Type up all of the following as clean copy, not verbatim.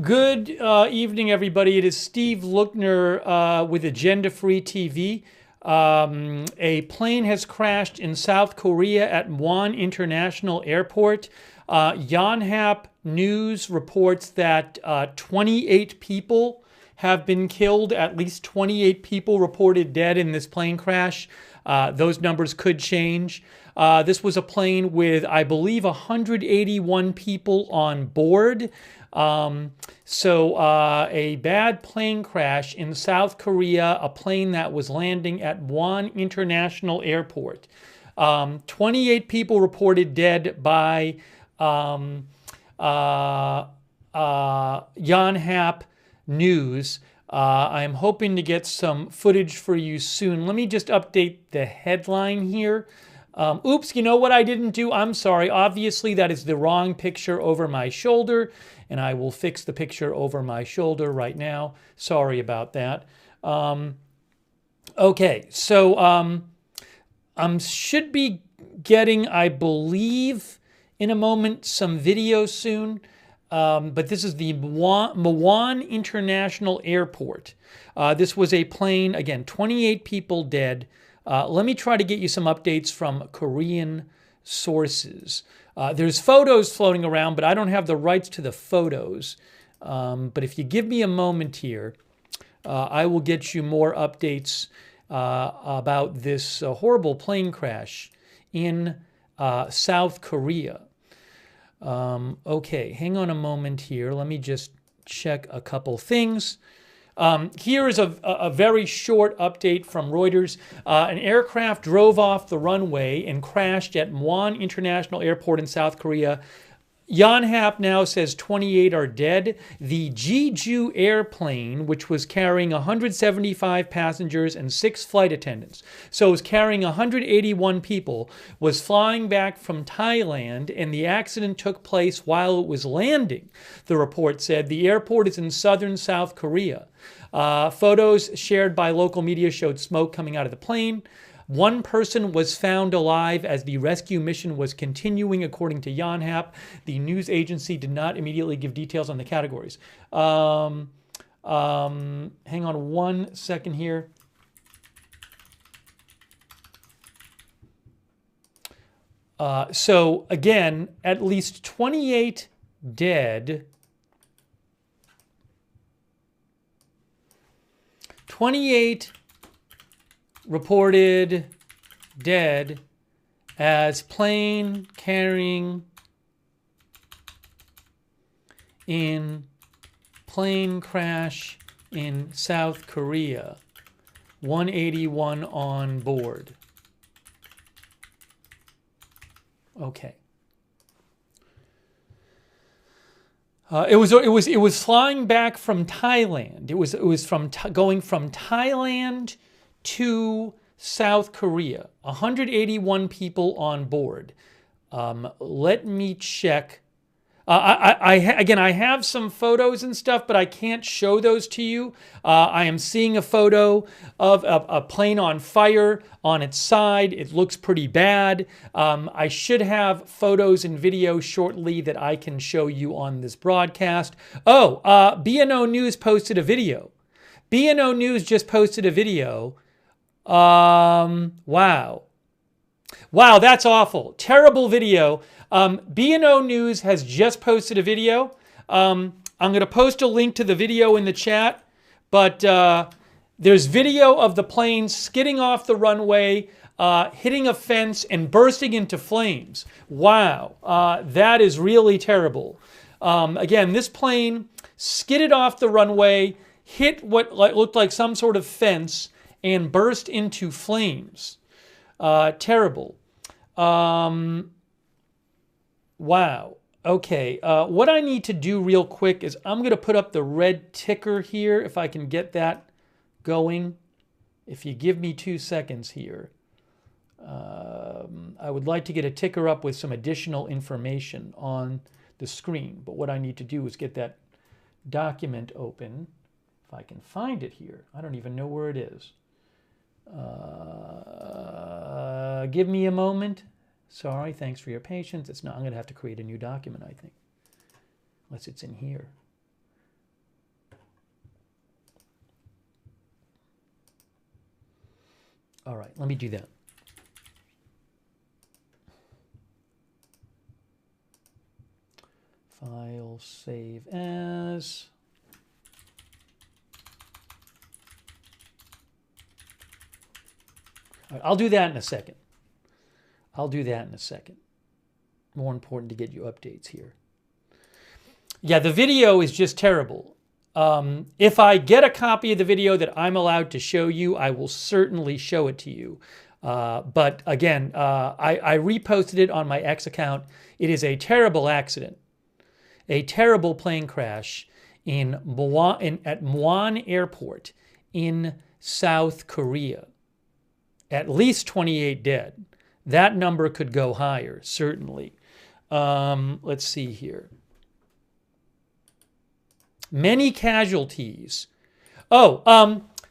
Good evening, everybody. It is Steve Lookner with Agenda Free TV. A plane has crashed in South Korea at Muan International Airport. Yonhap News reports that 28 people have been killed, at least 28 people reported dead in this plane crash. Those numbers could change. This was a plane with, I believe, 181 people on board. So a bad plane crash in South Korea, a plane that was landing at Muan International Airport. 28 people reported dead by Yonhap News. I am hoping to get some footage for you soon. Let me just update the headline here. Oops, you know what I didn't do? I'm sorry. Obviously, that is the wrong picture over my shoulder, and I will fix the picture over my shoulder right now. Sorry about that. Okay, so should be getting, I believe, in a moment, some video soon. But this is the Muan International Airport. This was a plane, again, 28 people dead. Let me try to get you some updates from Korean sources. There's photos floating around, but I don't have the rights to the photos. But if you give me a moment here, I will get you more updates about this horrible plane crash in South Korea. Okay, hang on a moment here. Let me just check a couple things. Here is a very short update from Reuters. An aircraft drove off the runway and crashed at Muan International Airport in South Korea. Yonhap now says 28 are dead. The Jeju Air plane, which was carrying 175 passengers and 6 flight attendants, so it was carrying 181 people, was flying back from Thailand, and the accident took place while it was landing, the report said. The airport is in southern South Korea. Photos shared by local media showed smoke coming out of the plane. One person was found alive as the rescue mission was continuing, according to Yonhap. The news agency did not immediately give details on the categories. Hang on one second here. So again, at least 28 dead. 28 reported dead as plane carrying in plane crash in South Korea. 181 on board. Okay. It was flying back from Thailand. It was going from Thailand to South Korea. 181 people on board. Let me check. Again, I have some photos and stuff, but I can't show those to you. I am seeing a photo of a plane on fire on its side. It looks pretty bad. I should have photos and video shortly that I can show you on this broadcast. Oh, BNO News posted a video. BNO News just posted a video. Wow. Wow, that's awful. Terrible video. BNO News has just posted a video. I'm going to post a link to the video in the chat, but there's video of the plane skidding off the runway, hitting a fence, and bursting into flames. Wow, that is really terrible. Again, this plane skidded off the runway, hit what looked like some sort of fence, and burst into flames. Terrible. Wow. Okay. What I need to do real quick is I'm going to put up the red ticker here, if I can get that going. If you give me 2 seconds here. I would like to get a ticker up with some additional information on the screen. But what I need to do is get that document open. If I can find it here. I don't even know where it is. Give me a moment. Sorry, thanks for your patience. It's not. I'm going to have to create a new document, I think. Unless it's in here. All right, let me do that. File, save as. All right, I'll do that in a second. More important to get you updates here. Yeah, the video is just terrible. If I get a copy of the video that I'm allowed to show you, I will certainly show it to you. But again, I reposted it on my X account. It is a terrible accident, a terrible plane crash at Muan Airport in South Korea. At least 28 dead. That number could go higher, certainly. Let's see here. Many casualties. Oh,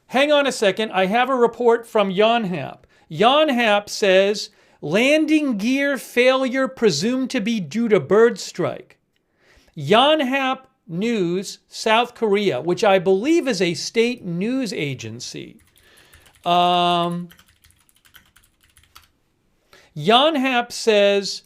hang on a second. I have a report from Yonhap. Yonhap says landing gear failure presumed to be due to bird strike. Yonhap News, South Korea, which I believe is a state news agency. Yonhap says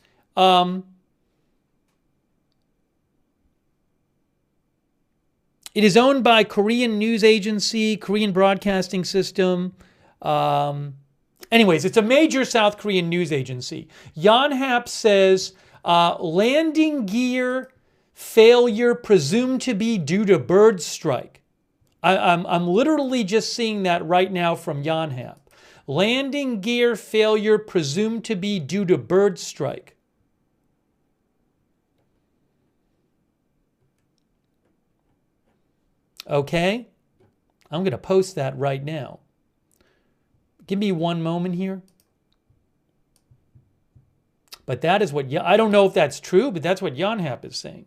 it is owned by Korean news agency, Korean broadcasting system. Anyways, it's a major South Korean news agency. Yonhap says landing gear failure presumed to be due to bird strike. I'm literally just seeing that right now from Yonhap. Landing gear failure presumed to be due to bird strike. Okay, I'm going to post that right now. Give me one moment here. But that is what, I don't know if that's true, but that's what Yonhap is saying.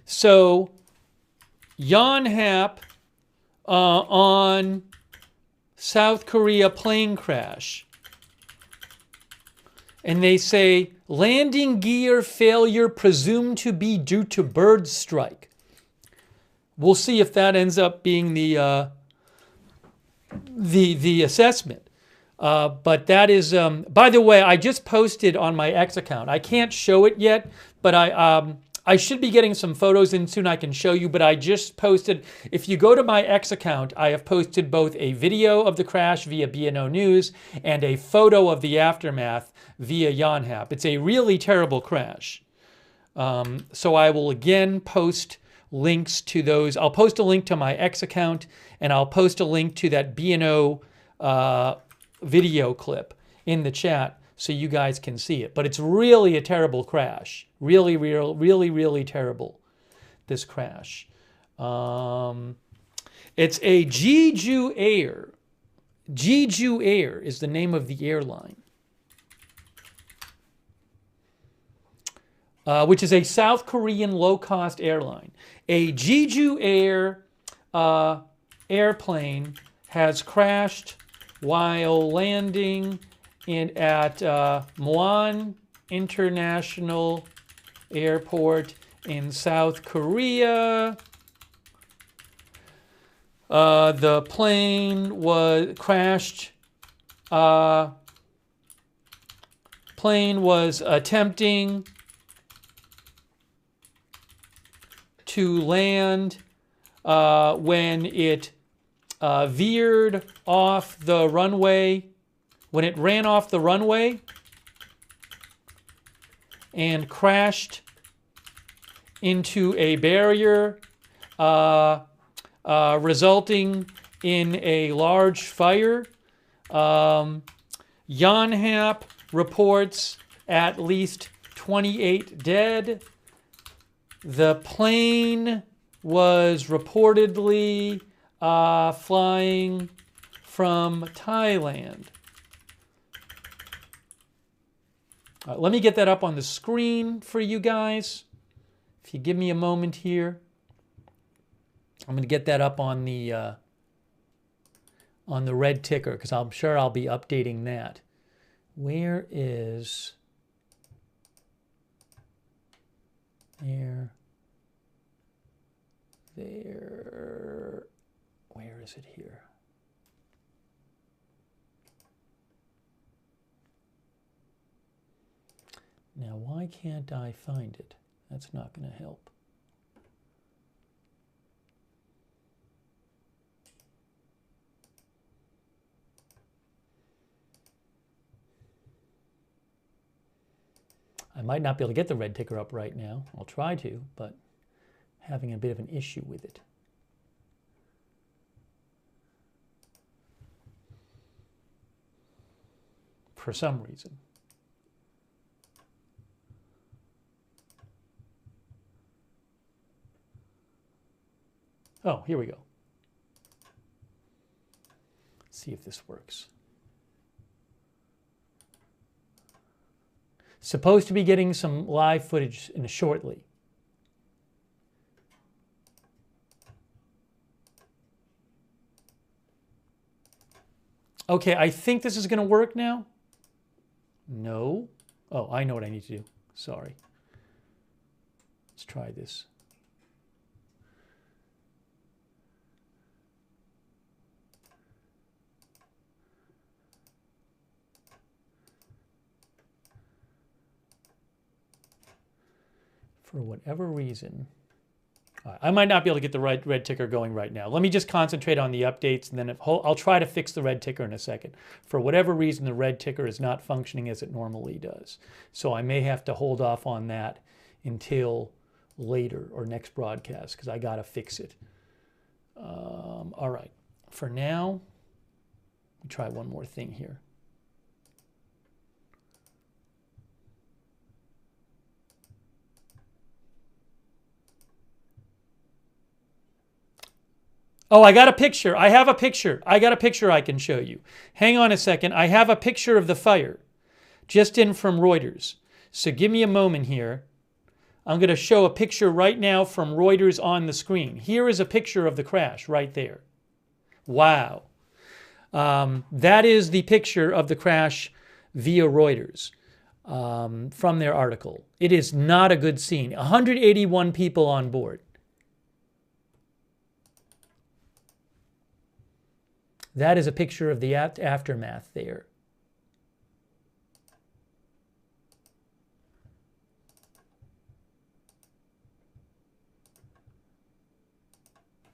So, Yonhap on South Korea plane crash. And they say, landing gear failure presumed to be due to bird strike. We'll see if that ends up being the assessment. But that is, by the way, I just posted on my X account. I can't show it yet, but I should be getting some photos in soon I can show you, but I just posted, if you go to my X account, I have posted both a video of the crash via BNO News and a photo of the aftermath via Yonhap. It's a really terrible crash. So I will again post links to those. I'll post a link to my X account and I'll post a link to that BNO video clip in the chat so you guys can see it. But it's really a terrible crash. Really, really terrible, this crash. It's a Jeju Air. Jeju Air is the name of the airline, which is a South Korean low-cost airline. A Jeju Air airplane has crashed while landing at Muan International Airport in South Korea. The plane was crashed. Plane was attempting to land when it veered off the runway. When it ran off the runway and crashed into a barrier, resulting in a large fire. Yonhap reports at least 28 dead. The plane was reportedly flying from Thailand. Let me get that up on the screen for you guys. If you give me a moment here, I'm going to get that up on the on the red ticker, because I'm sure I'll be updating that. Where is there? Where is it here? Now, why can't I find it? That's not going to help. I might not be able to get the red ticker up right now. I'll try to, but having a bit of an issue with it. For some reason. Oh, here we go. Let's see if this works. Supposed to be getting some live footage shortly. Okay, I think this is going to work now. No. Oh, I know what I need to do. Sorry. Let's try this. For whatever reason, I might not be able to get the red ticker going right now. Let me just concentrate on the updates, and then I'll try to fix the red ticker in a second. For whatever reason, the red ticker is not functioning as it normally does. So I may have to hold off on that until later or next broadcast, because I got to fix it. All right. For now, let me try one more thing here. Oh, I got a picture. I have a picture. I got a picture I can show you. Hang on a second. I have a picture of the fire just in from Reuters. So give me a moment here. I'm going to show a picture right now from Reuters on the screen. Here is a picture of the crash right there. Wow. That is the picture of the crash via Reuters from their article. It is not a good scene. 181 people on board. That is a picture of the aftermath there.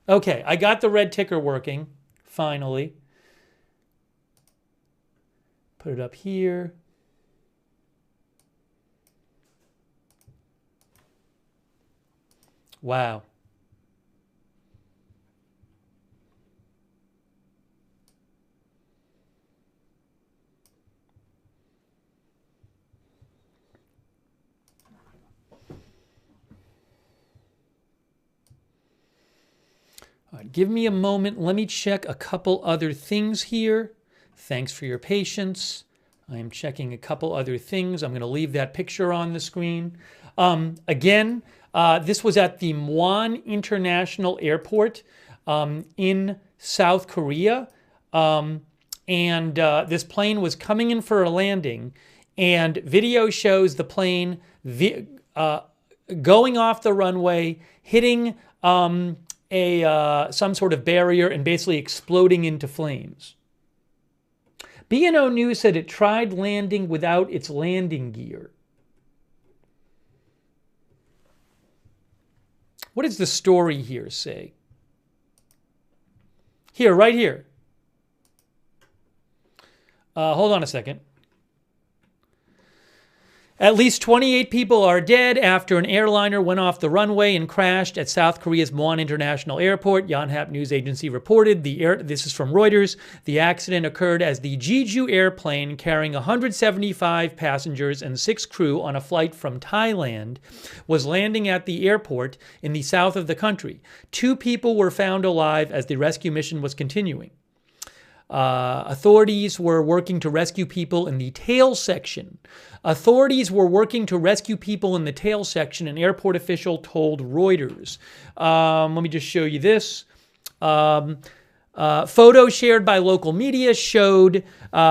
Okay, I got the red ticker working, finally. Put it up here. Wow. All right, give me a moment. Let me check a couple other things here. Thanks for your patience. I am checking a couple other things. I'm going to leave that picture on the screen. Again, this was at the Muan International Airport in South Korea. And this plane was coming in for a landing. And video shows the plane going off the runway, hitting some sort of barrier and basically exploding into flames. B&O News said it tried landing without its landing gear. What does the story here say? Here, right here. Hold on a second. At least 28 people are dead after an airliner went off the runway and crashed at South Korea's Muan International Airport, Yonhap News Agency reported. This is from Reuters. The accident occurred as the Jeju Air plane carrying 175 passengers and 6 crew on a flight from Thailand was landing at the airport in the south of the country. 2 people were found alive as the rescue mission was continuing. Authorities were working to rescue people in the tail section. An airport official told Reuters. Let me just show you this. Photos shared by local media showed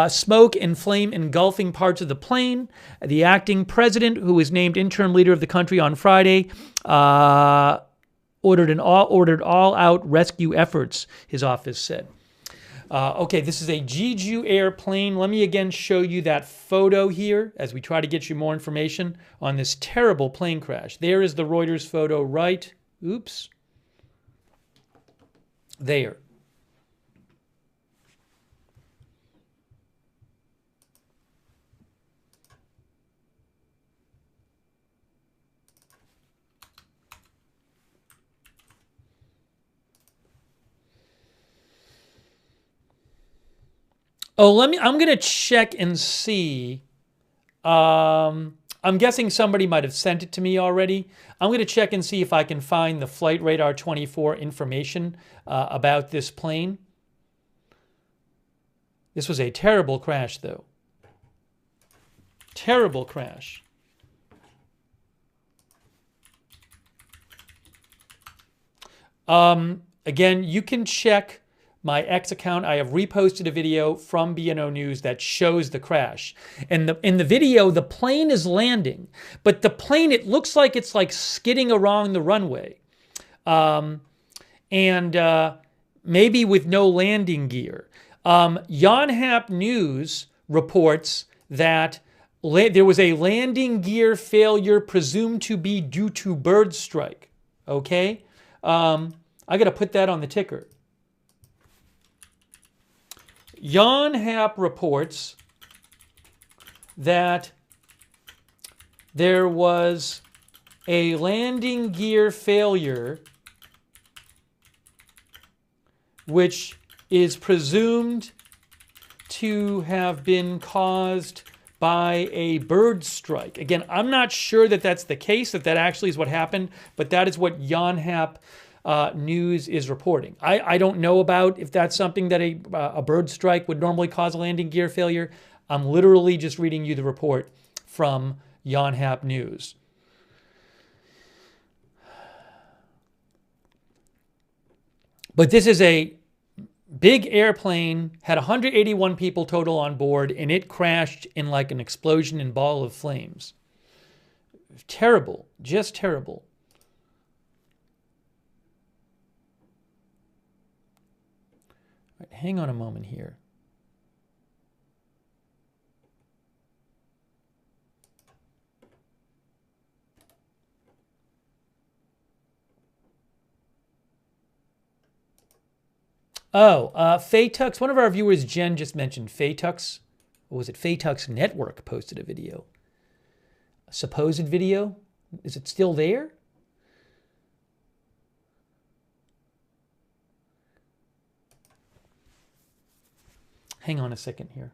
smoke and flame engulfing parts of the plane. The acting president, who was named interim leader of the country on Friday, ordered all-out rescue efforts, his office said. Okay, this is a Jeju Air plane. Let me again show you that photo here as we try to get you more information on this terrible plane crash. There is the Reuters photo right. Oops. There. Oh, I'm going to check and see. I'm guessing somebody might have sent it to me already. I'm going to check and see if I can find the Flight Radar 24 information about this plane. This was a terrible crash, though. Terrible crash. Again, you can check my X account. I have reposted a video from BNO News that shows the crash. And in the video, the plane is landing, but the plane, it looks like it's like skidding along the runway. Maybe with no landing gear. Yonhap News reports that there was a landing gear failure presumed to be due to bird strike. Okay? I got to put that on the ticker. Yonhap reports that there was a landing gear failure which is presumed to have been caused by a bird strike. Again, I'm not sure that that's the case, that actually is what happened, but that is what Yonhap News is reporting. I don't know about if that's something that a bird strike would normally cause a landing gear failure. I'm literally just reading you the report from Yonhap News. But this is a big airplane, had 181 people total on board, and it crashed in like an explosion and ball of flames. Terrible, just terrible. Hang on a moment here. Fatux. One of our viewers, Jen, just mentioned Fatux. What was it? Fatux Network posted a video. A supposed video. Is it still there? Hang on a second here.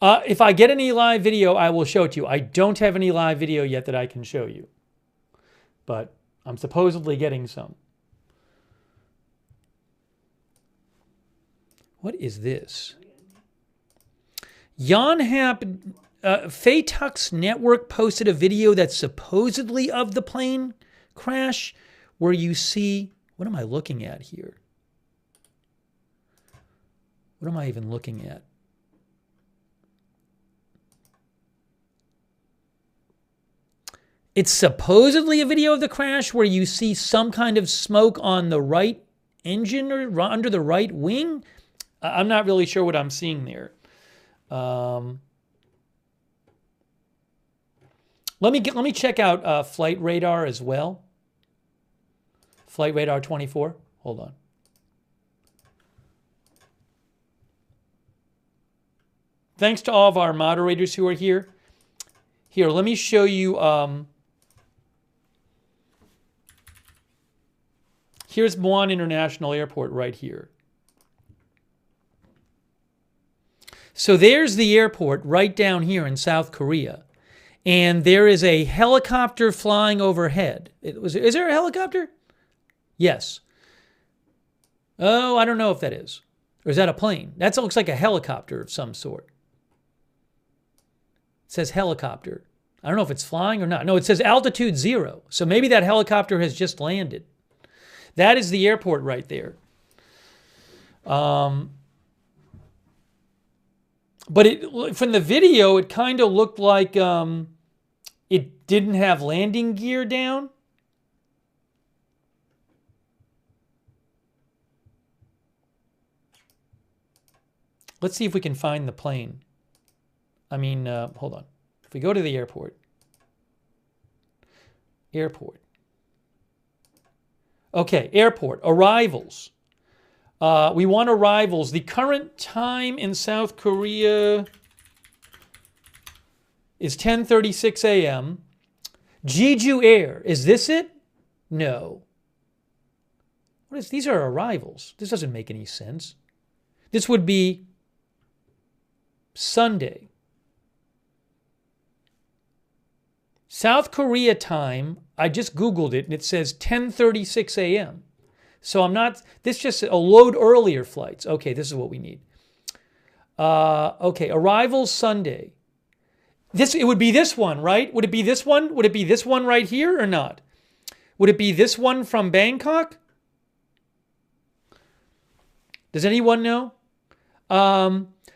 If I get any live video, I will show it to you. I don't have any live video yet that I can show you, but I'm supposedly getting some. What is this? Yonhap, Fatux Network posted a video that's supposedly of the plane crash where you see, what am I looking at here? What am I even looking at? It's supposedly a video of the crash where you see some kind of smoke on the right engine or under the right wing. I'm not really sure what I'm seeing there. Let me check out Flight Radar as well. Flight Radar 24. Hold on. Thanks to all of our moderators who are here. Here, let me show you. Here's Muan International Airport right here. So there's the airport right down here in South Korea. And there is a helicopter flying overhead. Is there a helicopter? Yes. Oh, I don't know if that is. Or is that a plane? That looks like a helicopter of some sort. It says helicopter. I don't know if it's flying or not. No, it says altitude 0. So maybe that helicopter has just landed. That is the airport right there. But from the video, it kind of looked like it didn't have landing gear down. Let's see if we can find the plane. I mean, hold on. If we go to the airport. Airport. Okay, airport. Arrivals. We want arrivals. The current time in South Korea is 10:36 a.m. Jeju Air. Is this it? No. What is? These are arrivals. This doesn't make any sense. This would be Sunday. South Korea time, I just Googled it, and it says 10:36 a.m. So I'm not, this just a load earlier flights. Okay, this is what we need. Okay, arrivals Sunday. It would be this one, right? Would it be this one? Would it be this one right here or not? Would it be this one from Bangkok? Does anyone know?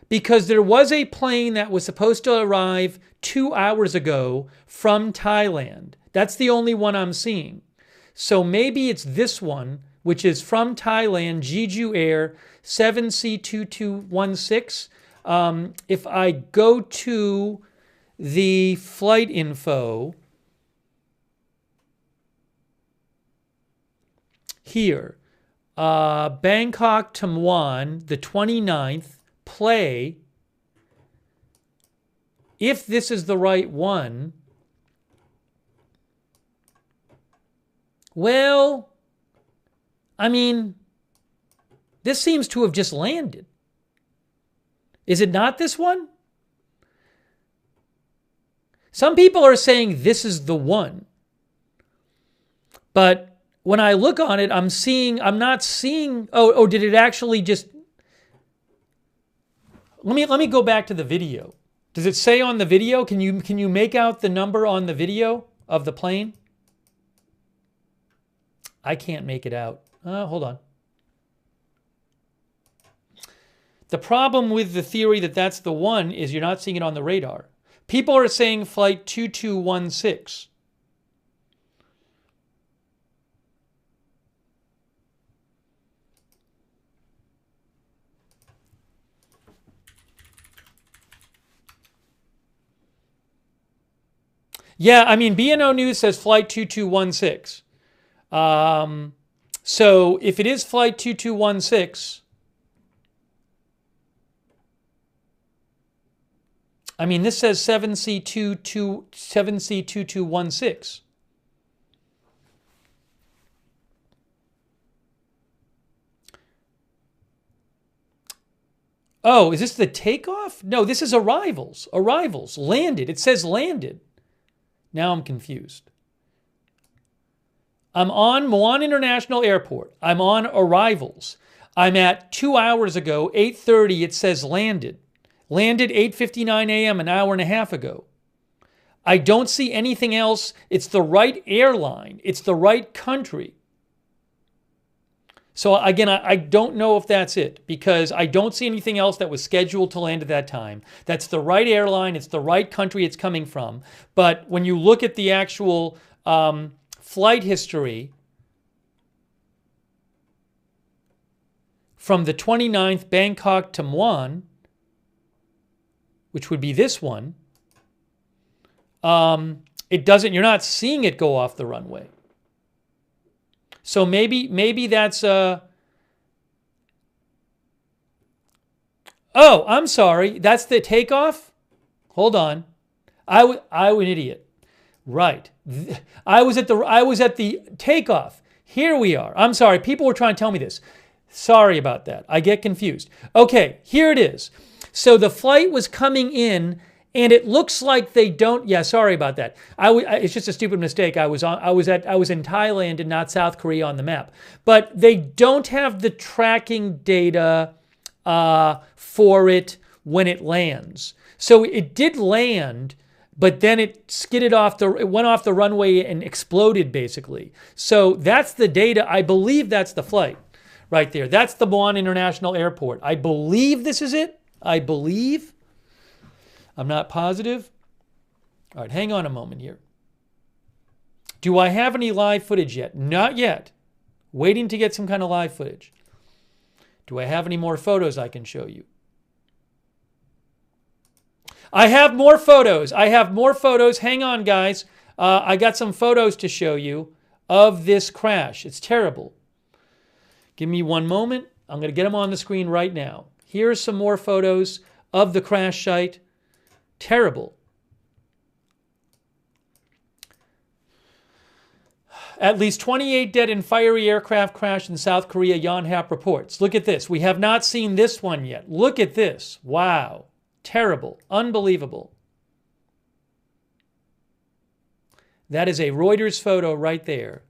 Because there was a plane that was supposed to arrive 2 hours ago from Thailand. That's the only one I'm seeing. So maybe it's this one, which is from Thailand, Jeju Air 7C2216. If I go to the flight info here, Bangkok to Muan, the 29th, play. If this is the right one, well, I mean, this seems to have just landed. Is it not this one? Some people are saying this is the one. But when I look on it, I'm not seeing, oh, did it actually just, let me go back to the video. Does it say on the video? Can you make out the number on the video of the plane? I can't make it out. Hold on. The problem with the theory that that's the one is you're not seeing it on the radar. People are saying flight 2216. Yeah, I mean, BNO News says flight 2216. So if it is flight 2216, I mean, this says 7C2216. Oh, is this the takeoff? No, this is arrivals. Arrivals. Landed. It says landed. Now I'm confused. I'm on Muan International Airport. I'm on arrivals. I'm at 2 hours ago, 8:30, it says landed. Landed 8:59 a.m., an hour and a half ago. I don't see anything else. It's the right airline. It's the right country. So again, I don't know if that's it because I don't see anything else that was scheduled to land at that time. That's the right airline. It's the right country it's coming from. But when you look at the actual flight history from the 29th, Bangkok to Muan, which would be this one, it doesn't, you're not seeing it go off the runway. So maybe that's oh, I'm sorry. That's the takeoff? Hold on. I'm an idiot. Right. I was at the takeoff. Here we are. I'm sorry. People were trying to tell me this. Sorry about that. I get confused. Okay, here it is. So the flight was coming in And it looks like they don't. Yeah, sorry about that. It's just a stupid mistake. I was in Thailand and not South Korea on the map. But they don't have the tracking data for it when it lands. So it did land, but then it it went off the runway and exploded basically. So that's the data. I believe that's the flight right there. That's the Muan International Airport. I believe this is it. I believe. I'm not positive. All right, hang on a moment here. Do I have any live footage yet? Not yet. Waiting to get some kind of live footage. Do I have any more photos I can show you? I have more photos. I have more photos. Hang on, guys. I got some photos to show you of this crash. It's terrible. Give me one moment. I'm going to get them on the screen right now. Here's some more photos of the crash site. Terrible. At least 28 dead in fiery aircraft crash in South Korea, Yonhap reports. Look at this. We have not seen this one yet. Look at this. Wow. Terrible. Unbelievable. That is a Reuters photo right there.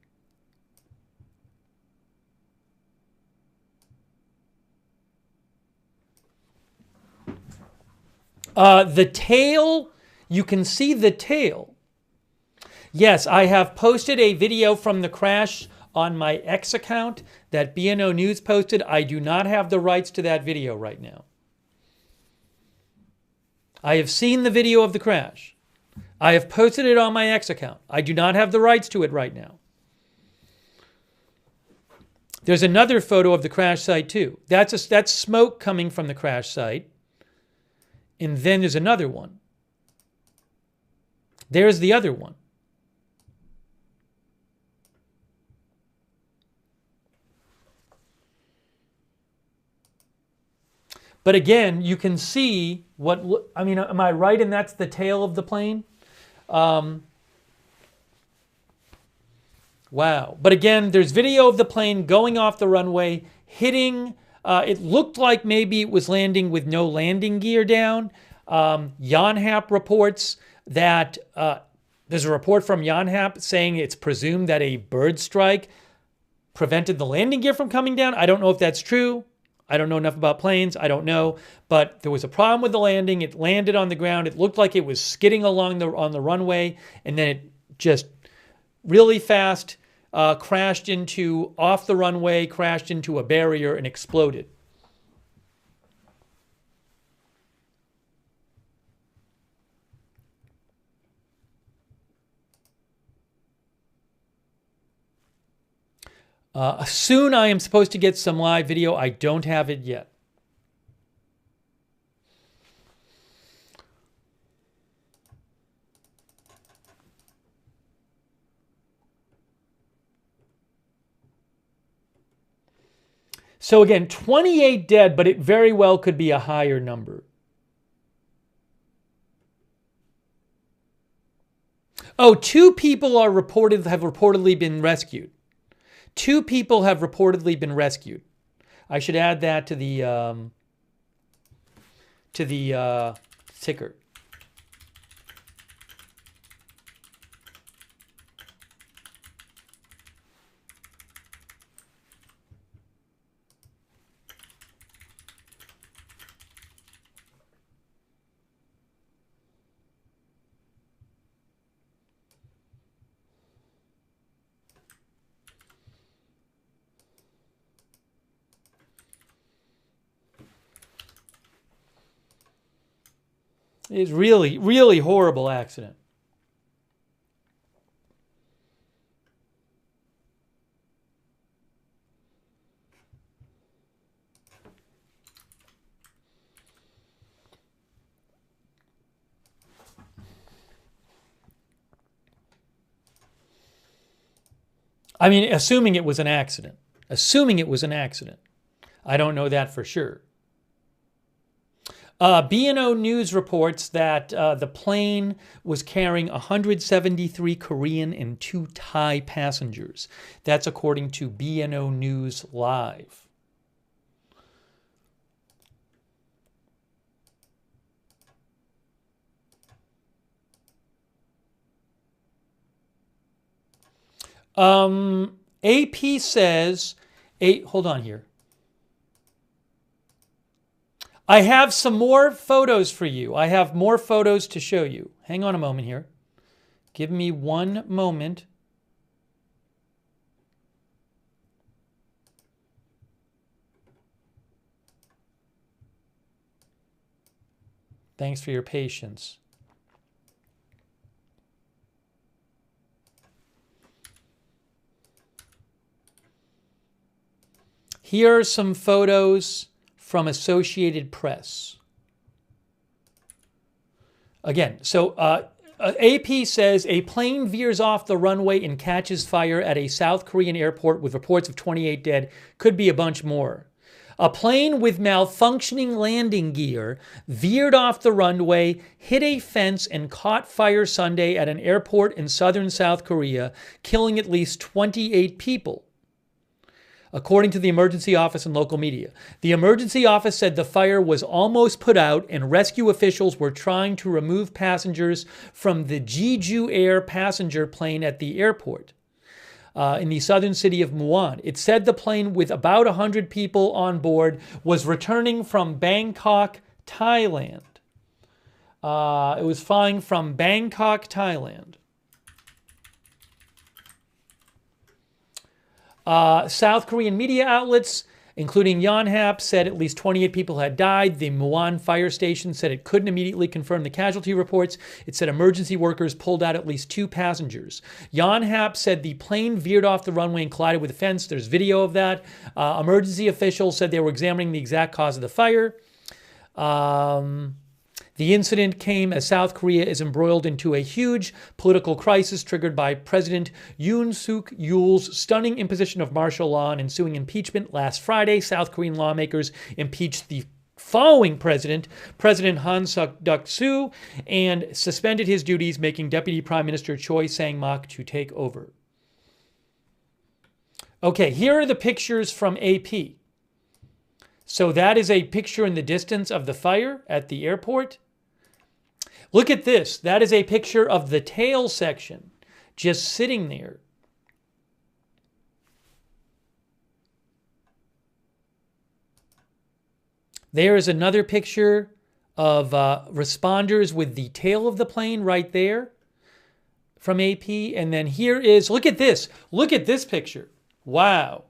The tail, you can see the tail. Yes, I have posted a video from the crash on my X account that BNO News posted. I do not have the rights to that video right now. I have seen the video of the crash. I have posted it on my X account. I do not have the rights to it right now. There's another photo of the crash site too. That's smoke coming from the crash site. And then there's another one. There's the other one. But again, you can see what, I mean, am I right? And that's the tail of the plane? Wow. But again, there's video of the plane going off the runway, hitting. It looked like maybe it was landing with no landing gear down. Yonhap reports that there's a report from Yonhap saying it's presumed that a bird strike prevented the landing gear from coming down. I don't know if that's true. I don't know enough about planes. I don't know. But there was a problem with the landing. It landed on the ground. It looked like it was skidding along on the runway. And then it just really fast crashed off the runway, crashed into a barrier and exploded. Soon I am supposed to get some live video. I don't have it yet. So again, 28 dead, but it very well could be a higher number. Oh, 2 people have reportedly been rescued. 2 people have reportedly been rescued. I should add that to the ticker. It's really, really horrible accident. I mean, assuming it was an accident. Assuming it was an accident. I don't know that for sure. BNO News reports that the plane was carrying 173 Korean and 2 Thai passengers. That's according to BNO News Live. AP says, hold on here. I have some more photos for you. I have more photos to show you. Hang on a moment here. Give me one moment. Thanks for your patience. Here are some photos from Associated Press. Again, so AP says a plane veers off the runway and catches fire at a South Korean airport with reports of 28 dead. Could be a bunch more. A plane with malfunctioning landing gear veered off the runway, hit a fence, and caught fire Sunday at an airport in southern South Korea, killing at least 28 people, according to the emergency office and local media. The emergency office said the fire was almost put out and rescue officials were trying to remove passengers from the Jeju Air passenger plane at the airport in the southern city of Muan. It said the plane with about 100 people on board was returning from Bangkok, Thailand. It was flying from Bangkok, Thailand. South Korean media outlets, including Yonhap, said at least 28 people had died. The Muan fire station said it couldn't immediately confirm the casualty reports. It said emergency workers pulled out at least 2 passengers. Yonhap said the plane veered off the runway and collided with a fence. There's video of that. Emergency officials said they were examining the exact cause of the fire. The incident came as South Korea is embroiled into a huge political crisis triggered by President Yoon Suk Yeol's stunning imposition of martial law and ensuing impeachment. Last Friday, South Korean lawmakers impeached the following president, President Han Suk-soo, and suspended his duties, making Deputy Prime Minister Choi Sang-mak to take over. Okay, here are the pictures from AP. So that is a picture in the distance of the fire at the airport. Look at this. That is a picture of the tail section just sitting there. There is another picture of responders with the tail of the plane right there from AP. And then here is, look at this. Look at this picture. Wow.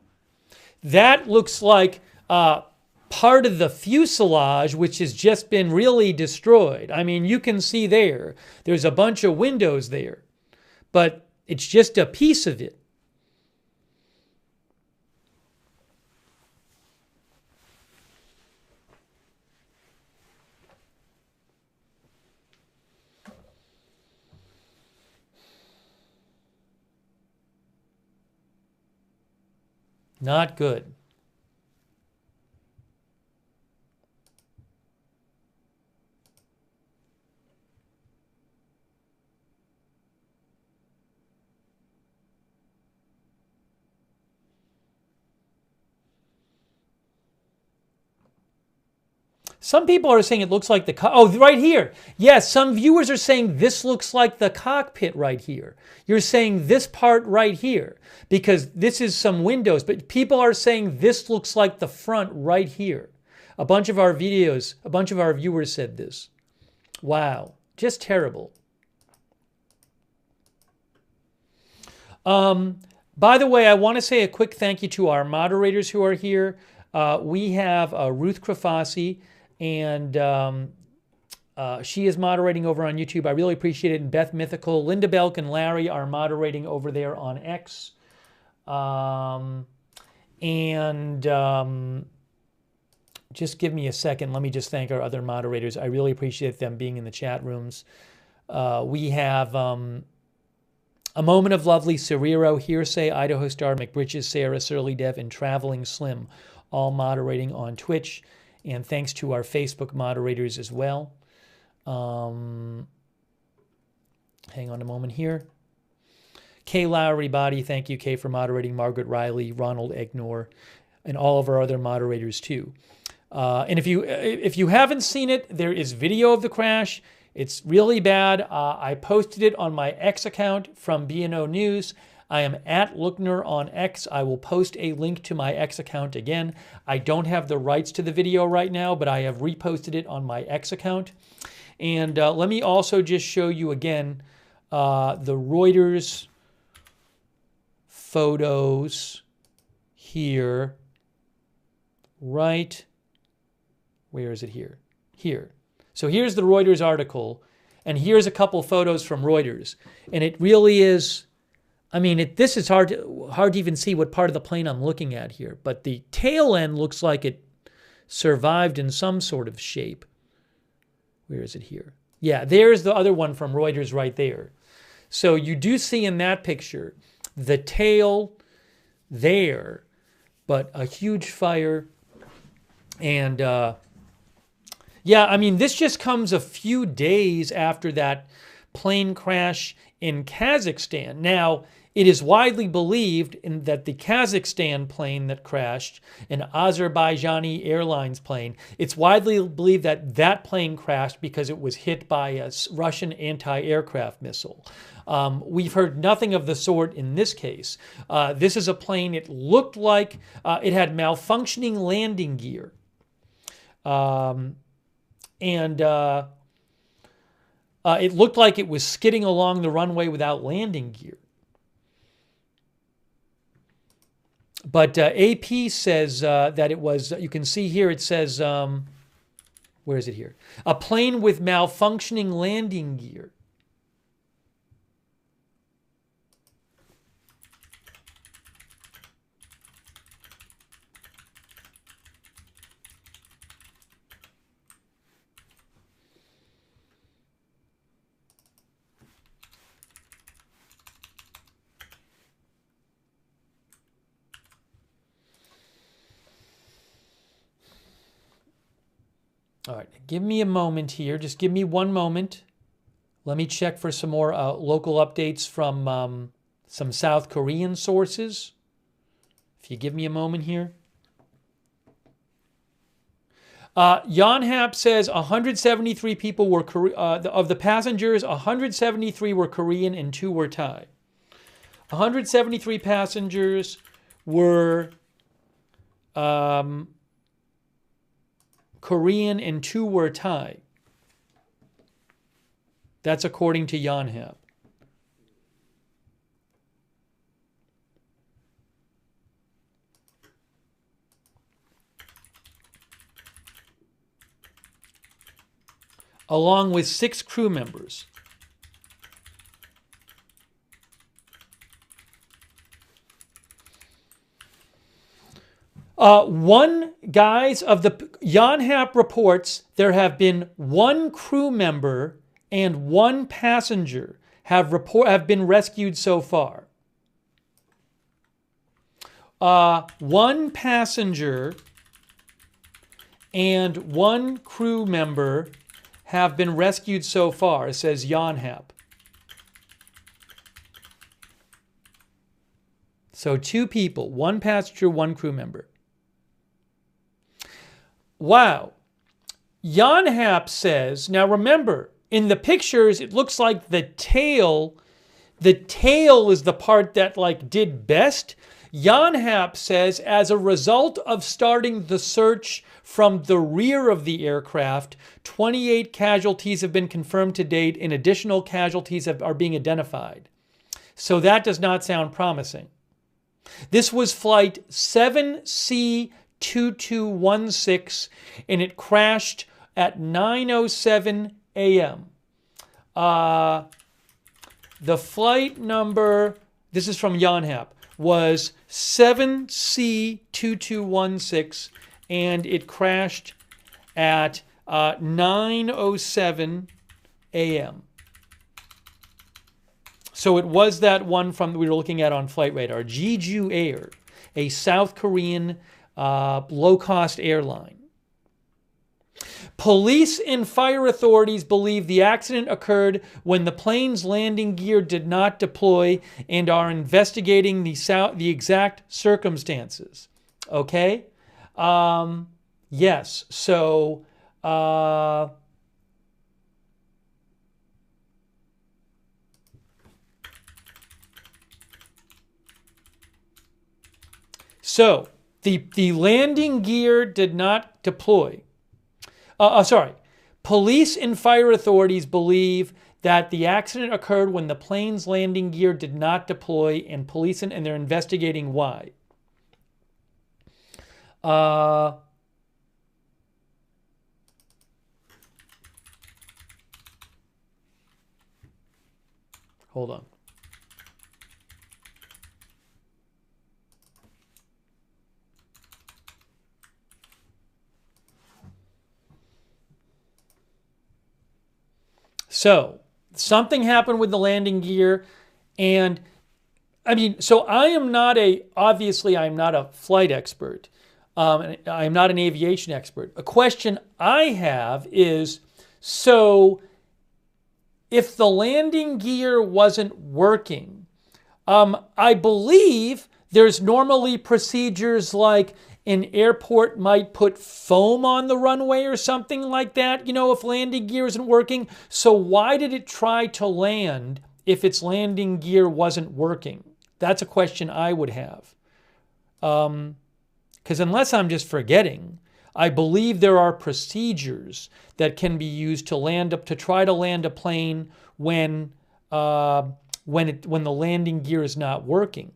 That looks like part of the fuselage, which has just been really destroyed. I mean, you can see there's a bunch of windows there, but it's just a piece of it. Not good. Some people are saying it looks like the... Oh, right here. Yes, some viewers are saying this looks like the cockpit right here. You're saying this part right here because this is some windows. But people are saying this looks like the front right here. A bunch of our videos, a bunch of our viewers said this. Wow. Just terrible. By the way, I want to say a quick thank you to our moderators who are here. We have Ruth Krafasi, and she is moderating over on YouTube. I really appreciate it. And Beth Mythical, Linda Belk, and Larry are moderating over there on X. Just give me a second. Let me just thank our other moderators. I really appreciate them being in the chat rooms. We have A Moment of Lovely, Cerero, Hearsay, Idaho Star, McBritches, Sarah, Surly Dev, and Traveling Slim, all moderating on Twitch. And thanks to our Facebook moderators as well. Hang on a moment here. Kay Lowry Body, thank you, Kay, for moderating. Margaret Riley, Ronald Egnor, and all of our other moderators too. And if you haven't seen it, there is video of the crash. It's really bad. I posted it on my X account from B&O News. I am at Lookner on X. I will post a link to my X account again. I don't have the rights to the video right now, but I have reposted it on my X account. And let me also just show you again the Reuters photos here. Right, where is it here? Here. So here's the Reuters article, and here's a couple photos from Reuters. And it really is, I mean, this is hard to even see what part of the plane I'm looking at here, but the tail end looks like it survived in some sort of shape. Where is it here? Yeah, there's the other one from Reuters right there. So you do see in that picture the tail there, but a huge fire. And yeah, I mean, this just comes a few days after that plane crash in Kazakhstan. Now, it is widely believed that the Kazakhstan plane that crashed, an Azerbaijani Airlines plane, it's widely believed that that plane crashed because it was hit by a Russian anti-aircraft missile. We've heard nothing of the sort in this case. This is a plane, it looked like it had malfunctioning landing gear. It looked like it was skidding along the runway without landing gear. But AP says that it was, you can see here it says, where is it here? A plane with malfunctioning landing gear. All right, give me a moment here. Just give me one moment. Let me check for some more local updates from some South Korean sources. If you give me a moment here. Yonhap says 173 people were, of the passengers, 173 were Korean and 2 were Thai. 173 passengers were Korean and 2 were Thai. That's according to Yonhap. Along with 6 crew members. Yonhap reports there have been 1 crew member and 1 passenger have been rescued so far. 1 passenger and 1 crew member have been rescued so far, says Yonhap. So 2 people, 1 passenger, 1 crew member. Wow. Yonhap says, now remember, in the pictures, it looks like the tail is the part that did best. Yonhap says, as a result of starting the search from the rear of the aircraft, 28 casualties have been confirmed to date and additional casualties are being identified. So that does not sound promising. This was flight 7C2216, and it crashed at 9:07 a.m. The flight number, this is from Yonhap, was 7C2216, and it crashed at 9:07 a.m. So it was that one from we were looking at on Flight Radar, Jeju Air, a South Korean low-cost airline. Police and fire authorities believe the accident occurred when the plane's landing gear did not deploy and are investigating the exact circumstances. Okay? Yes. So, So the landing gear did not deploy. Sorry. Police and fire authorities believe that the accident occurred when the plane's landing gear did not deploy, and and they're investigating why. Hold on. So something happened with the landing gear, and I mean, so obviously I'm not a flight expert. I'm not an aviation expert. A question I have is, so if the landing gear wasn't working, I believe there's normally procedures like an airport might put foam on the runway or something like that, if landing gear isn't working. So why did it try to land if its landing gear wasn't working? That's a question I would have. Because unless I'm just forgetting, I believe there are procedures that can be used to try to land a plane when the landing gear is not working.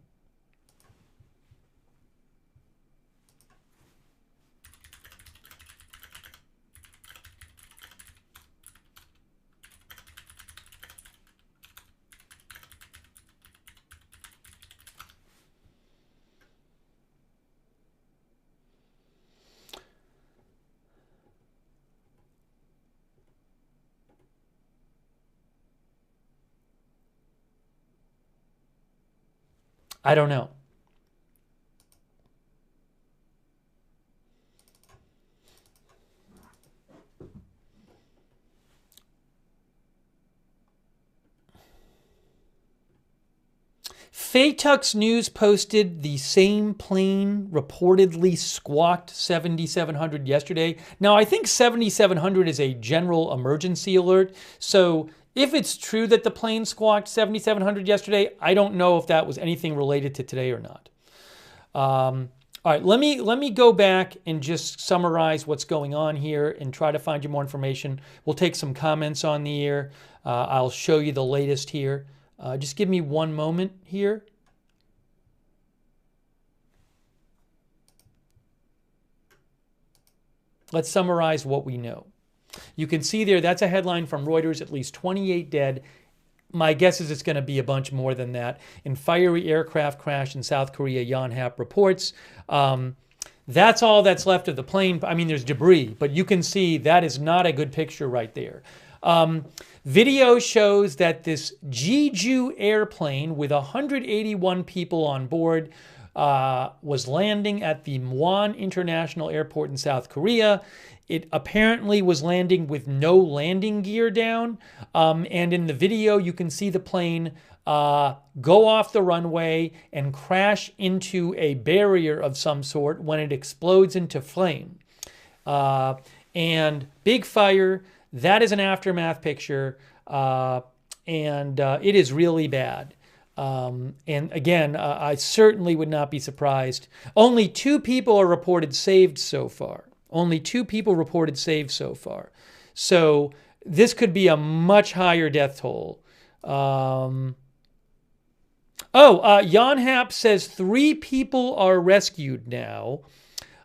I don't know. Fatux News posted the same plane reportedly squawked 7700 yesterday. Now, I think 7700 is a general emergency alert. So if it's true that the plane squawked 7700 yesterday, I don't know if that was anything related to today or not. All right, let me go back and just summarize what's going on here and try to find you more information. We'll take some comments on the air. I'll show you the latest here. Just give me one moment here. Let's summarize what we know. You can see there, that's a headline from Reuters, at least 28 dead. My guess is it's going to be a bunch more than that. In fiery aircraft crash in South Korea, Yonhap reports. That's all that's left of the plane. I mean, there's debris, but you can see that is not a good picture right there. Video shows that this Jeju airplane with 181 people on board was landing at the Muan International Airport in South Korea. It apparently was landing with no landing gear down. And in the video, you can see the plane go off the runway and crash into a barrier of some sort when it explodes into flame. And big fire. That is an aftermath picture. And it is really bad. And again, I certainly would not be surprised. Only 2 people are reported saved so far. Only 2 people reported saved so far. So this could be a much higher death toll. Yonhap says 3 people are rescued now.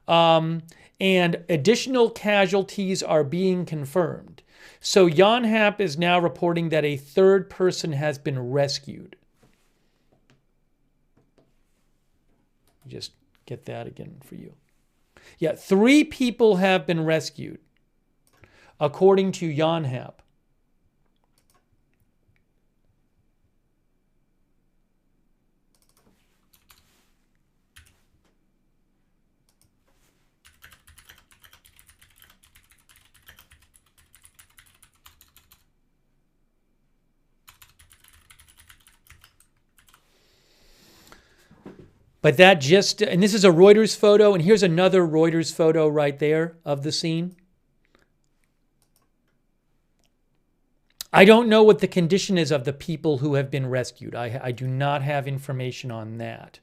And additional casualties are being confirmed. So Yonhap is now reporting that a 3rd person has been rescued. Just get that again for you. Yeah, 3 people have been rescued, according to Yonhap. But that just, and this is a Reuters photo, and here's another Reuters photo right there of the scene. I don't know what the condition is of the people who have been rescued. I do not have information on that.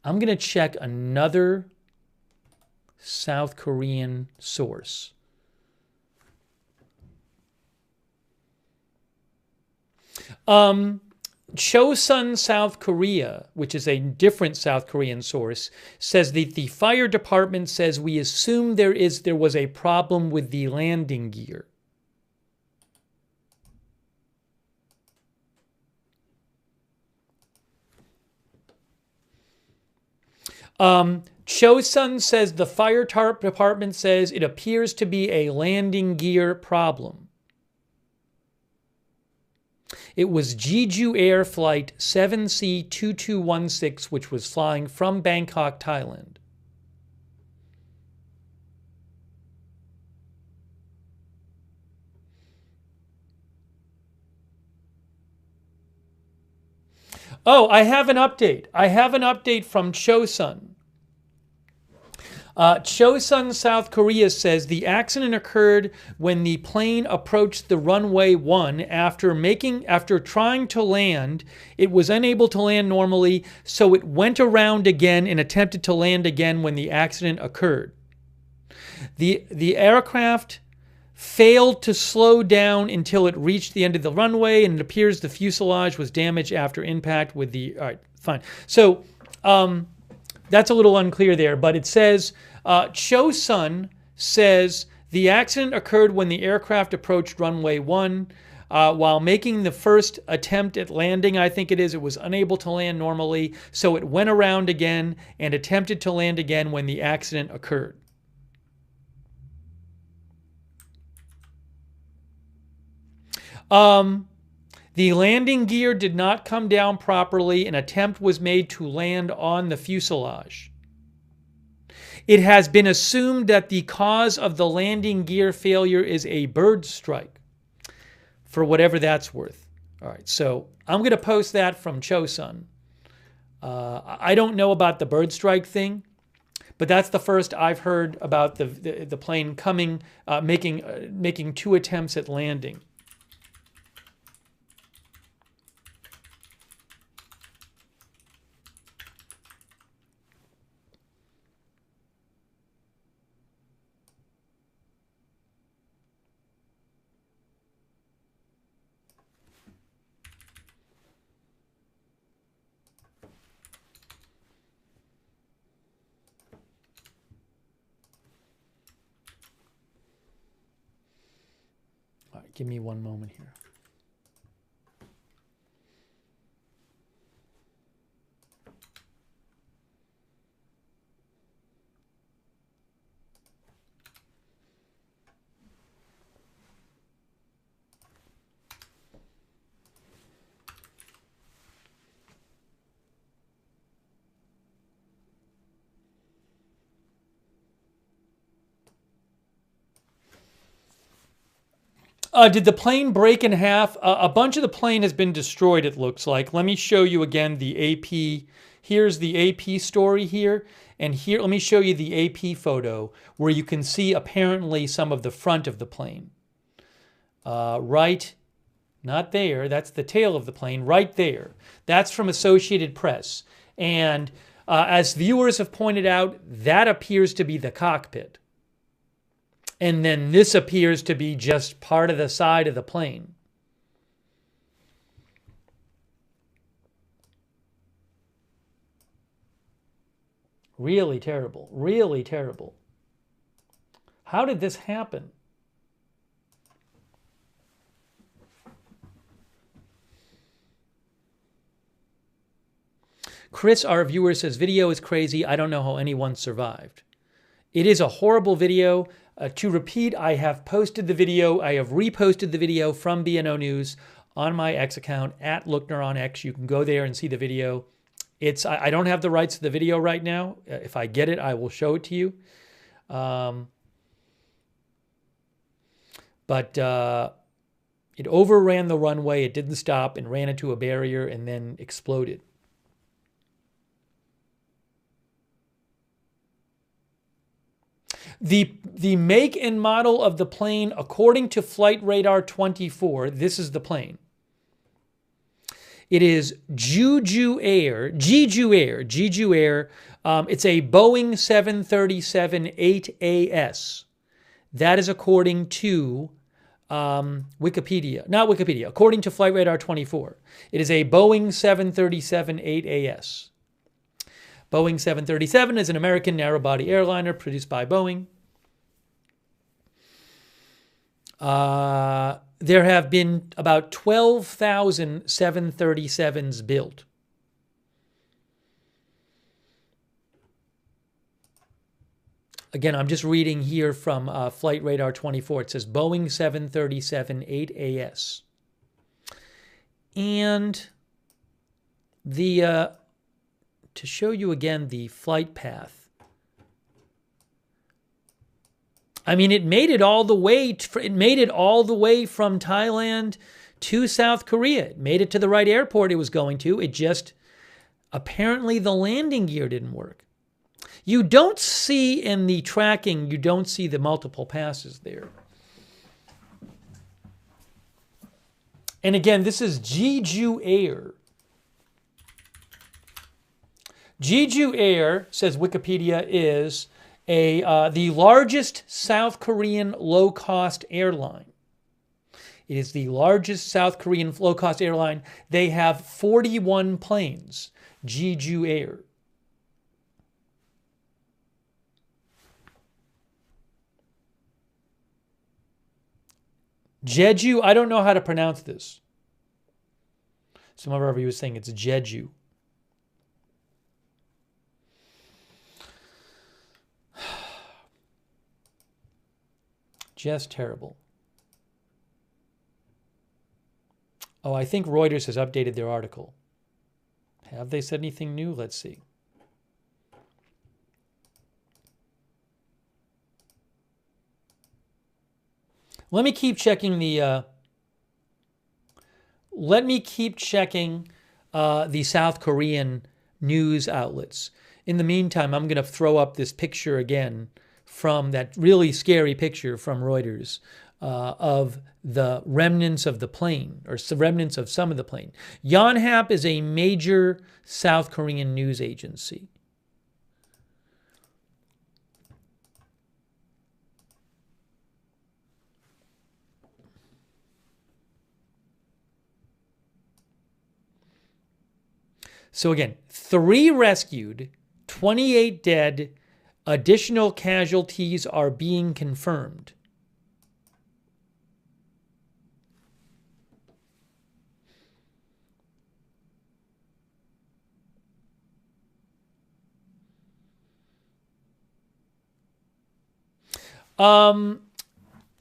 I'm going to check another South Korean source. Chosun, South Korea, which is a different South Korean source, says that the fire department says we assume there was a problem with the landing gear. Chosun says the fire department says it appears to be a landing gear problem. It was Jeju Air Flight 7C2216, which was flying from Bangkok, Thailand. Oh, I have an update. I have an update from Chosun. Chosun, South Korea says the accident occurred when the plane approached the runway 1 after trying to land. It was unable to land normally, so it went around again and attempted to land again when the accident occurred. The aircraft failed to slow down until it reached the end of the runway, and it appears the fuselage was damaged after impact with the... All right, fine. So that's a little unclear there, but it says, Chosun says the accident occurred when the aircraft approached runway 1. While making the first attempt at landing, I think it was unable to land normally, so it went around again and attempted to land again when the accident occurred. The landing gear did not come down properly. An attempt was made to land on the fuselage. It has been assumed that the cause of the landing gear failure is a bird strike, for whatever that's worth. All right, so I'm going to post that from Chosun. I don't know about the bird strike thing, but that's the first I've heard about the plane coming, making 2 attempts at landing. All right, give me one moment here. Did the plane break in half? A bunch of the plane has been destroyed, it looks like. Let me show you again the AP. Here's the AP story here. And here, let me show you the AP photo where you can see apparently some of the front of the plane. Right, not there. That's the tail of the plane, right there. That's from Associated Press. And as viewers have pointed out, that appears to be the cockpit. And then this appears to be just part of the side of the plane. Really terrible. Really terrible. How did this happen? Chris, our viewer, says, video is crazy. I don't know how anyone survived. It is a horrible video. To repeat, I have posted the video. I have reposted the video from BNO News on my X account, at Lookner on X. You can go there and see the video. I don't have the rights to the video right now. If I get it, I will show it to you. But it overran the runway. It didn't stop and ran into a barrier and then exploded. The make and model of the plane, according to Flight Radar 24, this is the plane. It is Jeju Air. It's a Boeing 737-8AS. That is according to Wikipedia. Not Wikipedia. According to Flight Radar 24. It is a Boeing 737-8AS. Boeing 737 is an American narrow-body airliner produced by Boeing. There have been about 12,000 737s built. Again, I'm just reading here from Flight Radar 24. It says Boeing 737-8AS. And to show you again the flight path. I mean, it made it all the way from Thailand to South Korea. It made it to the right airport it was going to. It just, apparently the landing gear didn't work. You don't see in the tracking, you don't see the multiple passes there. And again, this is Jeju Air. Jeju Air, says Wikipedia, is the largest South Korean low-cost airline. It is the largest South Korean low-cost airline. They have 41 planes, Jeju Air. Jeju, I don't know how to pronounce this. Some of our reviewers saying it's Jeju. Just terrible. Oh, I think Reuters has updated their article. Have they said anything new? Let's see. Let me keep checking the South Korean news outlets. In the meantime, I'm going to throw up this picture again from that really scary picture from Reuters of the remnants of the plane, or remnants of some of the plane. Yonhap is a major South Korean news agency. So again, 3 rescued, 28 dead, additional casualties are being confirmed.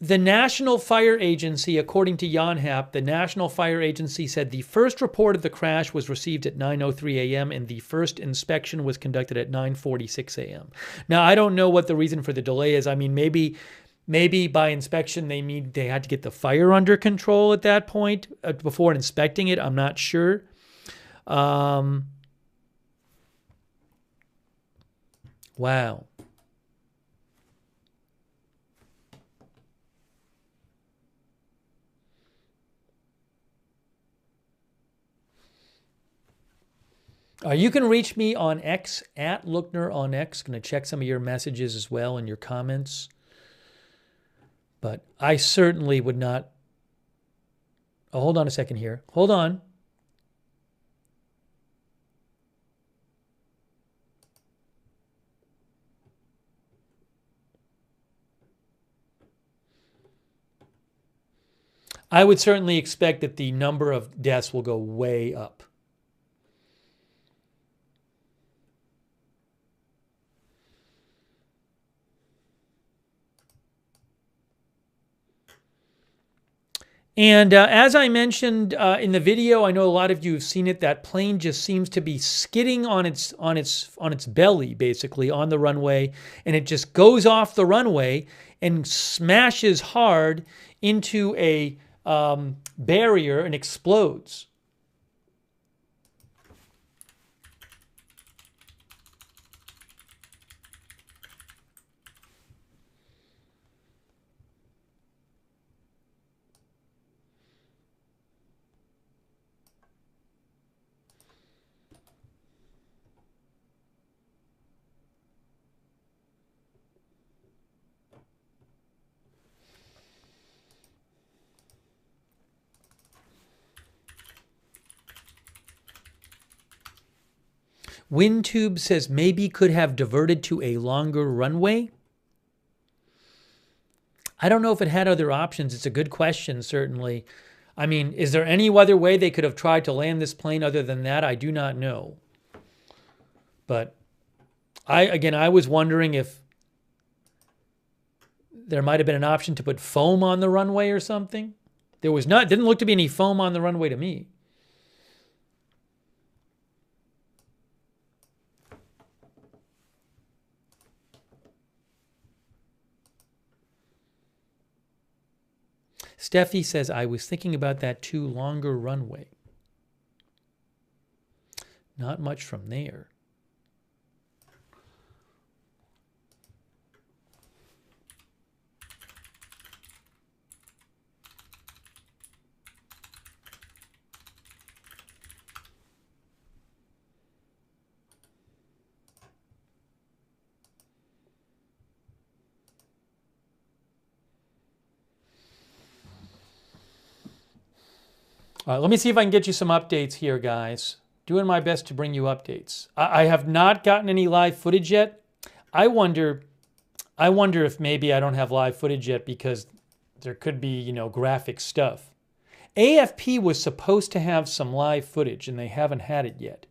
The National Fire Agency, according to Yonhap, the National Fire Agency said the first report of the crash was received at 9:03 a.m. and the first inspection was conducted at 9:46 a.m. Now, I don't know what the reason for the delay is. I mean, maybe by inspection they had to get the fire under control at that point before inspecting it. I'm not sure. Wow. You can reach me on X, at Lookner on X. Going to check some of your messages as well and your comments. But I certainly would not... Oh, hold on a second here. Hold on. I would certainly expect that the number of deaths will go way up. And as I mentioned in the video, I know a lot of you have seen it. That plane just seems to be skidding on its belly, basically on the runway, and it just goes off the runway and smashes hard into a barrier and explodes. WindTube says maybe could have diverted to a longer runway. I don't know if it had other options. It's a good question, certainly. I mean, is there any other way they could have tried to land this plane other than that? I do not know. But I was wondering if there might have been an option to put foam on the runway or something. There was not, didn't look to be any foam on the runway to me. Steffi says, I was thinking about that too, longer runway. Not much from there. All right, let me see if I can get you some updates here, guys. Doing my best to bring you updates. I have not gotten any live footage yet. I wonder if maybe I don't have live footage yet because there could be, graphic stuff. AFP was supposed to have some live footage and they haven't had it yet.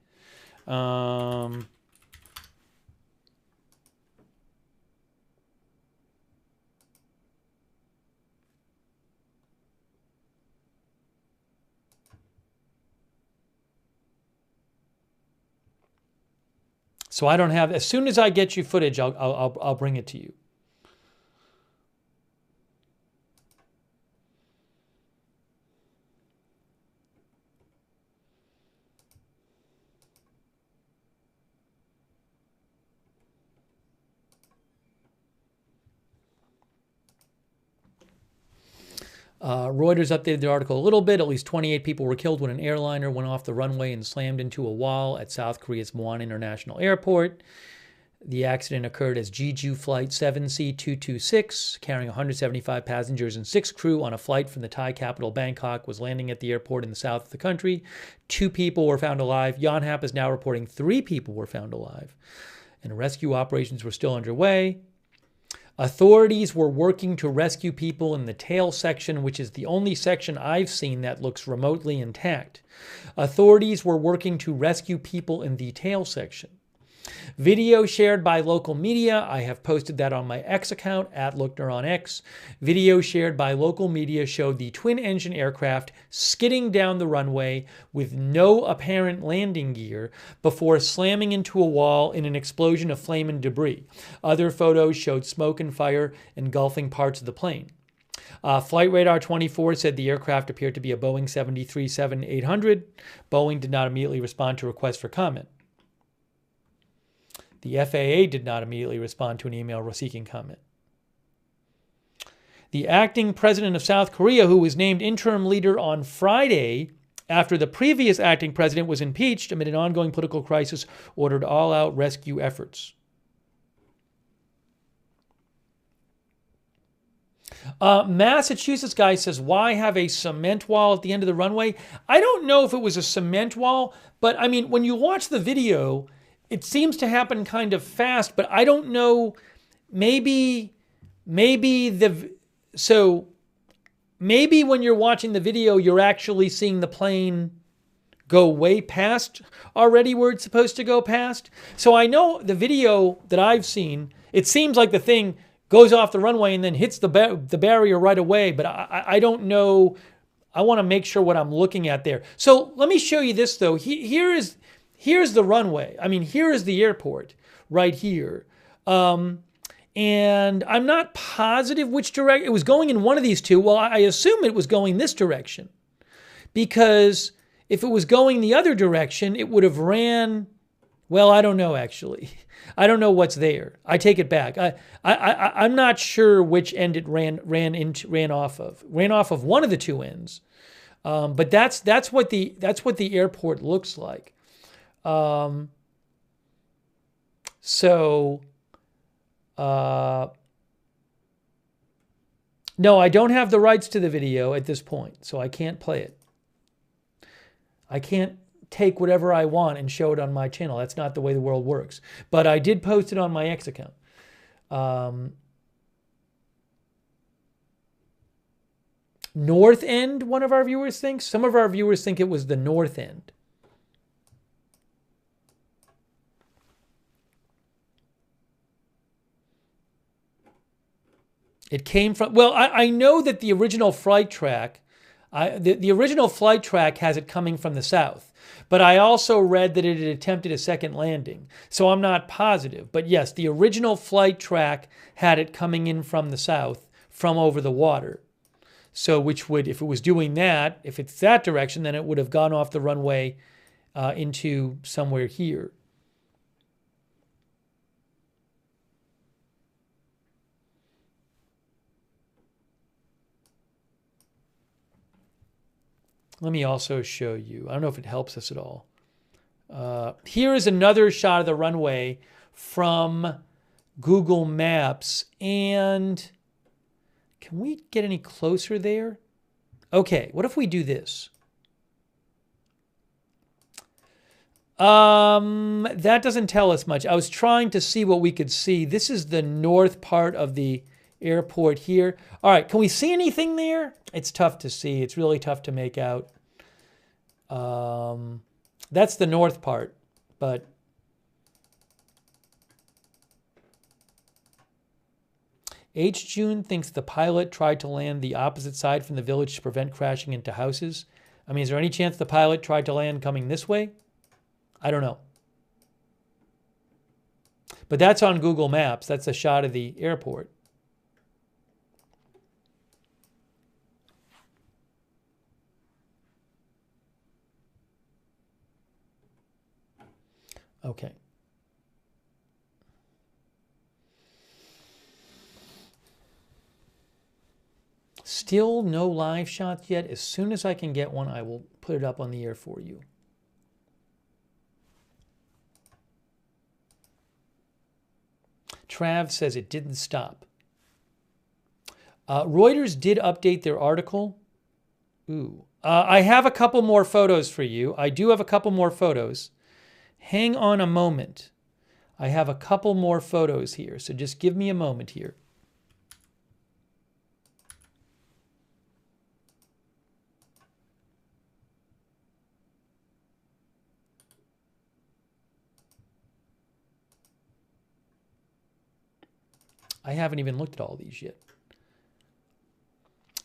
So I don't have, as soon as I get you footage, I'll bring it to you. Reuters updated the article a little bit. At least 28 people were killed when an airliner went off the runway and slammed into a wall at South Korea's Muan International Airport. The accident occurred as Jeju Flight 7C226, carrying 175 passengers and 6 crew on a flight from the Thai capital Bangkok, was landing at the airport in the south of the country. 2 people were found alive. Yonhap is now reporting 3 people were found alive. And rescue operations were still underway. Authorities were working to rescue people in the tail section, which is the only section I've seen that looks remotely intact. Authorities were working to rescue people in the tail section. Video shared by local media. I have posted that on my X account, @Lookner on X. Video shared by local media showed the twin-engine aircraft skidding down the runway with no apparent landing gear before slamming into a wall in an explosion of flame and debris. Other photos showed smoke and fire engulfing parts of the plane. Flight Radar 24 said the aircraft appeared to be a Boeing 737-800. Boeing did not immediately respond to requests for comment. The FAA did not immediately respond to an email seeking comment. The acting president of South Korea, who was named interim leader on Friday after the previous acting president was impeached amid an ongoing political crisis, ordered all-out rescue efforts. Massachusetts guy says, why have a cement wall at the end of the runway? I don't know if it was a cement wall, but I mean, when you watch the video, it seems to happen kind of fast, but I don't know, maybe when you're watching the video, you're actually seeing the plane go way past already where it's supposed to go past. So I know the video that I've seen, it seems like the thing goes off the runway and then hits the barrier right away, but I don't know. I want to make sure what I'm looking at there. So let me show you this though. Here's the runway. I mean, here is the airport right here. And I'm not positive which direction. It was going in one of these two. Well, I assume it was going this direction. Because if it was going the other direction, it would have ran, well, I don't know actually. I don't know what's there. I take it back. I'm not sure which end it ran off of. Ran off of one of the two ends. But that's what the airport looks like. No, I don't have the rights to the video at this point, so I can't play it. I can't take whatever I want and show it on my channel. That's not the way the world works. But I did post it on my X account. North End, one of our viewers thinks. Some of our viewers think it was the North End. It came from, well, I know that the original flight track, the original flight track has it coming from the south, but I also read that it had attempted a second landing, so I'm not positive. But yes, the original flight track had it coming in from the south, from over the water. So which would, if it was doing that, if it's that direction, then it would have gone off the runway into somewhere here. Let me also show you. I don't know if it helps us at all. Here is another shot of the runway from Google Maps. And can we get any closer there? Okay, what if we do this? That doesn't tell us much. I was trying to see what we could see. This is the north part of the airport here. All right, can we see anything there? It's tough to see. It's really tough to make out. That's the north part, but H. June thinks the pilot tried to land the opposite side from the village to prevent crashing into houses. I mean, is there any chance the pilot tried to land coming this way? I don't know. But that's on Google Maps. That's a shot of the airport. Okay. Still no live shots yet. As soon as I can get one, I will put it up on the air for you. Trav says it didn't stop. Reuters did update their article. Ooh. I have a couple more photos for you. I do have a couple more photos. Hang on a moment. I have a couple more photos here, so just give me a moment here. I haven't even looked at all these yet.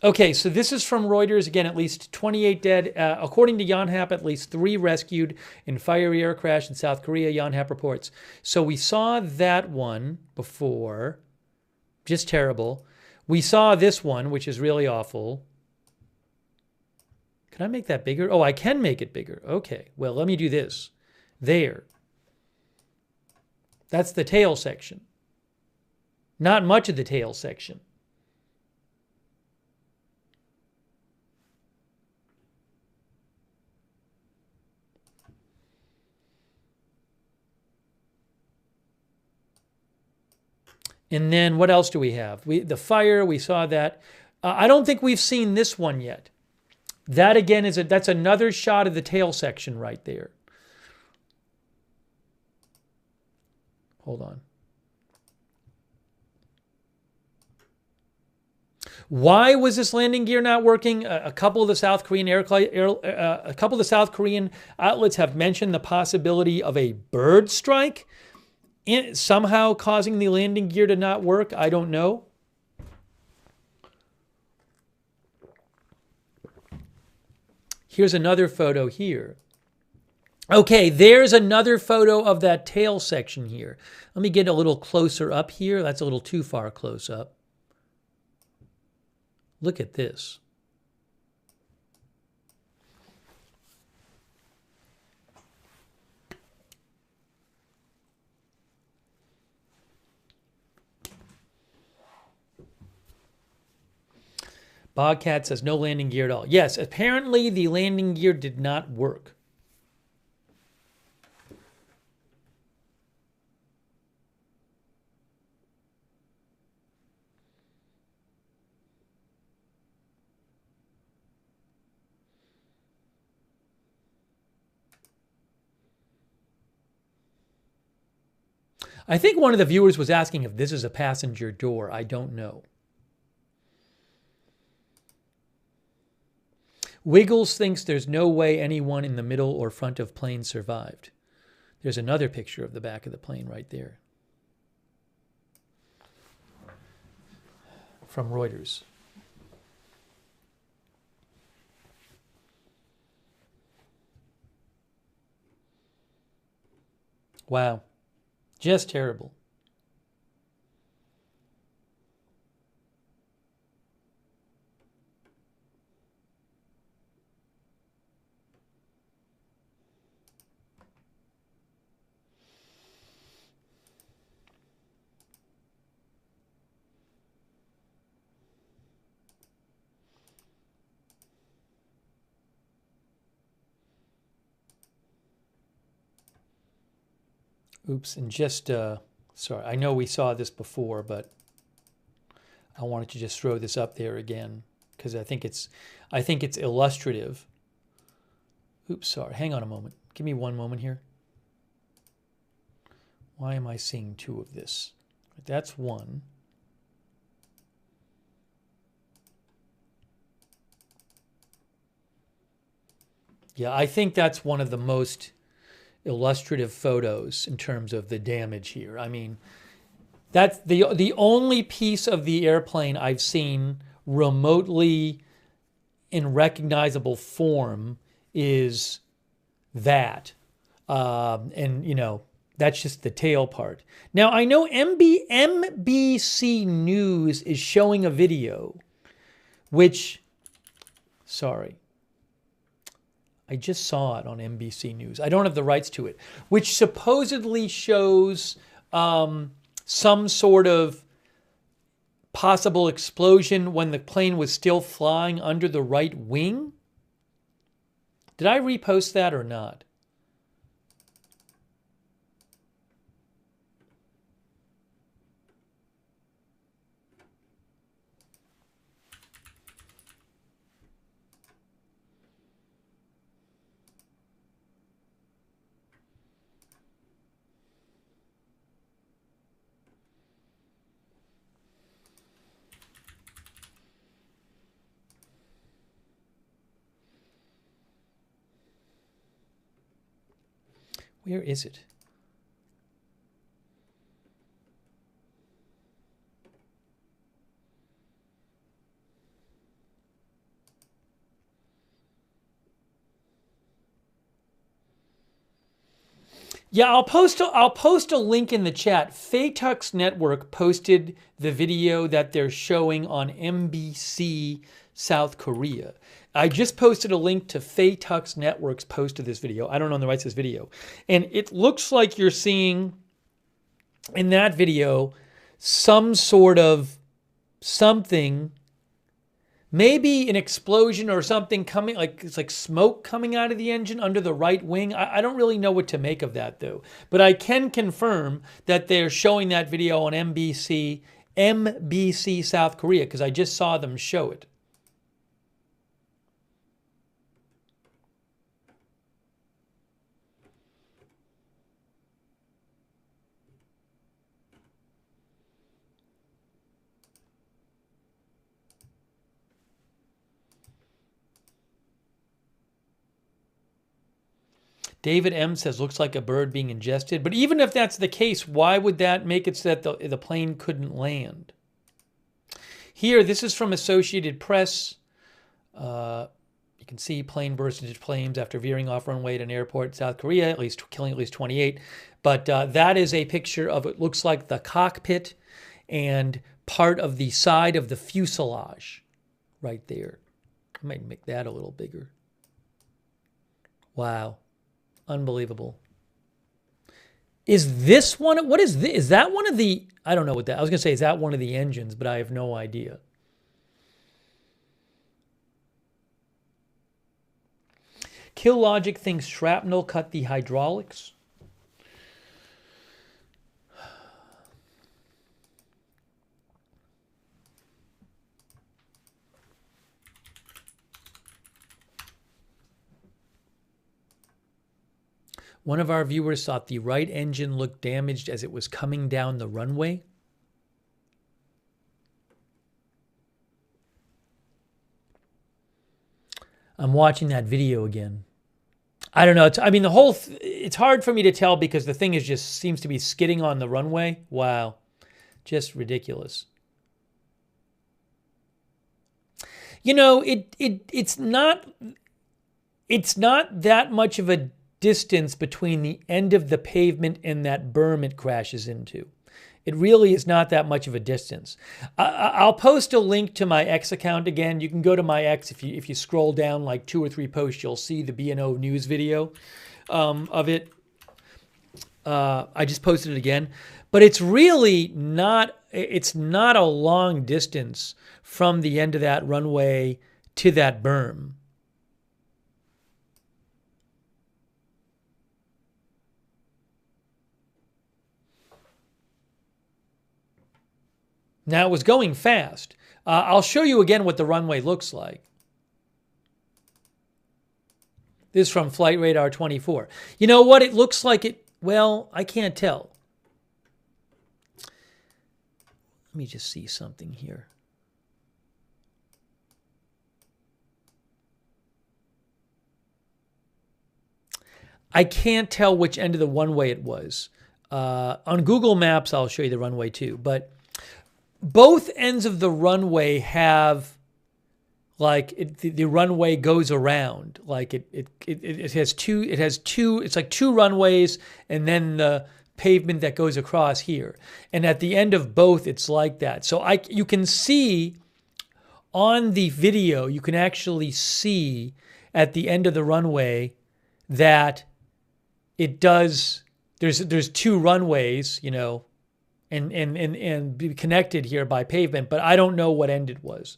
Okay, so this is from Reuters. Again, at least 28 dead. According to Yonhap, at least 3 rescued in fiery air crash in South Korea, Yonhap reports. So we saw that one before. Just terrible. We saw this one, which is really awful. Can I make that bigger? Oh, I can make it bigger. Okay, well, let me do this. There. That's the tail section. Not much of the tail section. And then what else do we have? The fire, we saw that. I don't think we've seen this one yet. That again that's another shot of the tail section right there. Hold on. Why was this landing gear not working? A couple of the South Korean outlets have mentioned the possibility of a bird strike somehow causing the landing gear to not work. I don't know. Here's another photo here. Okay, there's another photo of that tail section here. Let me get a little closer up here. That's a little too far close up. Look at this. Bogcat says no landing gear at all. Yes, apparently the landing gear did not work. I think one of the viewers was asking if this is a passenger door. I don't know. Wiggles thinks there's no way anyone in the middle or front of plane survived. There's another picture of the back of the plane right there. From Reuters. Wow. Just terrible. Oops, and just, sorry, I know we saw this before, but I wanted to just throw this up there again because I think it's illustrative. Oops, sorry, hang on a moment. Give me one moment here. Why am I seeing two of this? That's one. Yeah, I think that's one of the most illustrative photos in terms of the damage here. I mean, that's the only piece of the airplane I've seen remotely in recognizable form is that. And, you know, that's just the tail part. Now, I know NBC News is showing a video, which, sorry, I just saw it on NBC News. I don't have the rights to it, which supposedly shows some sort of possible explosion when the plane was still flying under the right wing. Did I repost that or not? Where is it? Yeah, I'll post a link in the chat. Fatux Network posted the video that they're showing on MBC South Korea. I just posted a link to Fatux Network's post of this video. I don't own the rights to this video. And it looks like you're seeing in that video some sort of something, maybe an explosion or something coming, like it's like smoke coming out of the engine under the right wing. I don't really know what to make of that though. But I can confirm that they're showing that video on MBC South Korea because I just saw them show it. David M. says, looks like a bird being ingested. But even if that's the case, why would that make it so that the plane couldn't land? Here, this is from Associated Press. You can see plane burst into flames after veering off runway at an airport in South Korea, killing at least 28. But that is a picture of, it looks like the cockpit and part of the side of the fuselage right there. I might make that a little bigger. Wow. Unbelievable. Is this one? What is this? Is that one of the? I don't know what that. I was going to say, is that one of the engines? But I have no idea. Kill Logic thinks shrapnel cut the hydraulics. One of our viewers thought the right engine looked damaged as it was coming down the runway. I'm watching that video again. I don't know. I mean, the whole, it's hard for me to tell because the thing is just seems to be skidding on the runway. Wow. Just ridiculous. You know, it's not that much of a distance between the end of the pavement and that berm it crashes into. It really is not that much of a distance. I'll post a link to my X account again. You can go to my X. If you scroll down like 2 or 3 posts, you'll see the B&O News video of it. I just posted it again. But it's really not, it's not a long distance from the end of that runway to that berm. Now, it was going fast. I'll show you again what the runway looks like. This is from Flight Radar 24. You know what? It looks like it, well, I can't tell. Let me just see something here. I can't tell which end of the runway it was. On Google Maps, I'll show you the runway too, but both ends of the runway have, like, the runway goes around. Like it has two, it's like 2 runways and then the pavement that goes across here. And at the end of both, it's like that. So you can see on the video, you can actually see at the end of the runway that it does, there's 2 runways, you know, and be connected here by pavement, but I don't know what end it was.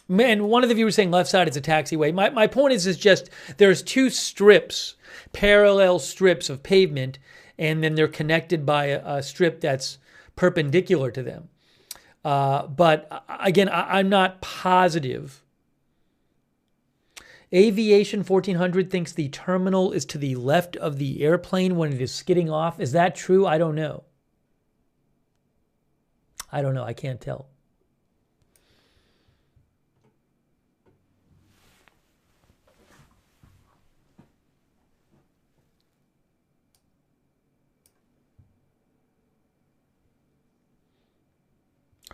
And one of the viewers saying left side is a taxiway. My point is just there's 2 strips, parallel strips of pavement, and then they're connected by a strip that's perpendicular to them. But again, I'm not positive. Aviation 1400 thinks the terminal is to the left of the airplane when it is skidding off. Is that true? I don't know. I don't know. I can't tell.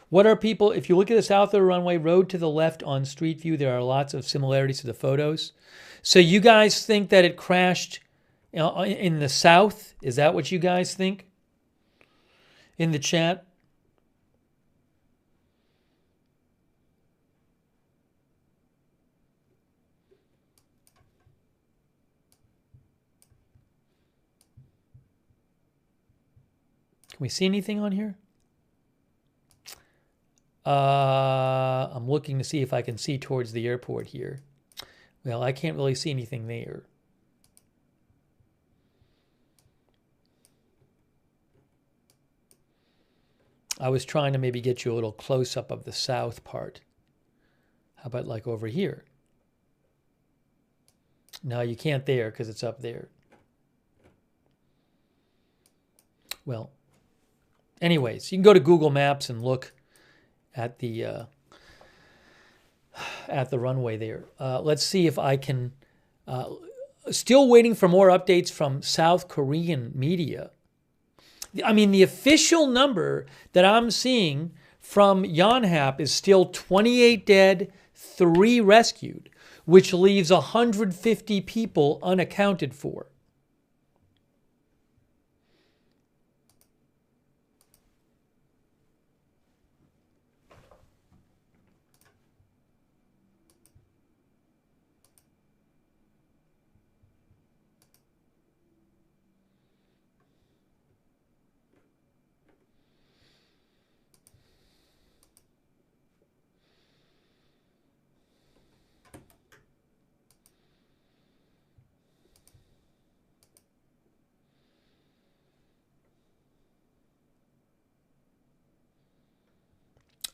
What are people, if you look at the south of the runway, road to the left on Street View, there are lots of similarities to the photos. So you guys think that it crashed in the south? Is that what you guys think? In the chat? Can we see anything on here? I'm looking to see if I can see towards the airport here. Well, I can't really see anything there. I was trying to maybe get you a little close-up of the south part. How about like over here? No, you can't there because it's up there. Well, anyways, you can go to Google Maps and look at the runway there. Let's see if I can. Still waiting for more updates from South Korean media. I mean, the official number that I'm seeing from Yonhap is still 28 dead, 3 rescued, which leaves 150 people unaccounted for.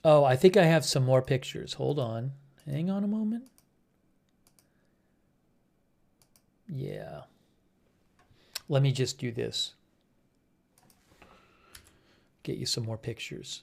Oh, I think I have some more pictures. Hold on. Hang on a moment. Yeah. Let me just do this. Get you some more pictures.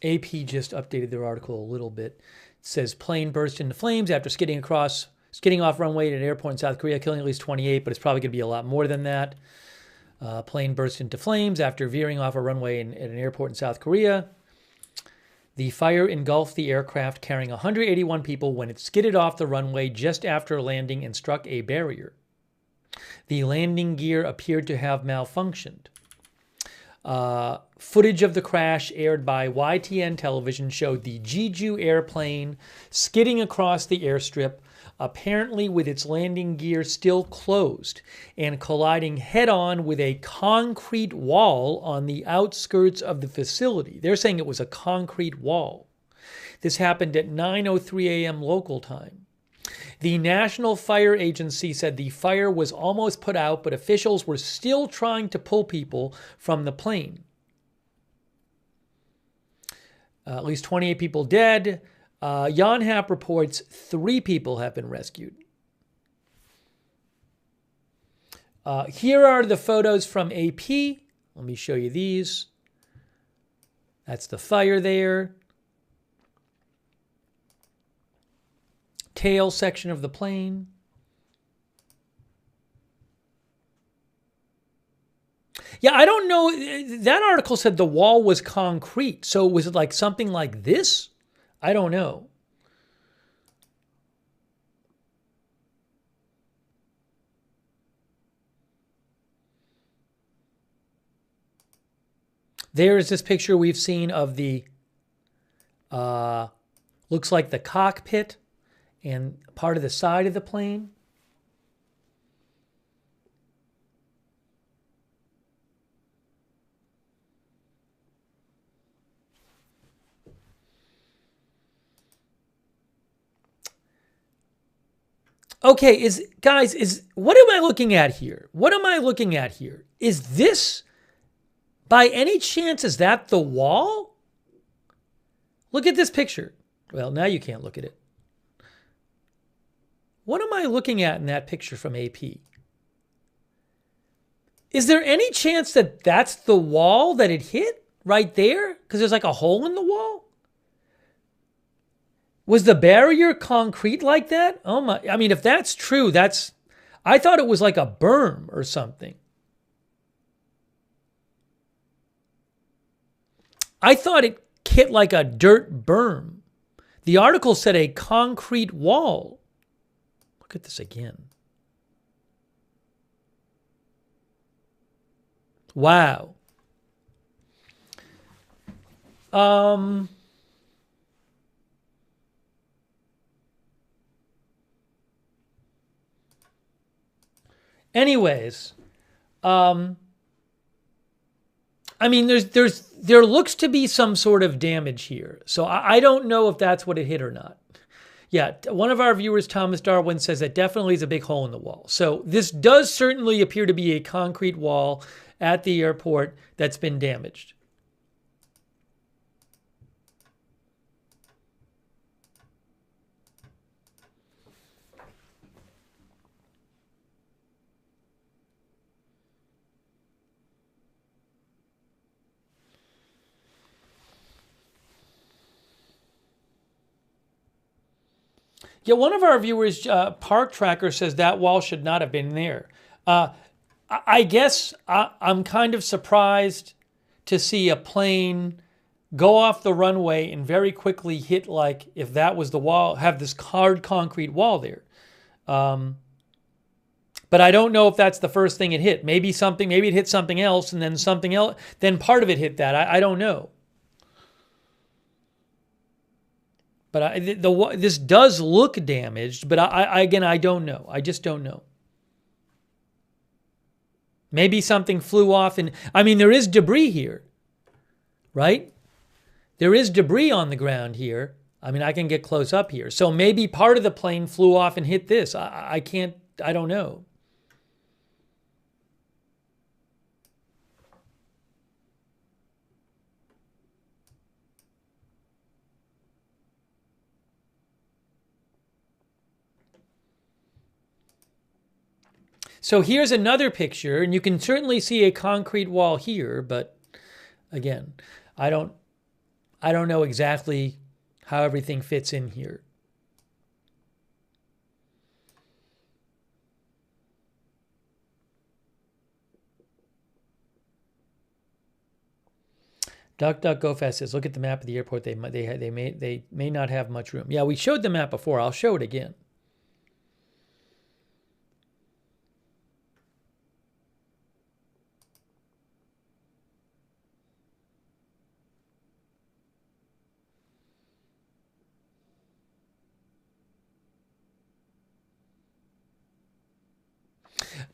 AP just updated their article a little bit. It says plane burst into flames after skidding off runway at an airport in South Korea, killing at least 28, but it's probably going to be a lot more than that. Plane burst into flames after veering off a runway at an airport in South Korea. The fire engulfed the aircraft carrying 181 people when it skidded off the runway just after landing and struck a barrier. The landing gear appeared to have malfunctioned. Footage of the crash aired by YTN television showed the Jeju airplane skidding across the airstrip, apparently with its landing gear still closed, and colliding head-on with a concrete wall on the outskirts of the facility. They're saying it was a concrete wall. This happened at 9:03 a.m. local time. The National Fire Agency said the fire was almost put out, but officials were still trying to pull people from the plane. At least 28 people dead. Yonhap reports 3 people have been rescued. Here are the photos from AP. Let me show you these. That's the fire there. Tail section of the plane. Yeah, I don't know. That article said the wall was concrete. So was it like something like this? I don't know. There is this picture we've seen of the, looks like the cockpit and part of the side of the plane. Okay, what am I looking at here? What am I looking at here? Is this, by any chance, is that the wall? Look at this picture. Well, now you can't look at it. What am I looking at in that picture from AP? Is there any chance that that's the wall that it hit right there? Because there's like a hole in the wall? Was the barrier concrete like that? Oh my, I mean, if that's true, I thought it was like a berm or something. I thought it hit like a dirt berm. The article said a concrete wall. Look at this again. Wow. Anyways, I mean, there looks to be some sort of damage here. So I don't know if that's what it hit or not. Yeah, one of our viewers, Thomas Darwin, says that definitely is a big hole in the wall. So this does certainly appear to be a concrete wall at the airport that's been damaged. Yeah, one of our viewers, Park Tracker, says that wall should not have been there. I guess I'm kind of surprised to see a plane go off the runway and very quickly hit, like, if that was the wall, have this hard concrete wall there. But I don't know if that's the first thing it hit. Maybe it hit something else, and then something else, then part of it hit that. I don't know. But this does look damaged, but again, I don't know. I just don't know. Maybe something flew off and, I mean, there is debris here, right? There is debris on the ground here. I mean, I can get close up here. So maybe part of the plane flew off and hit this. I can't, I don't know. So here's another picture, and you can certainly see a concrete wall here, but again, I don't know exactly how everything fits in here. DuckDuckGoFast says, look at the map of the airport. They may not have much room. Yeah, we showed the map before. I'll show it again.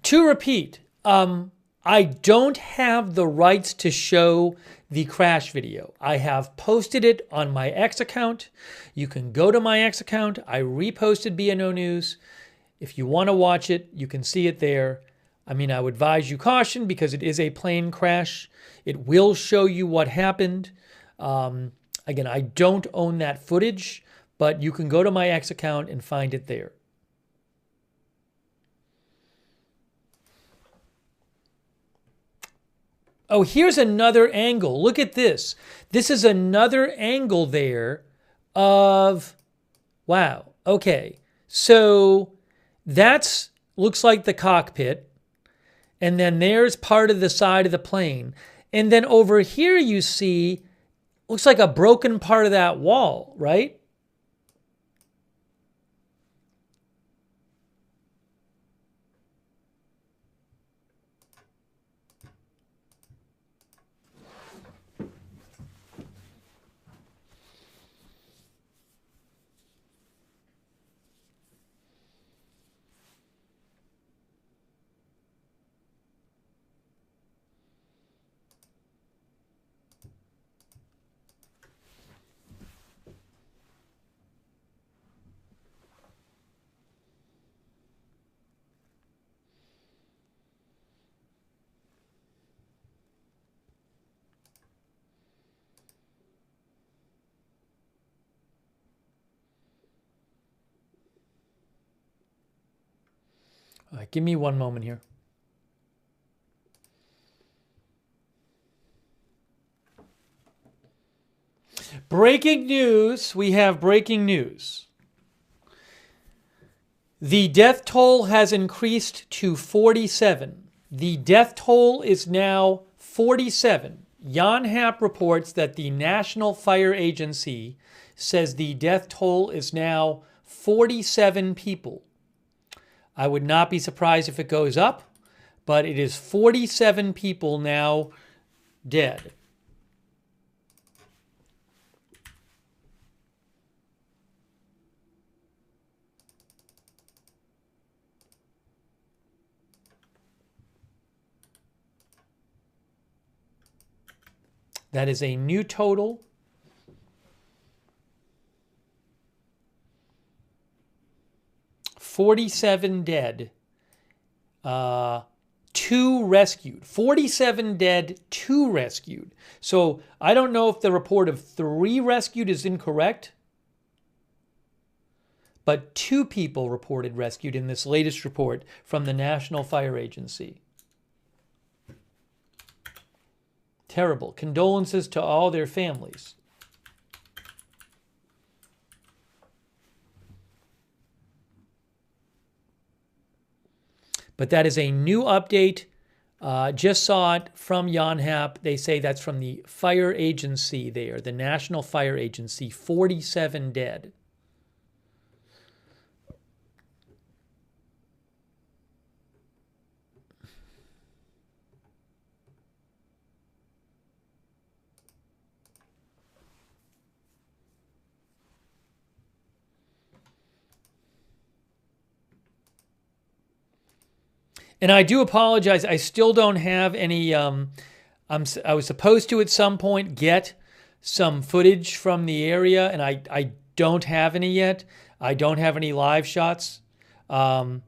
To repeat, I don't have the rights to show the crash video. I have posted it on my X account. You can go to my X account. I reposted BNO News. If you want to watch it, you can see it there. I mean, I would advise you caution because it is a plane crash. It will show you what happened. Again, I don't own that footage, but you can go to my X account and find it there. Oh, here's another angle. Look at this. This is another angle there of, wow, okay. So that's, looks like the cockpit. And then there's part of the side of the plane. And then over here you see, looks like a broken part of that wall, right? All right, give me one moment here. Breaking news. We have breaking news. The death toll has increased to 47. The death toll is now 47. Yonhap reports that the National Fire Agency says the death toll is now 47 people. I would not be surprised if it goes up, but it is 47 people now dead. That is a new total. $47 dead, 2 rescued. 47 dead, 2 rescued. So I don't know if the report of 3 rescued is incorrect, but 2 people reported rescued in this latest report from the National Fire Agency. Terrible. Condolences to all their families. But that is a new update. Just saw it from Yonhap. They say that's from the fire agency there, the National Fire Agency, 47 dead. And I do apologize. I still don't have any. I was supposed to at some point get some footage from the area, and I don't have any yet. I don't have any live shots. I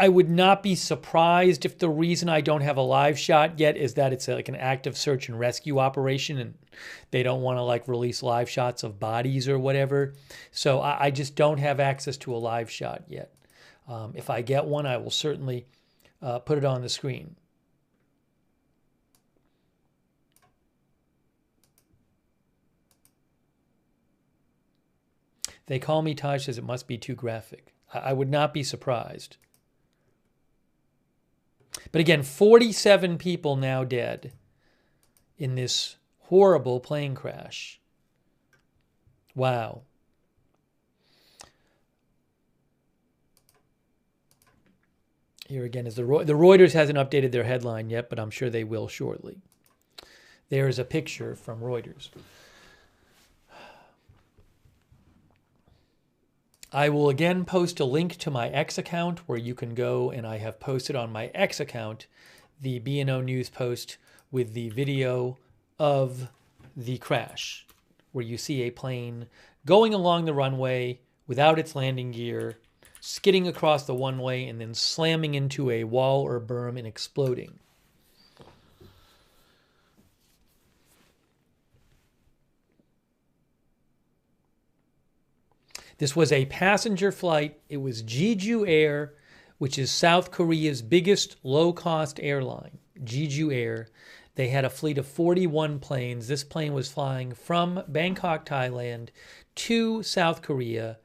would not be surprised if the reason I don't have a live shot yet is that it's like an active search and rescue operation, and they don't want to like release live shots of bodies or whatever. So I just don't have access to a live shot yet. If I get one, I will certainly put it on the screen. They call me, Taj says it must be too graphic. I would not be surprised. But again, 47 people now dead in this horrible plane crash. Wow. Here again is the Reuters hasn't updated their headline yet, but I'm sure they will shortly. There is a picture from Reuters. I will again post a link to my X account where you can go, and I have posted on my X account the B&O News post with the video of the crash, where you see a plane going along the runway without its landing gear, skidding across the one-way, and then slamming into a wall or berm and exploding. This was a passenger flight. It was Jeju Air, which is South Korea's biggest low-cost airline, Jeju Air. They had a fleet of 41 planes. This plane was flying from Bangkok, Thailand, to South Korea,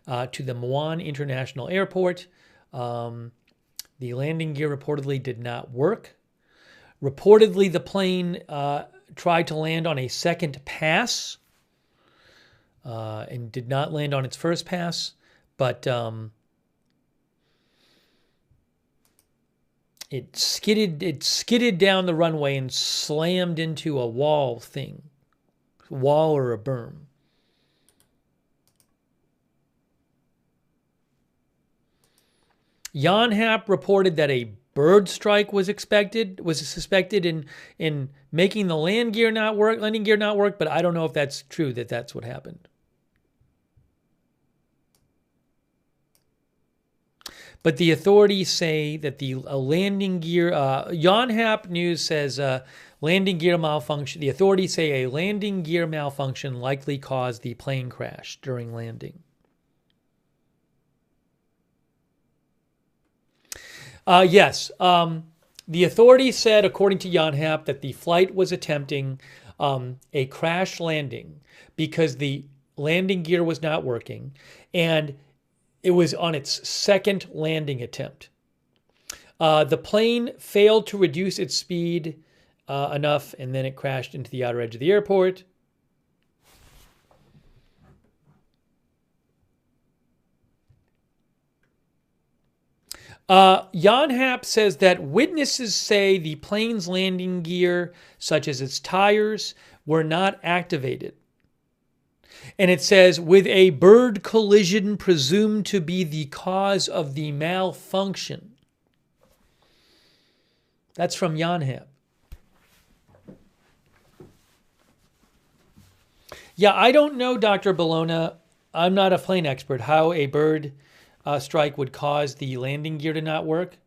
to the Muan International Airport. The landing gear reportedly did not work. Reportedly, the plane tried to land on a second pass, and did not land on its first pass, but it skidded down the runway and slammed into a wall or a berm. Yonhap reported that a bird strike was suspected in making the landing gear not work, but I don't know if that's true, that's what happened. But the authorities say that the landing gear, Yonhap News says landing gear malfunction. The authorities say a landing gear malfunction likely caused the plane crash during landing. Yes, the authorities said, according to Yonhap, that the flight was attempting a crash landing because the landing gear was not working, and it was on its second landing attempt. The plane failed to reduce its speed enough, and then it crashed into the outer edge of the airport. Yonhap says that witnesses say the plane's landing gear, such as its tires, were not activated. And it says, with a bird collision presumed to be the cause of the malfunction. That's from Yonhap. Yeah, I don't know, Dr. Bologna. I'm not a plane expert, how a bird strike would cause the landing gear to not work,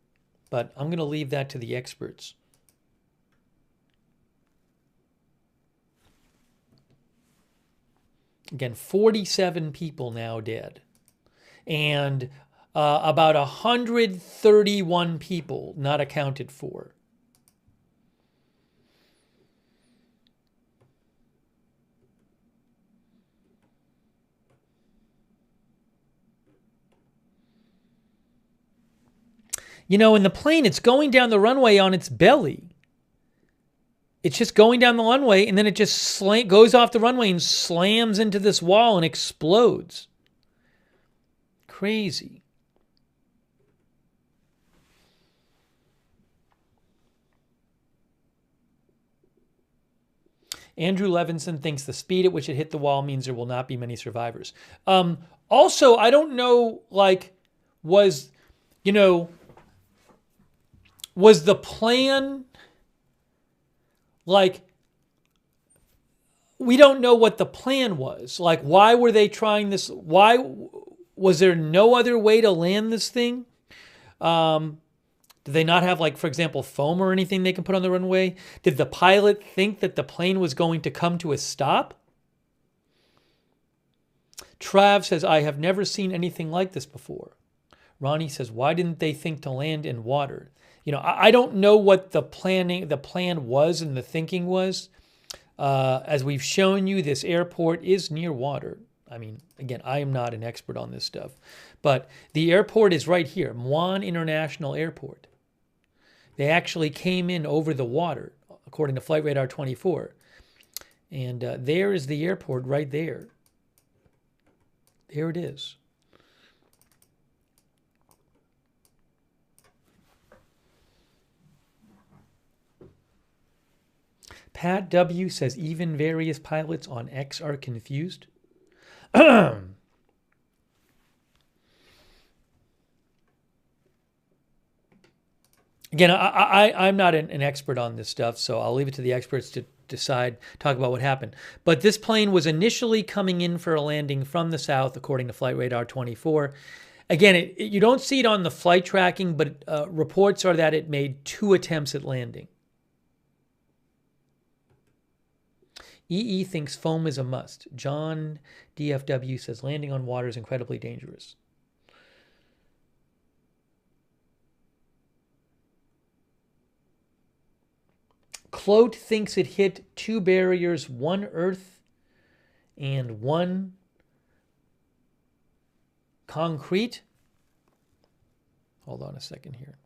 but I'm going to leave that to the experts. Again, 47 people now dead, and about 131 people not accounted for. You know, in the plane, it's going down the runway on its belly. It's just going down the runway, and then it just goes off the runway and slams into this wall and explodes. Crazy. Andrew Levinson thinks the speed at which it hit the wall means there will not be many survivors. Also, I don't know, was, Was the plan like, we don't know what the plan was. Like, why were they trying this? Why was there no other way to land this thing? Did they not have, like, for example, foam or anything they can put on the runway? Did the pilot think that the plane was going to come to a stop? Trav says, I have never seen anything like this before. Ronnie says, why didn't they think to land in water? You know, I don't know what the plan was and the thinking was. As we've shown you, this airport is near water. I mean, again, I am not an expert on this stuff, but the airport is right here, Muan International Airport. They actually came in over the water, according to Flight Radar 24. And there is the airport right there. There it is. Pat W. says, even various pilots on X are confused. Again, I'm not an expert on this stuff, so I'll leave it to the experts to talk about what happened. But this plane was initially coming in for a landing from the south, according to Flight Radar 24. Again, you don't see it on the flight tracking, but reports are that it made 2 attempts at landing. EE thinks foam is a must. John DFW says landing on water is incredibly dangerous. Clote thinks it hit 2 barriers, 1 earth and 1 concrete. Hold on a second here.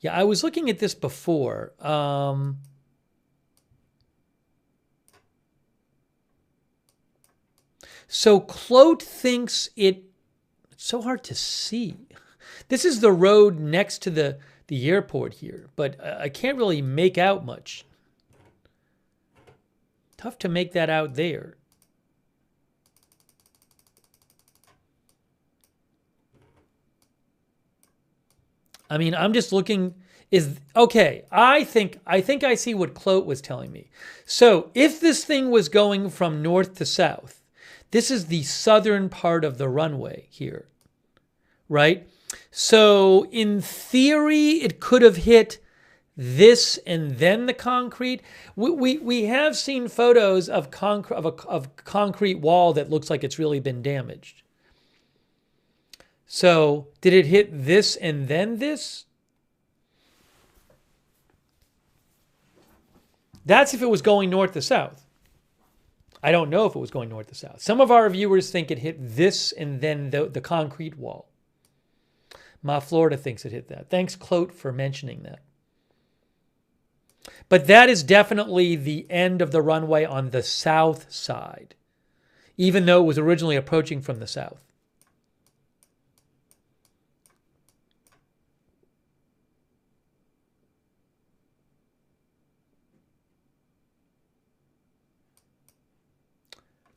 Yeah, I was looking at this before. So Clote thinks it's so hard to see. This is the road next to the airport here, but I can't really make out much. Tough to make that out there. I mean, I'm just looking. Okay, I think I see what Clote was telling me. So if this thing was going from north to south, this is the southern part of the runway here, right? So in theory, it could have hit this and then the concrete. We have seen photos of concrete wall that looks like it's really been damaged. So did it hit this and then this? That's if it was going north to south. I don't know if it was going north to south. Some of our viewers think it hit this and then the concrete wall. Ma Florida thinks it hit that. Thanks, Clote, for mentioning that. But that is definitely the end of the runway on the south side, even though it was originally approaching from the south.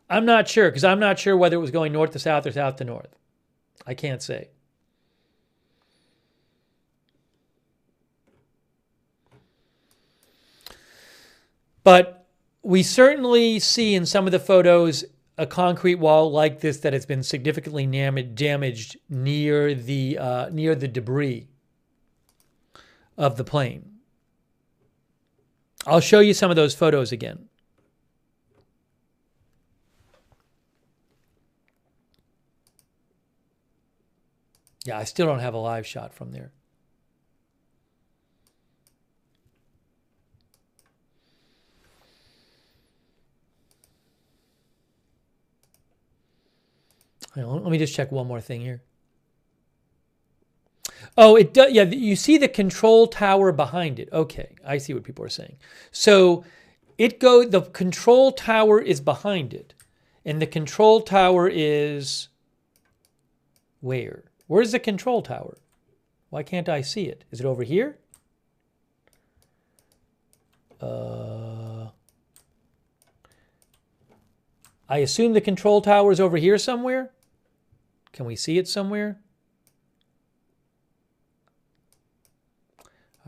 I'm not sure, because I'm not sure whether it was going north to south or south to north. I can't say. But we certainly see in some of the photos a concrete wall like this that has been significantly damaged near the debris of the plane. I'll show you some of those photos again. Yeah, I still don't have a live shot from there. Let me just check one more thing here. Oh, it does. Yeah, you see the control tower behind it. Okay, I see what people are saying. So the control tower is behind it, and the control tower is where? Where's the control tower? Why can't I see it? Is it over here? I assume the control tower is over here somewhere. Can we see it somewhere?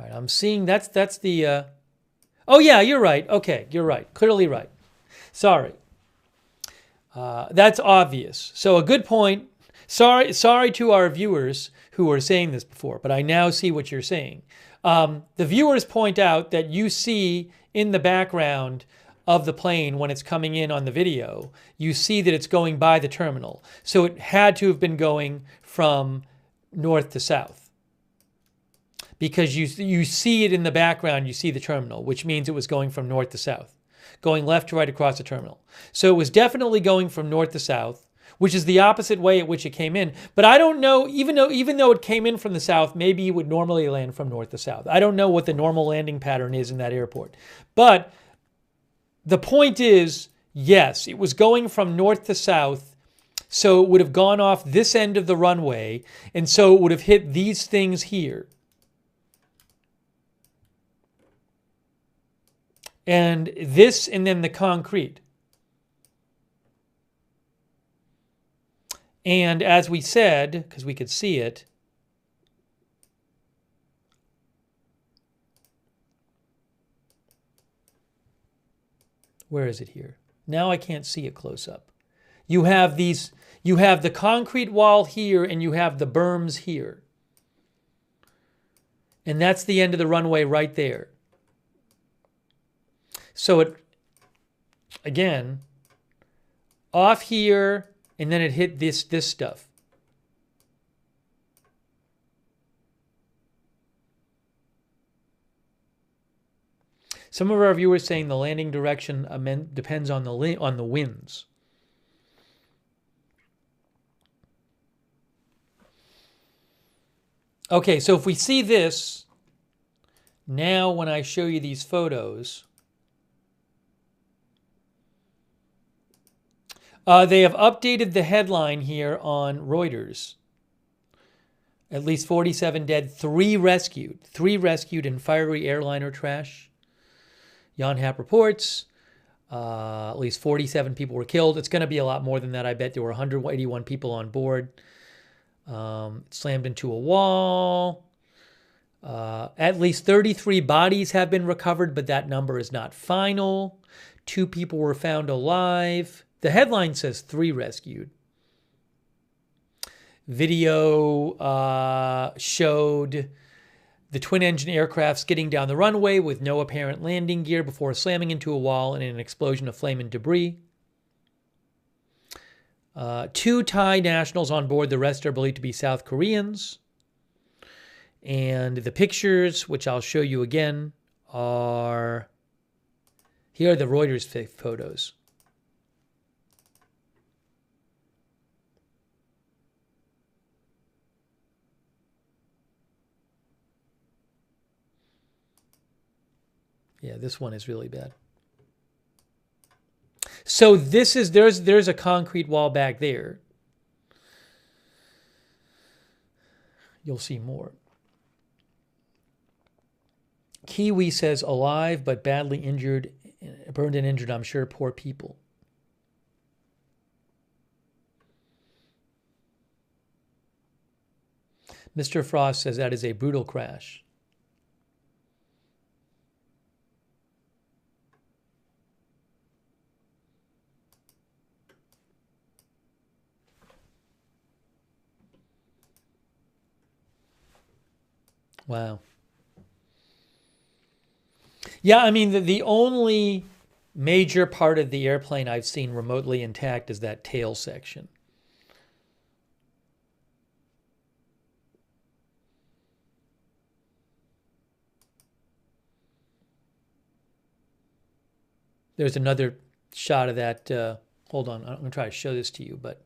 right, I'm seeing that's the. Oh yeah, you're right. Okay, you're right. Clearly right. Sorry. That's obvious. So a good point. Sorry to our viewers who were saying this before, but I now see what you're saying. The viewers point out that you see in the background of the plane when it's coming in on the video, you see that it's going by the terminal. So it had to have been going from north to south. Because you see it in the background, you see the terminal, which means it was going from north to south, going left to right across the terminal. So it was definitely going from north to south, which is the opposite way at which it came in. But I don't know, even though it came in from the south, maybe it would normally land from north to south. I don't know what the normal landing pattern is in that airport. But the point is, yes, it was going from north to south, so it would have gone off this end of the runway, and so it would have hit these things here. And this, and then the concrete. And as we said, because we could see it, where is it here? Now I can't see it close up. You have the concrete wall here, and you have the berms here. And that's the end of the runway right there. So it, again, off here, and then it hit this stuff. Some of our viewers saying the landing direction depends on the winds. Okay, so if we see this, now when I show you these photos, they have updated the headline here on Reuters. At least 47 dead, 3 rescued. 3 rescued in fiery airliner crash. Yonhap reports at least 47 people were killed. It's going to be a lot more than that. I bet there were 181 people on board. Slammed into a wall. At least 33 bodies have been recovered, but that number is not final. 2 people were found alive. The headline says 3 rescued. Video showed the twin-engine aircraft skidding down the runway with no apparent landing gear before slamming into a wall and an explosion of flame and debris. 2 Thai nationals on board. The rest are believed to be South Koreans. And the pictures, which I'll show you again, are... Here are the Reuters photos. Yeah, this one is really bad. So this is, there's a concrete wall back there. You'll see more. Kiwi says alive but badly injured, burned and injured, I'm sure, poor people. Mr. Frost says that is a brutal crash. Wow. Yeah, I mean, the only major part of the airplane I've seen remotely intact is that tail section. There's another shot of that. Hold on, I'm going to try to show this to you, but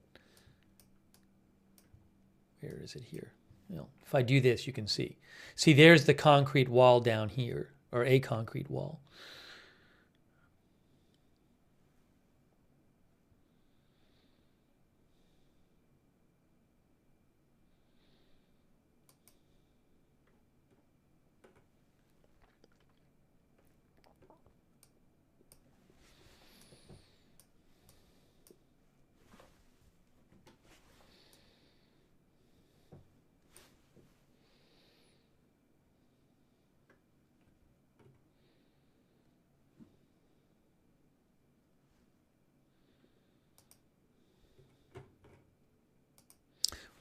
where is it here? Well, if I do this, you can see. See, there's the concrete wall down here, or a concrete wall.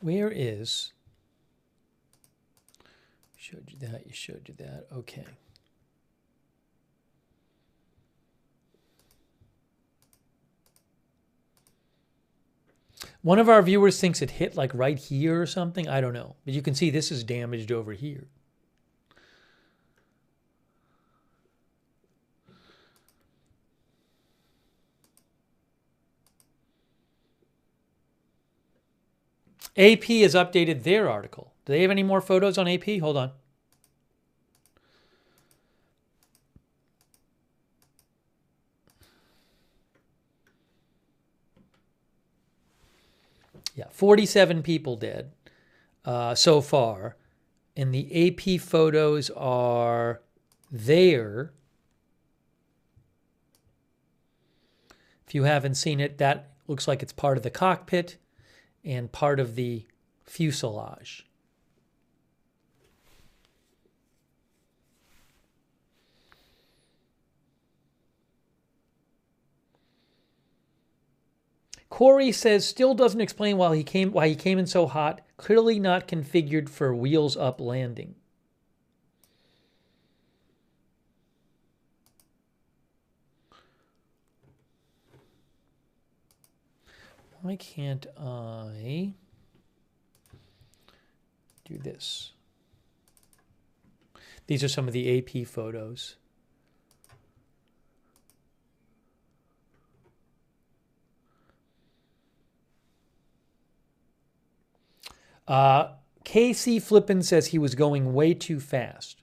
Where is... Showed you that, you showed you that. Okay. One of our viewers thinks it hit like right here or something. I don't know. But you can see this is damaged over here. AP has updated their article. Do they have any more photos on AP? Hold on. Yeah, 47 people dead so far. And the AP photos are there. If you haven't seen it, that looks like it's part of the cockpit and part of the fuselage. Corey says still doesn't explain why he came in so hot. Clearly not configured for wheels up landing. Why can't I do this? These are some of the AP photos. KC Flippin says he was going way too fast.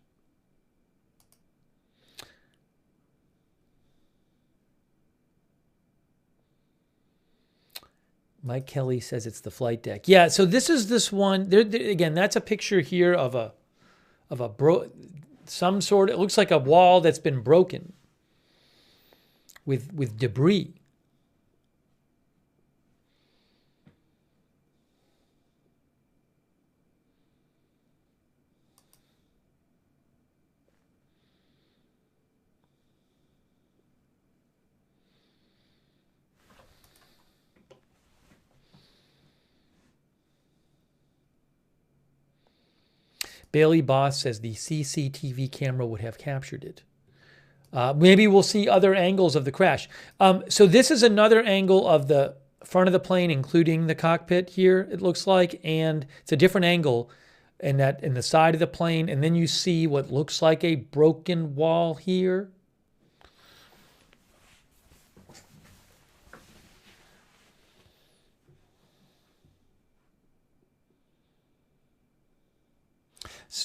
Mike Kelly says it's the flight deck. Yeah, so this one. There, again, that's a picture here of some sort. It looks like a wall that's been broken with debris. Bailey Boss says the CCTV camera would have captured it. Maybe we'll see other angles of the crash. So this is another angle of the front of the plane, including the cockpit here, it looks like. And it's a different angle in the side of the plane. And then you see what looks like a broken wall here.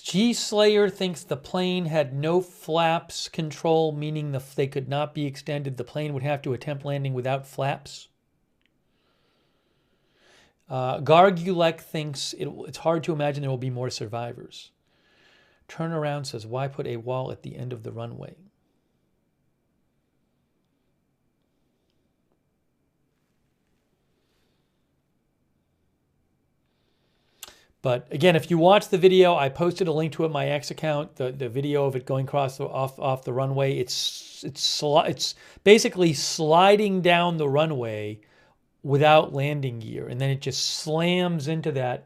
G Slayer thinks the plane had no flaps control, meaning they could not be extended. The plane would have to attempt landing without flaps. Gargulek thinks it's hard to imagine there will be more survivors. Turnaround says, why put a wall at the end of the runway? But again, if you watch the video, I posted a link to it in my X account. The video of it going off the runway. It's basically sliding down the runway without landing gear, and then it just slams into the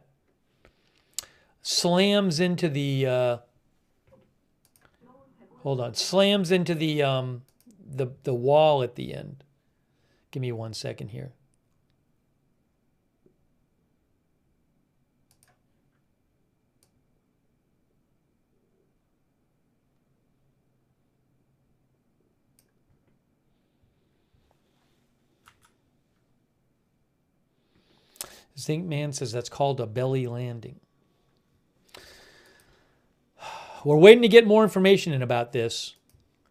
slams into the wall at the end. Give me 1 second here. Zinc Man says that's called a belly landing. We're waiting to get more information in about this.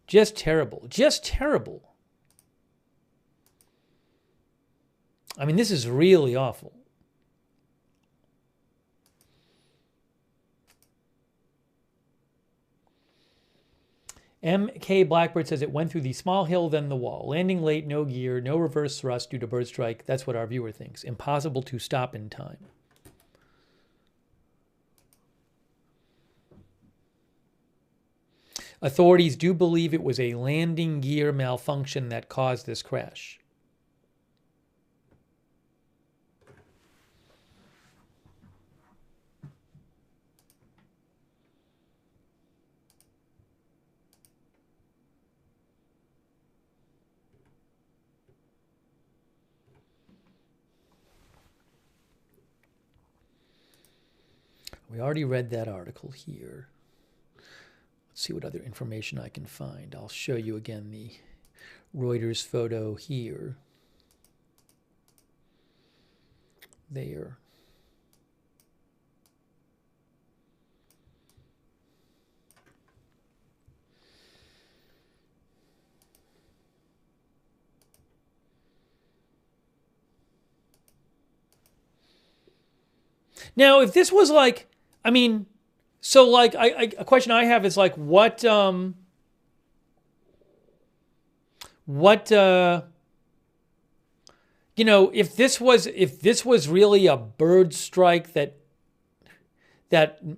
Just terrible. Just terrible. I mean, this is really awful. MK Blackbird says it went through the small hill, then the wall. Landing late, no gear, no reverse thrust due to bird strike. That's what our viewer thinks. Impossible to stop in time. Authorities do believe it was a landing gear malfunction that caused this crash. We already read that article here. Let's see what other information I can find. I'll show you again the Reuters photo here. There. Now, if this was like, I mean, so like, a question I have is like, what, you know, if this was really a bird strike that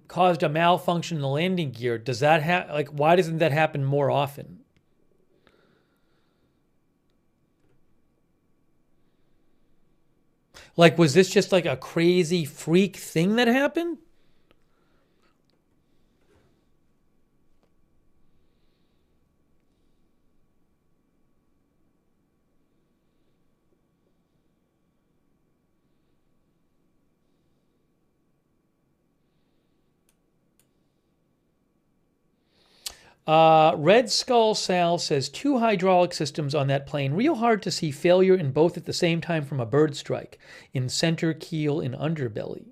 caused a malfunction in the landing gear, does that like, why doesn't that happen more often? Like, was this just like a crazy freak thing that happened? Red Skull Sal says 2 hydraulic systems on that plane. Real hard to see failure in both at the same time from a bird strike in center, keel, and underbelly.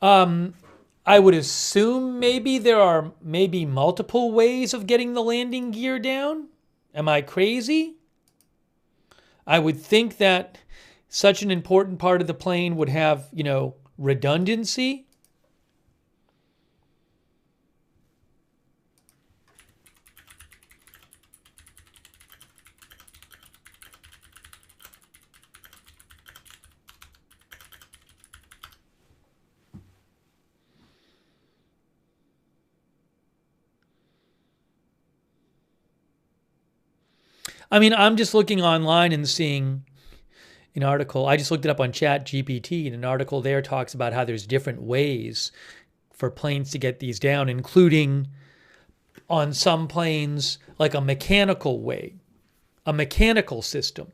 I would assume maybe there are multiple ways of getting the landing gear down. Am I crazy? I would think that such an important part of the plane would have, you know, redundancy. I mean, I'm just looking online and seeing an article. I just looked it up on ChatGPT, and an article there talks about how there's different ways for planes to get these down, including on some planes like a mechanical way, a mechanical system.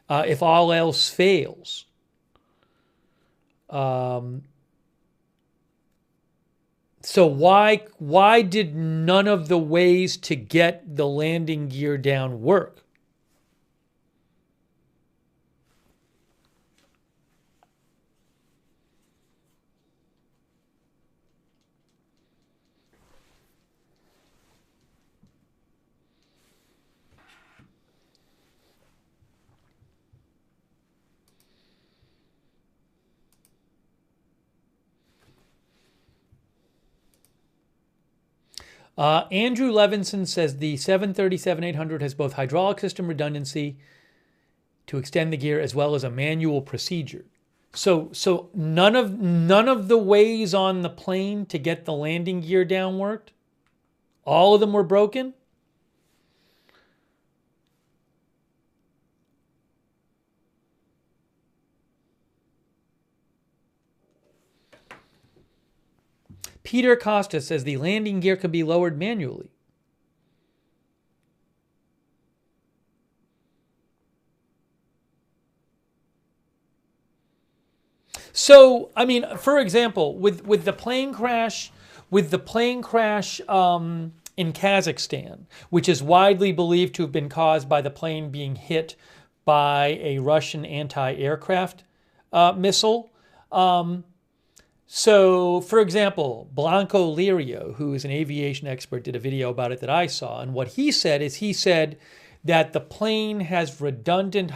If all else fails. So why did none of the ways to get the landing gear down work? Andrew Levinson says the 737-800 has both hydraulic system redundancy to extend the gear as well as a manual procedure. So none of the ways on the plane to get the landing gear down worked? All of them were broken? Peter Costa says the landing gear could be lowered manually. So, I mean, for example, with the plane crash, in Kazakhstan, which is widely believed to have been caused by the plane being hit by a Russian anti-aircraft missile. So, for example, Blanco Lirio, who is an aviation expert, did a video about it that I saw. And what he said is that the plane has redundant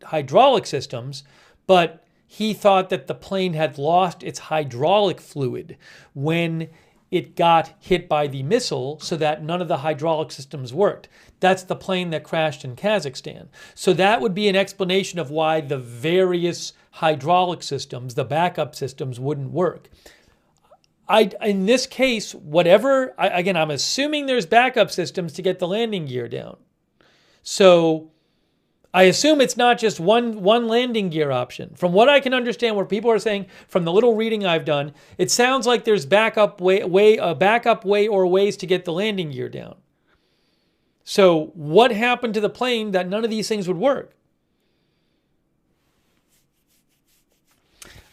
hydraulic systems, but he thought that the plane had lost its hydraulic fluid when it got hit by the missile, so that none of the hydraulic systems worked. That's the plane that crashed in Kazakhstan. So that would be an explanation of why the various hydraulic systems, the backup systems, wouldn't work. In this case, again, I'm assuming there's backup systems to get the landing gear down. So I assume it's not just one landing gear option. From what I can understand, what people are saying, from the little reading I've done, it sounds like there's backup way or ways to get the landing gear down. So what happened to the plane that none of these things would work?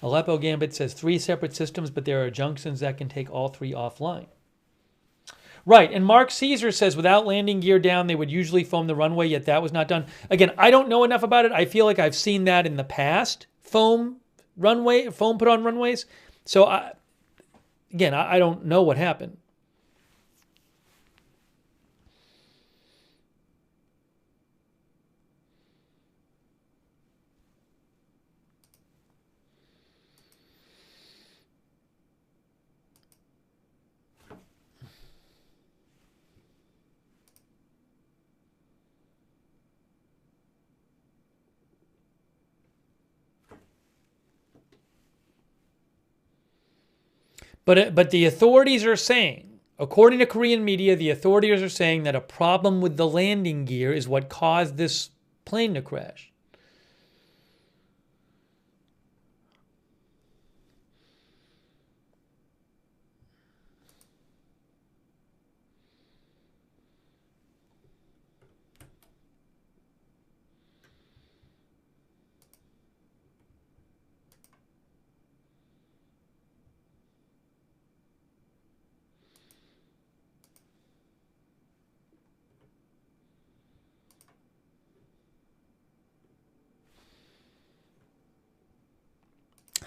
Aleppo Gambit says 3 separate systems, but there are junctions that can take all 3 offline. Right, and Mark Caesar says without landing gear down, they would usually foam the runway, yet that was not done. Again, I don't know enough about it. I feel like I've seen that in the past, foam put on runways. So, I don't know what happened. But the authorities are saying, according to Korean media, the authorities are saying that a problem with the landing gear is what caused this plane to crash.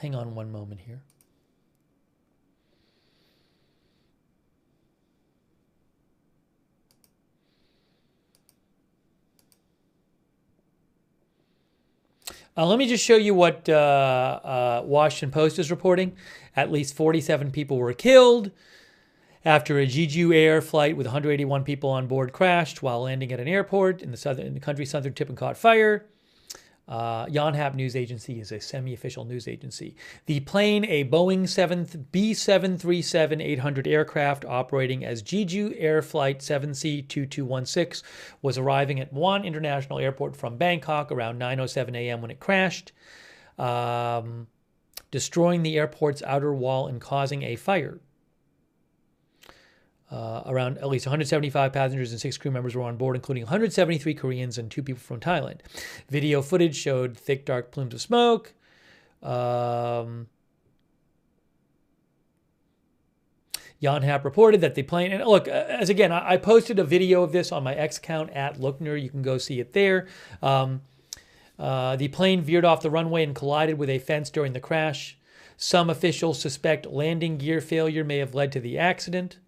Hang on one moment here. Let me just show you what Washington Post is reporting. At least 47 people were killed after a Jeju Air flight with 181 people on board crashed while landing at an airport in the country's southern tip and caught fire. Yonhap News Agency is a semi-official news agency. The plane, a Boeing B737-800 aircraft operating as Jeju Air Flight 7C-2216, was arriving at Muan International Airport from Bangkok around 9:07 a.m. when it crashed, destroying the airport's outer wall and causing a fire. Around at least 175 passengers and 6 crew members were on board, including 173 Koreans and 2 people from Thailand. Video footage showed thick, dark plumes of smoke. Yonhap reported that the plane, and look, as again, I posted a video of this on my X account at Lookner. You can go see it there. The plane veered off the runway and collided with a fence during the crash. Some officials suspect landing gear failure may have led to the accident.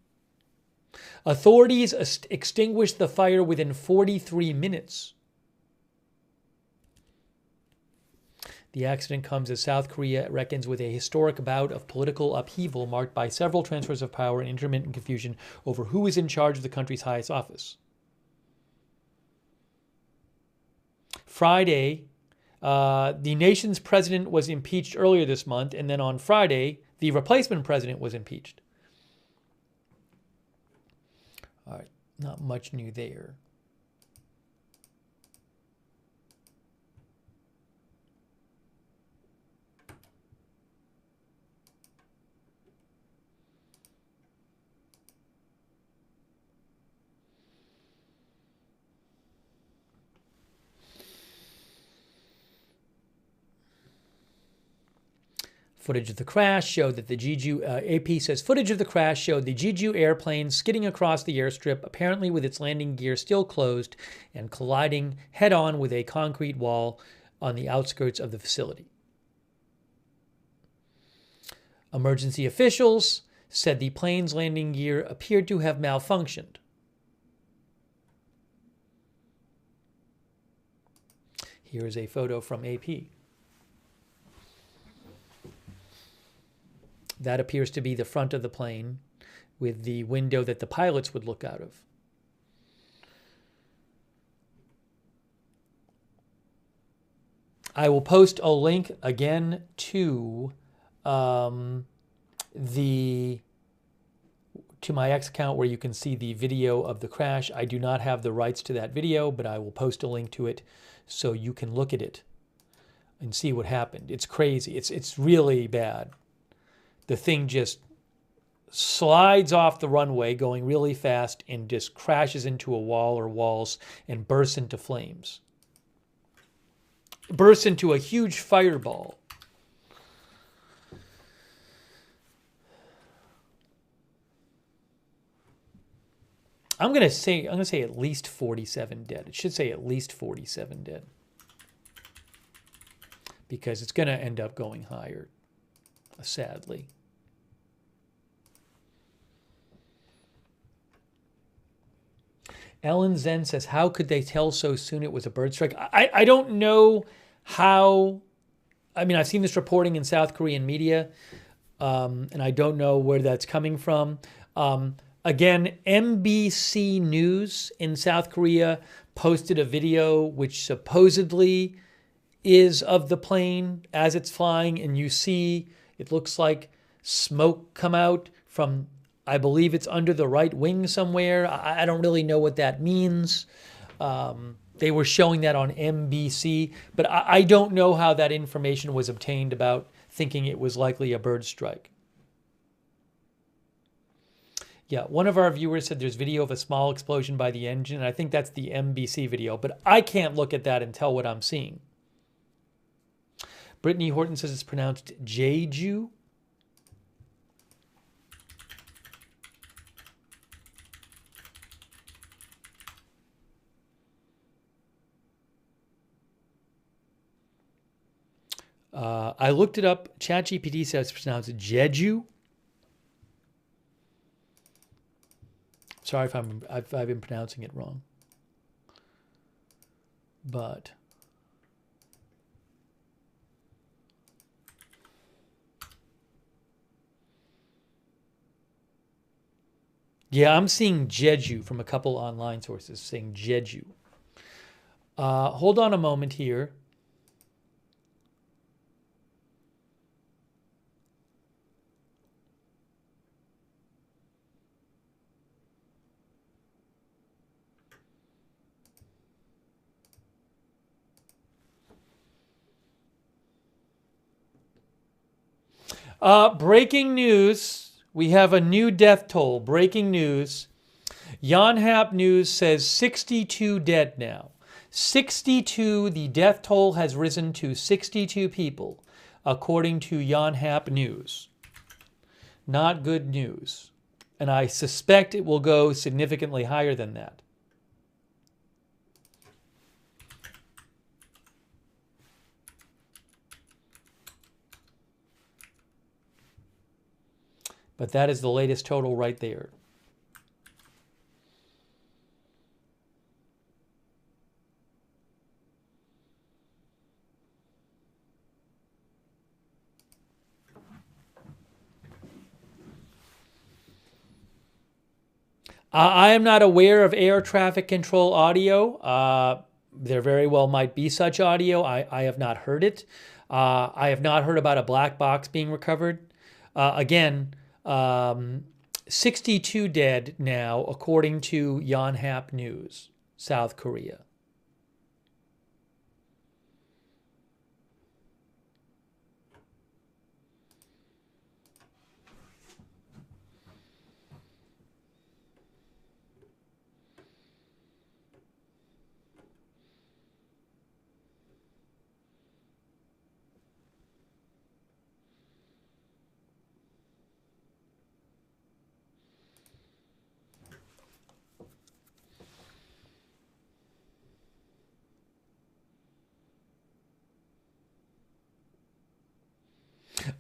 Authorities extinguished the fire within 43 minutes. The accident comes as South Korea reckons with a historic bout of political upheaval marked by several transfers of power and intermittent confusion over who is in charge of the country's highest office. Friday, the nation's president was impeached earlier this month, and then on Friday, the replacement president was impeached. All right, not much new there. Footage of the crash showed that the Jeju, AP says, footage of the crash showed the Jeju airplane skidding across the airstrip, apparently with its landing gear still closed, and colliding head-on with a concrete wall on the outskirts of the facility. Emergency officials said the plane's landing gear appeared to have malfunctioned. Here is a photo from AP. That appears to be the front of the plane with the window that the pilots would look out of. I will post a link again to my X account where you can see the video of the crash. I do not have the rights to that video, but I will post a link to it so you can look at it and see what happened. It's crazy. It's really bad. The thing just slides off the runway going really fast and just crashes into a wall or walls and bursts into flames. Bursts into a huge fireball. I'm gonna say at least 47 dead. It should say at least 47 dead, because it's gonna end up going higher, sadly. Ellen Zen says, how could they tell so soon it was a bird strike? I don't know how. I mean, I've seen this reporting in South Korean media, and I don't know where that's coming from. Again, MBC News in South Korea posted a video which supposedly is of the plane as it's flying, and you see it looks like smoke come out from, I believe it's under the right wing somewhere. I don't really know what that means. They were showing that on MBC, but I don't know how that information was obtained about thinking it was likely a bird strike. Yeah, one of our viewers said there's video of a small explosion by the engine, and I think that's the MBC video, but I can't look at that and tell what I'm seeing. Brittany Horton says it's pronounced Jeju. I looked it up. ChatGPT says it's pronounced Jeju. Sorry if I've been pronouncing it wrong. But yeah, I'm seeing Jeju from a couple online sources saying Jeju. Hold on a moment here. Breaking news. We have a new death toll. Breaking news. Yonhap News says 62 dead now. 62, the death toll has risen to 62 people, according to Yonhap News. Not good news. And I suspect it will go significantly higher than that. But that is the latest total right there. I am not aware of air traffic control audio. There very well might be such audio. I have not heard it. I have not heard about a black box being recovered. Again, 62 dead now, according to Yonhap News, South Korea.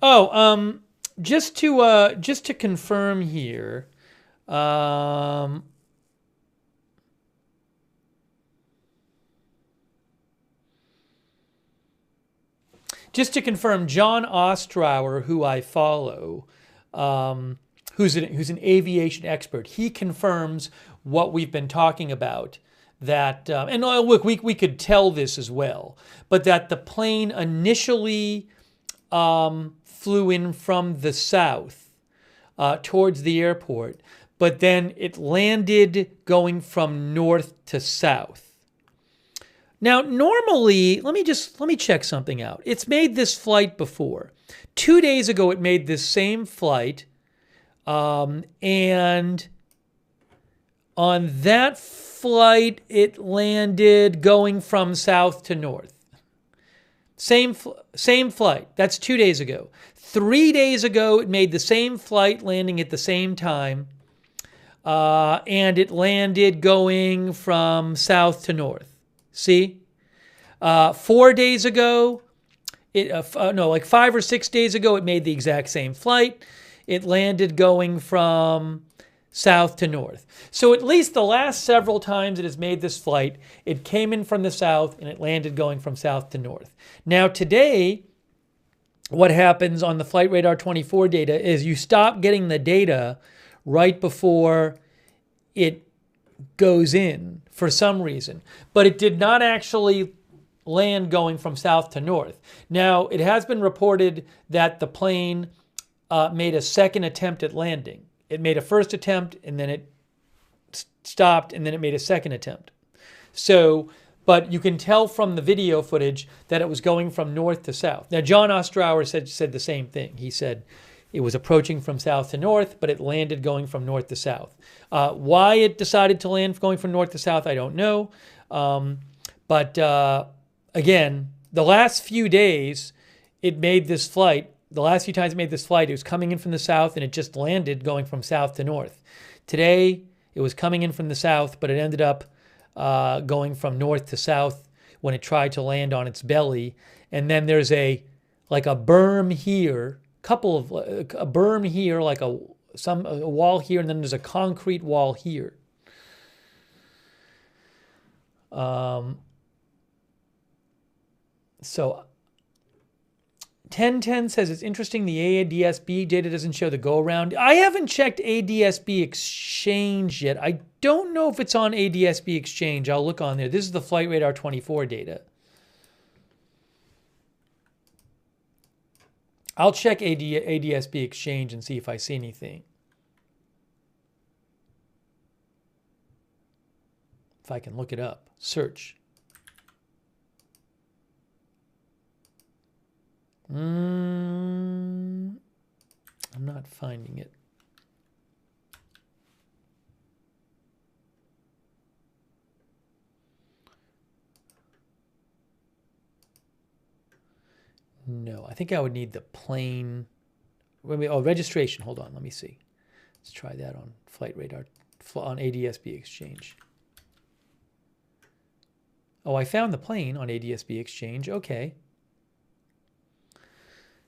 Oh, just to confirm here, just to confirm, John Ostrower, who I follow, who's an aviation expert, he confirms what we've been talking about. That and look, we could tell this as well, but that the plane initially flew in from the south towards the airport, but then it landed going from north to south. Now, normally, let me check something out. It's made this flight before. 2 days ago, it made this same flight, and on that flight, it landed going from south to north. Same flight. That's 2 days ago. 3 days ago, it made the same flight, landing at the same time. and it landed going from south to north. See? 4 days ago, like 5 or 6 days ago, it made the exact same flight. It landed going from south to north. So at least the last several times it has made this flight, it came in from the south and it landed going from south to north. Now today, what happens on the Flight Radar 24 data is you stop getting the data right before it goes in for some reason. But it did not actually land going from south to north. Now, it has been reported that the plane made a second attempt at landing. It made a first attempt, and then it stopped, and then it made a second attempt. So, but you can tell from the video footage that it was going from north to south. Now, John Ostrower said the same thing. He said it was approaching from south to north, but it landed going from north to south. Why it decided to land going from north to south, I don't know. Again, the last few days it made this flight, the last few times it made this flight, it was coming in from the south and it just landed going from south to north. Today, it was coming in from the south, but it ended up going from north to south when it tried to land on its belly. And then there's a berm here, a berm here, like a wall here, and then there's a concrete wall here. So 1010 says it's interesting the Adsb data doesn't show the go-around. I haven't checked Adsb Exchange yet. I don't know if it's on Adsb Exchange. I'll look on there. This is the Flight Radar 24 data. I'll check Adsb Exchange and see if I see anything. If I can look it up. Search. I'm not finding it. No, I think I would need the plane. Oh, registration. Hold on. Let me see. Let's try that on Flight Radar, on Adsb Exchange. Oh, I found the plane on Adsb Exchange. Okay.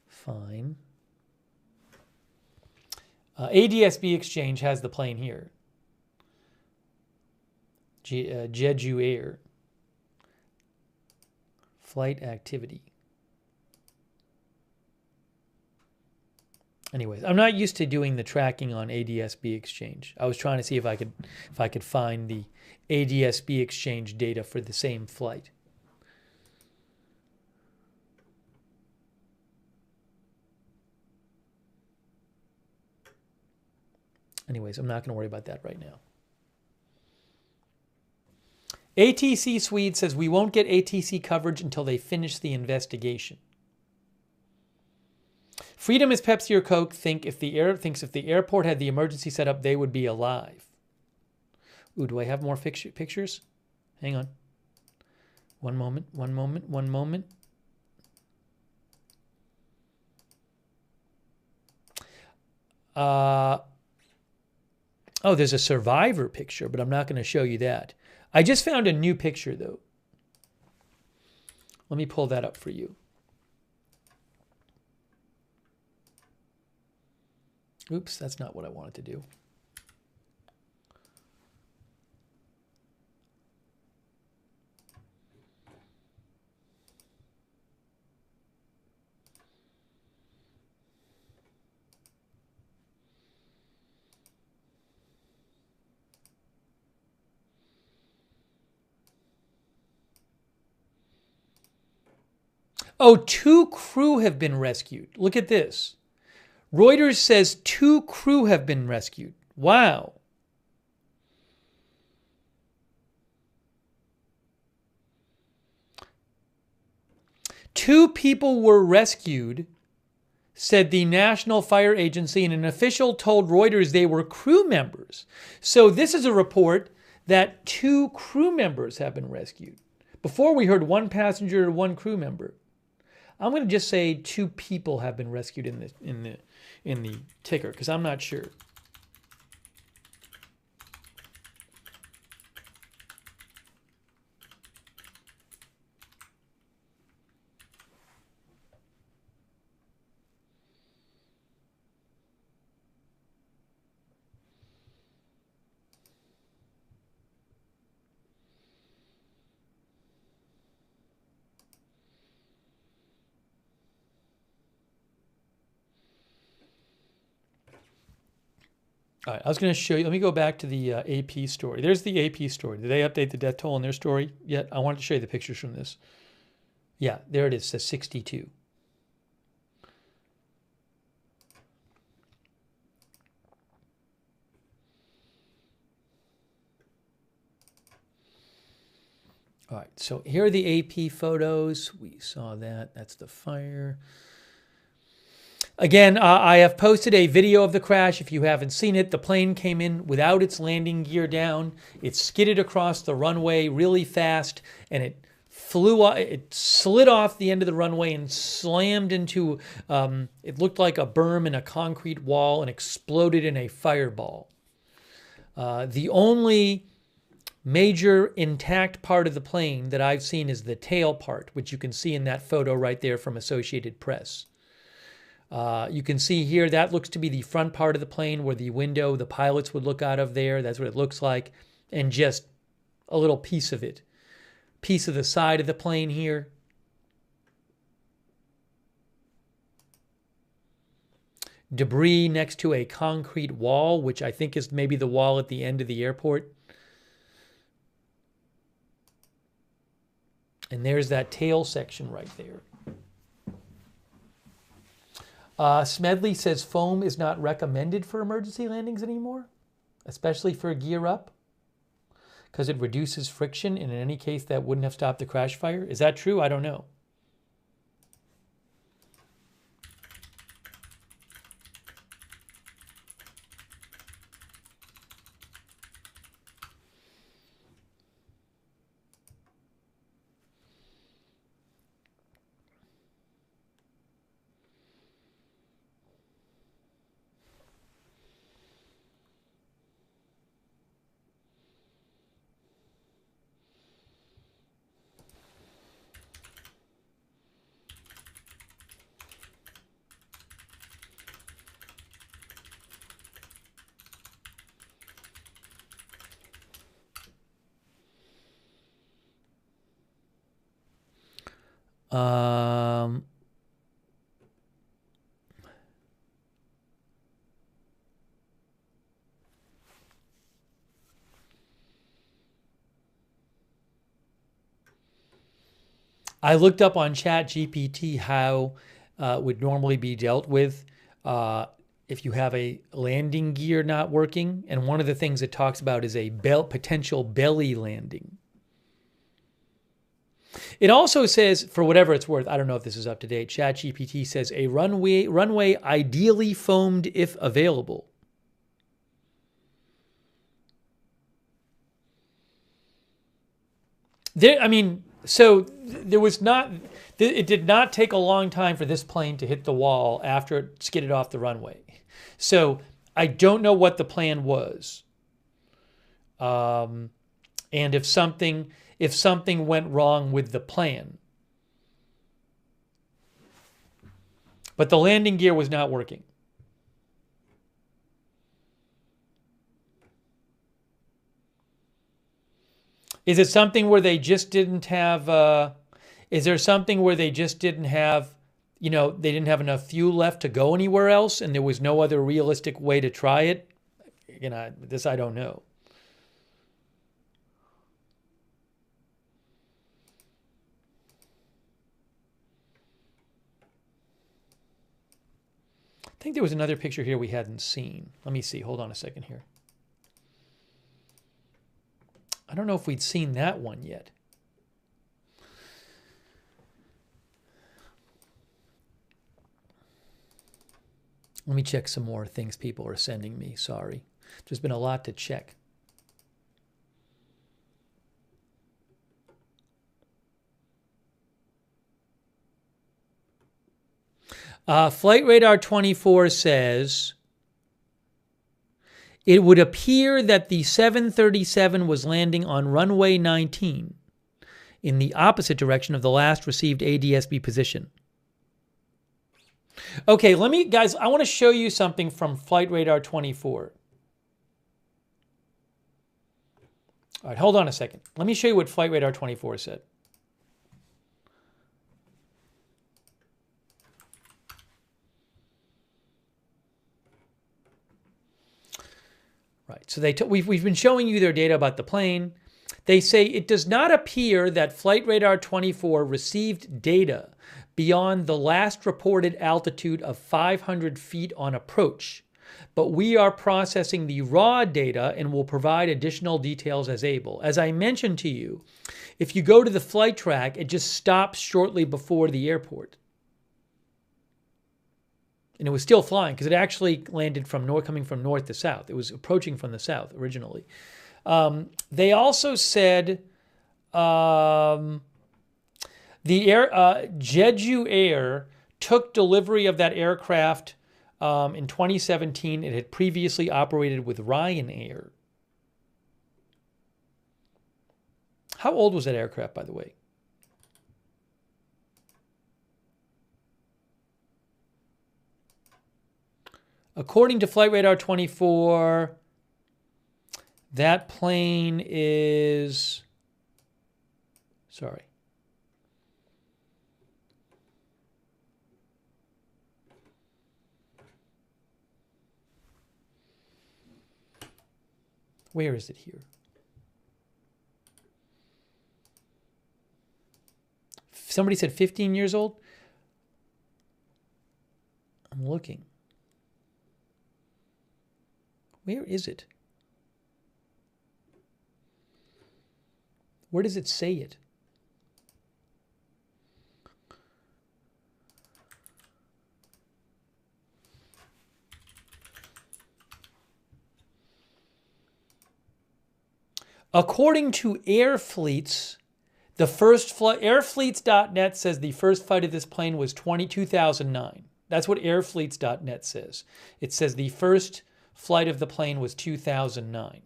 Fine. Adsb Exchange has the plane here. Jeju Air. Flight activity. Anyways, I'm not used to doing the tracking on Adsb Exchange. I was trying to see if I could find the Adsb Exchange data for the same flight. Anyways, I'm not going to worry about that right now. ATC Swede says we won't get ATC coverage until they finish the investigation. Freedom is Pepsi or Coke thinks if the airport had the emergency set up, they would be alive. Ooh, do I have more pictures? Hang on. One moment. Oh, there's a survivor picture, but I'm not going to show you that. I just found a new picture, though. Let me pull that up for you. Oops, that's not what I wanted to do. Oh, 2 crew have been rescued. Look at this. Reuters says 2 crew have been rescued. Wow. Two people were rescued, said the National Fire Agency, and an official told Reuters they were crew members. So this is a report that 2 crew members have been rescued. Before we heard 1 passenger and 1 crew member. I'm going to just say 2 people have been rescued in the ticker because I'm not sure. All right, I was going to show you. Let me go back to the AP story. There's the AP story. Did they update the death toll in their story yet? I wanted to show you the pictures from this. Yeah, there it is. It says 62. All right, so here are the AP photos. We saw that. That's the fire. Again, I have posted a video of the crash. If you haven't seen it, the plane came in without its landing gear down. It skidded across the runway really fast, and it slid off the end of the runway and slammed into, it looked like a berm in a concrete wall and exploded in a fireball. The only major intact part of the plane that I've seen is the tail part, which you can see in that photo right there from Associated Press. You can see here, that looks to be the front part of the plane where the window the pilots would look out of there. That's what it looks like. And just a little piece of it. Piece of the side of the plane here. Debris next to a concrete wall, which I think is maybe the wall at the end of the airport. And there's that tail section right there. Smedley says foam is not recommended for emergency landings anymore, especially for gear up, because it reduces friction, and in any case that wouldn't have stopped the crash fire. Is that true? I don't know. I looked up on ChatGPT how it would normally be dealt with if you have a landing gear not working. And one of the things it talks about is a potential belly landing. It also says, for whatever it's worth, I don't know if this is up to date, ChatGPT says a runway ideally foamed if available. So there was not, it did not take a long time for this plane to hit the wall after it skidded off the runway. So I don't know what the plan was. And if something went wrong with the plan. But the landing gear was not working. Is it something where they just didn't have, is there something where they just didn't have, they didn't have enough fuel left to go anywhere else and there was no other realistic way to try it? This I don't know. I think there was another picture here we hadn't seen. Let me see. Hold on a second here. I don't know if we'd seen that one yet. Let me check some more things people are sending me. Sorry. There's been a lot to check. Flight Radar 24 says, it would appear that the 737 was landing on runway 19 in the opposite direction of the last received Adsb position. Okay, guys, I want to show you something from Flight Radar 24. All right, hold on a second. Let me show you what Flight Radar 24 said. So we've been showing you their data about the plane. They say it does not appear that Flight Radar 24 received data beyond the last reported altitude of 500 feet on approach, but we are processing the raw data and will provide additional details as able. As I mentioned to you, if you go to the flight track, it just stops shortly before the airport. And it was still flying because it actually landed coming from north to south. It was approaching from the south originally. They also said the Jeju Air took delivery of that aircraft in 2017. It had previously operated with Ryanair. How old was that aircraft, by the way? According to Flight Radar 24, that plane is, sorry. Where is it here? Somebody said 15 years old? I'm looking. Where is it? Where does it say it? According to Airfleets, the first flight, airfleets.net says the first flight of this plane was 2009. That's what airfleets.net says. It says the first flight of the plane was 2009.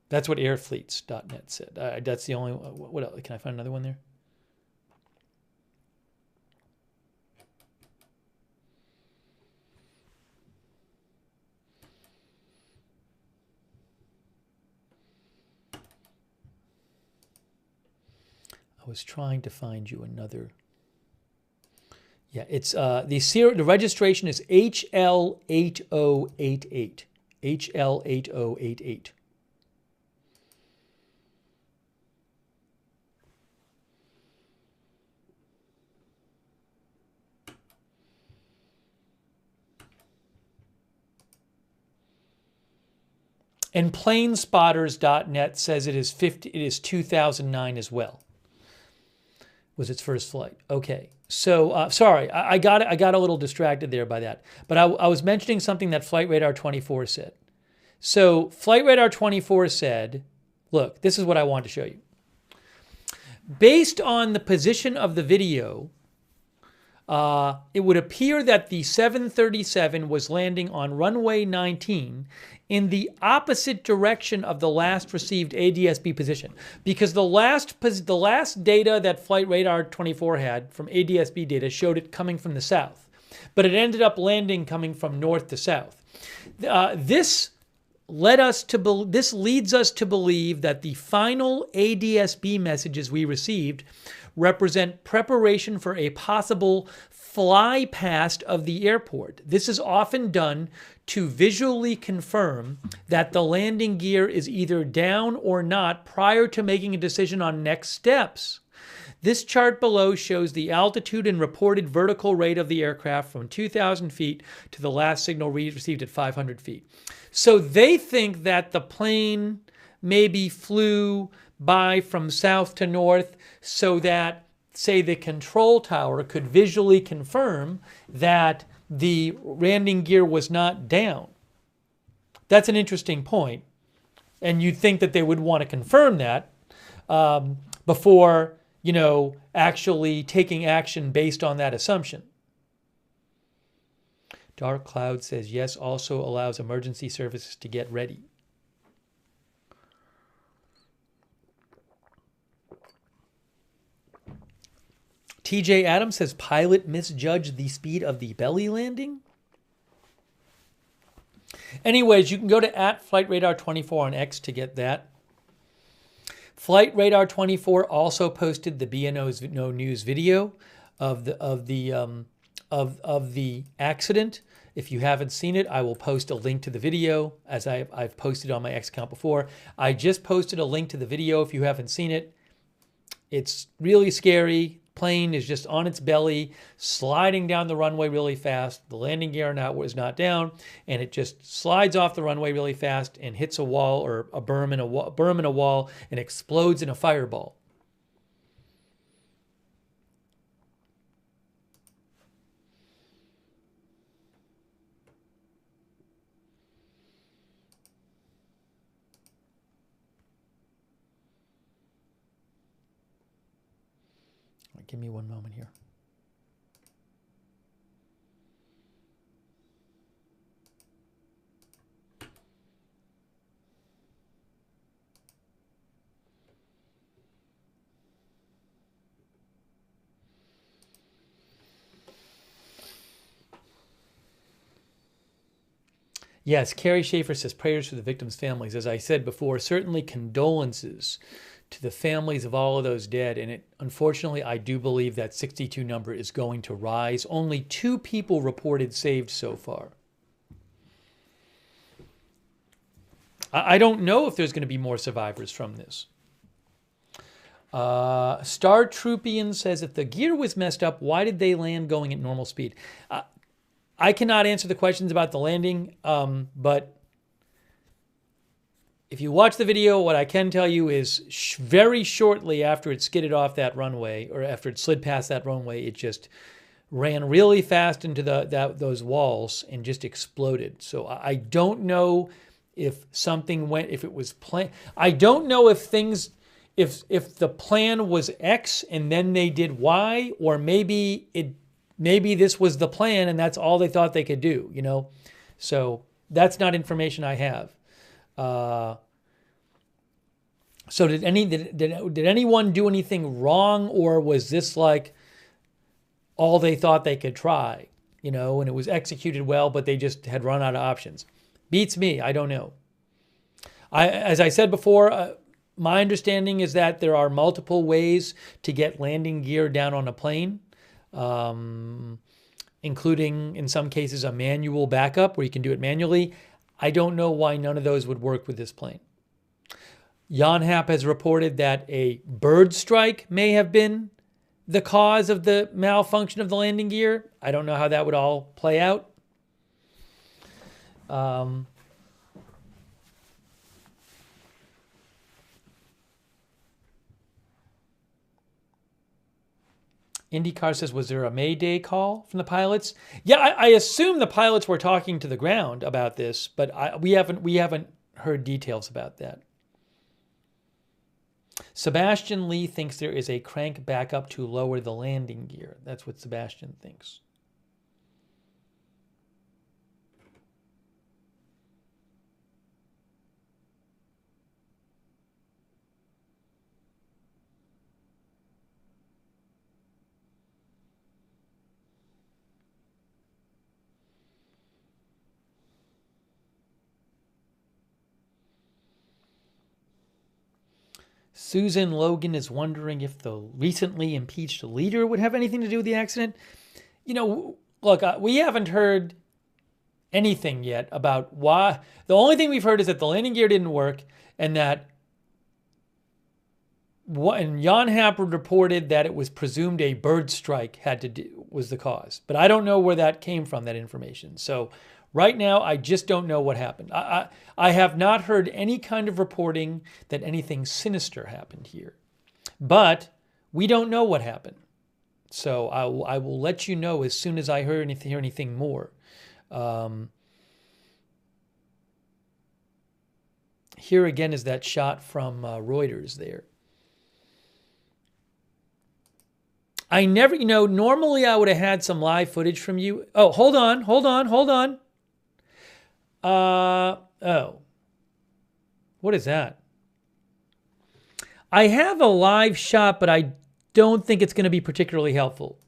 That's what airfleets.net said. That's the only, what else? Can I find another one there? I was trying to find you another. Yeah, it's the registration is HL8088. HL8088. And planespotters.net says it is 2009 as well. Was its first flight. Okay. So, sorry, I got a little distracted there by that. But I was mentioning something that Flight Radar 24 said. So, Flight Radar 24 said, look, this is what I want to show you. Based on the position of the video, it would appear that the 737 was landing on runway 19 in the opposite direction of the last received ADS-B position, because the last data that Flight Radar 24 had from ADS-B data showed it coming from the south, but it ended up landing coming from north to south. This leads us to believe that the final ADS-B messages we received represent preparation for a possible fly past of the airport. This is often done to visually confirm that the landing gear is either down or not prior to making a decision on next steps. This chart below shows the altitude and reported vertical rate of the aircraft from 2,000 feet to the last signal received at 500 feet. So they think that the plane maybe flew by from south to north so that, say, the control tower could visually confirm that the landing gear was not down. That's an interesting point. And you'd think that they would want to confirm that before, actually taking action based on that assumption. Dark Cloud says, yes, also allows emergency services to get ready. TJ Adams says, pilot misjudged the speed of the belly landing. Anyways, you can go to @FlightRadar24 on X to get that. Flight Radar 24 also posted the BNO's No News video of the accident. If you haven't seen it, I will post a link to the video, as I've posted on my X account before. I just posted a link to the video if you haven't seen it. It's really scary. Plane is just on its belly, sliding down the runway really fast. The landing gear was not down, and it just slides off the runway really fast and hits a wall or a berm in a wall and explodes in a fireball. Give me one moment here. Yes, Carrie Schaefer says prayers for the victims' families. As I said before, certainly condolences to the families of all of those dead. And unfortunately, I do believe that 62 number is going to rise. Only 2 people reported saved so far. I don't know if there's going to be more survivors from this. Star Troopian says, if the gear was messed up, why did they land going at normal speed? I cannot answer the questions about the landing, but if you watch the video, what I can tell you is very shortly after it skidded off that runway, or after it slid past that runway, it just ran really fast into those walls and just exploded. So I don't know if something went, if it was planned. I don't know if things, if the plan was X and then they did Y, or maybe this was the plan and that's all they thought they could do, you know? So that's not information I have. So did anyone do anything wrong, or was this like all they thought they could try, you know, and it was executed well, but they just had run out of options? Beats me. I don't know. As I said before, my understanding is that there are multiple ways to get landing gear down on a plane, including in some cases a manual backup where you can do it manually. I don't know why none of those would work with this plane. Yonhap has reported that a bird strike may have been the cause of the malfunction of the landing gear. I don't know how that would all play out. IndyCar says, was there a Mayday call from the pilots? Yeah, I assume the pilots were talking to the ground about this, but we haven't heard details about that. Sebastian Lee thinks there is a crank backup to lower the landing gear. That's what Sebastian thinks. Susan Logan is wondering if the recently impeached leader would have anything to do with the accident. You know, look, we haven't heard anything yet about why. The only thing we've heard is that the landing gear didn't work, and that Yonhap reported that it was presumed a bird strike was the cause. But I don't know where that came from, that information. So right now, I just don't know what happened. I have not heard any kind of reporting that anything sinister happened here. But we don't know what happened. So I will let you know as soon as I hear anything more. Here again is that shot from Reuters there. I never, normally I would have had some live footage from you. Oh, hold on. Oh. What is that? I have a live shot, but I don't think it's going to be particularly helpful.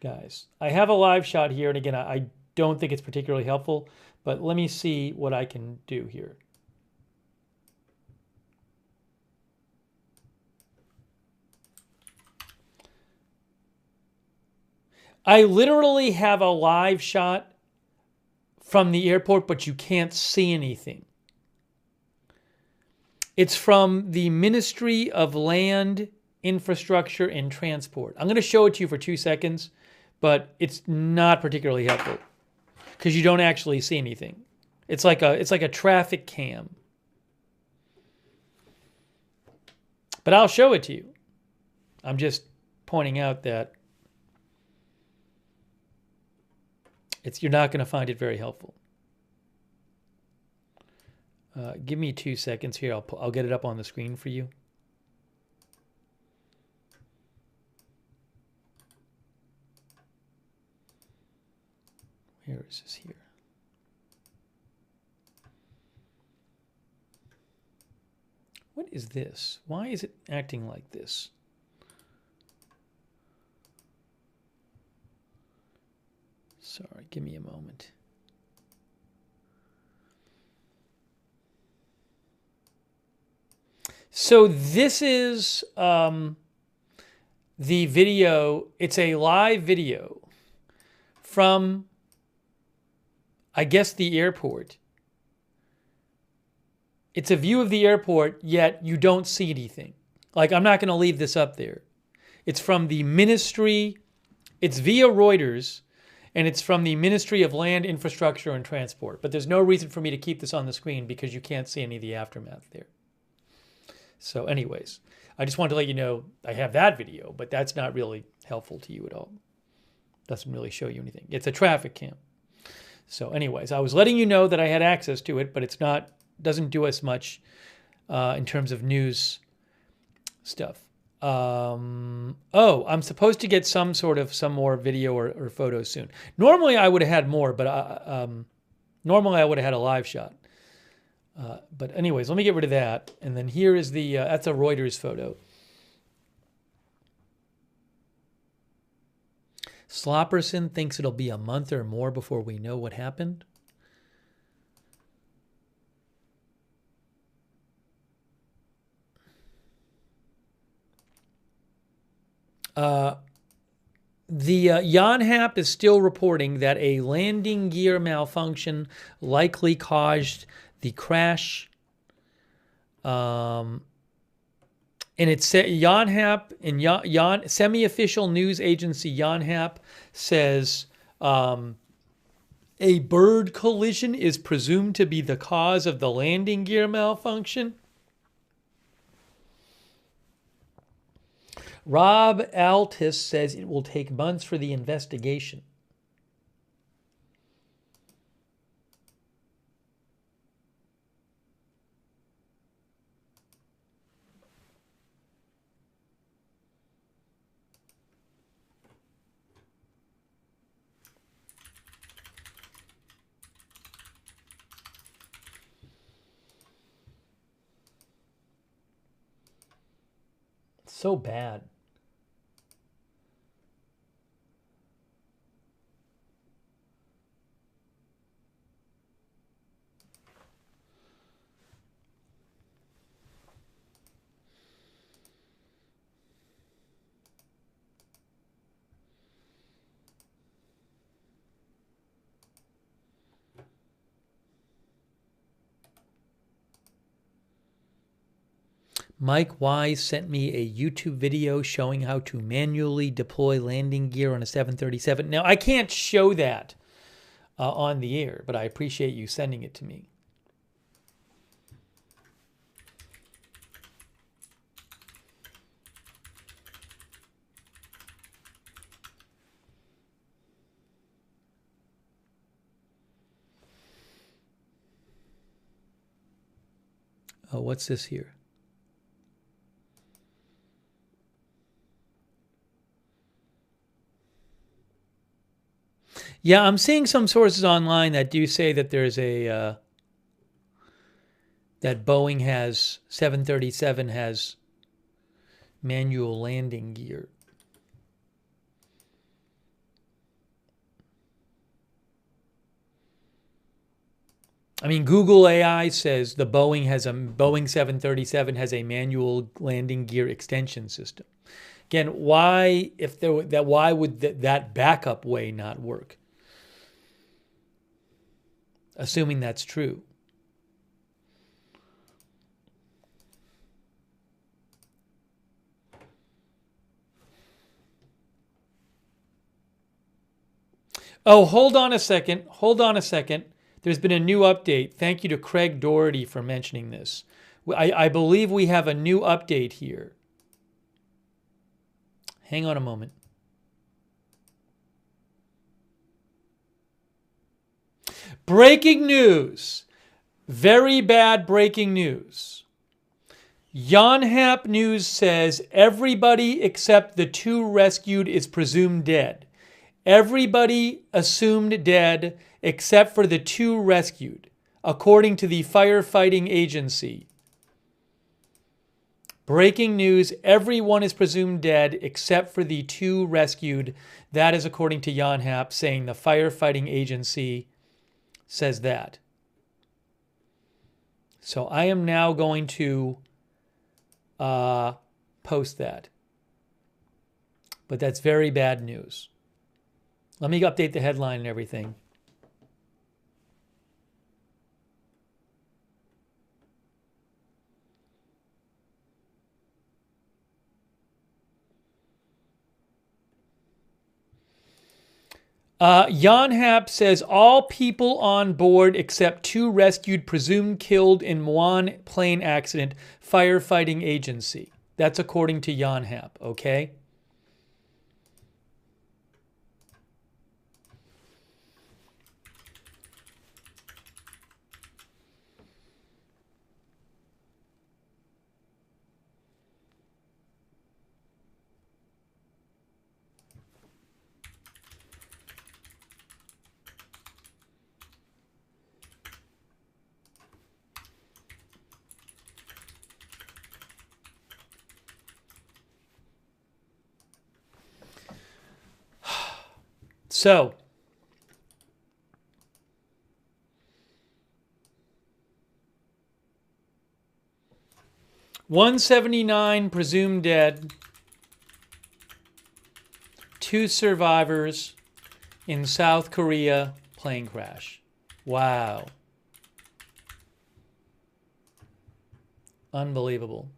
Guys, I have a live shot here, and again, I don't think it's particularly helpful, but let me see what I can do here. I literally have a live shot from the airport, but you can't see anything. It's from the Ministry of Land, Infrastructure, and Transport. I'm going to show it to you for 2 seconds, but it's not particularly helpful because you don't actually see anything. It's like a traffic cam. But I'll show it to you. I'm just pointing out that you're not going to find it very helpful. Give me 2 seconds here. I'll get it up on the screen for you. Where is this here? What is this? Why is it acting like this? Sorry, give me a moment. So this is the video. It's a live video from, I guess, the airport. It's a view of the airport, yet you don't see anything. Like, I'm not going to leave this up there. It's from the ministry. It's via Reuters, and it's from the Ministry of Land, Infrastructure, and Transport. But there's no reason for me to keep this on the screen because you can't see any of the aftermath there. So anyways, I just wanted to let you know I have that video, but that's not really helpful to you at all. Doesn't really show you anything. It's a traffic cam. So anyways, I was letting you know that I had access to it, but it's not, doesn't do us much in terms of news stuff. Oh, I'm supposed to get some more video or photos soon. Normally I would have had more, but normally I would have had a live shot. But anyways, let me get rid of that. And then here is the, that's a Reuters photo. Slopperson thinks it'll be a month or more before we know what happened. The Yonhap is still reporting that a landing gear malfunction likely caused the crash. And it's Yonhap and semi-official news agency Yonhap says a bird collision is presumed to be the cause of the landing gear malfunction. Rob Altis says it will take months for the investigation. It's so bad. Mike Wise sent me a YouTube video showing how to manually deploy landing gear on a 737. Now, I can't show that on the air, but I appreciate you sending it to me. Oh, what's this here? Yeah, I'm seeing some sources online that do say that there's a that Boeing has 737 has manual landing gear. I mean, Google AI says the Boeing 737 has a manual landing gear extension system. Again, why, if there that, why would that backup way not work? Assuming that's true. Oh, hold on a second. Hold on a second. There's been a new update. Thank you to Craig Doherty for mentioning this. I believe we have a new update here. Hang on a moment. Breaking news. Very bad breaking news. Yonhap News says everybody except the 2 rescued is presumed dead. Everybody assumed dead except for the 2 rescued, according to the firefighting agency. Breaking news, everyone is presumed dead except for the 2 rescued. That is according to Yonhap, saying the firefighting agency says that. So I am now going to post that. But that's very bad news. Let me update the headline and everything. Yonhap says all people on board except 2 rescued presumed killed in Muan plane accident, firefighting agency. That's according to Yonhap, okay? So, $179 presumed dead, 2 survivors in South Korea plane crash. Wow. Unbelievable.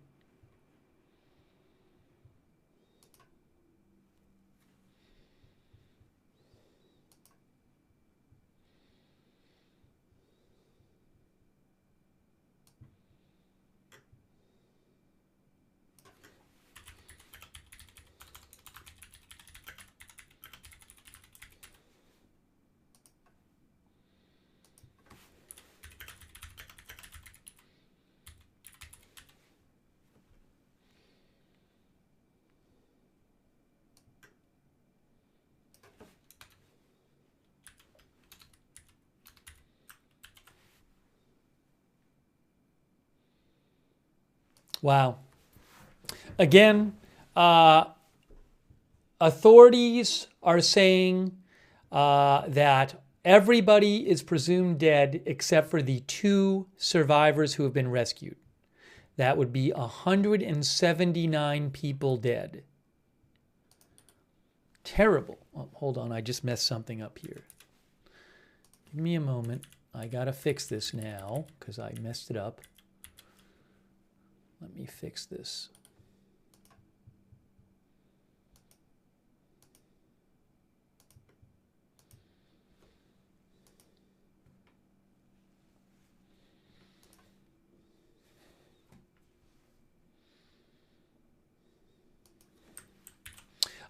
Wow. Again, authorities are saying that everybody is presumed dead except for the 2 survivors who have been rescued. That would be 179 people dead. Terrible. Oh, hold on, I just messed something up here. Give me a moment. I gotta fix this now because I messed it up. Let me fix this.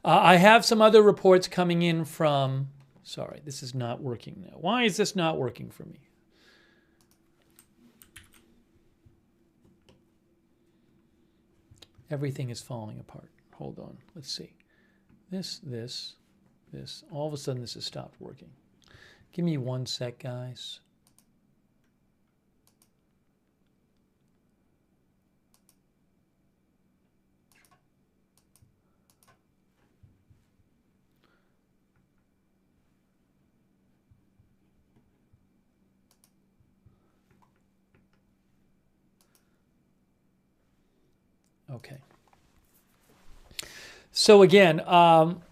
I have some other reports coming in from, sorry, this is not working now. Why is this not working for me? Everything is falling apart. Hold on, let's see. This. All of a sudden this has stopped working. Give me 1 sec, guys. Okay. So again, hang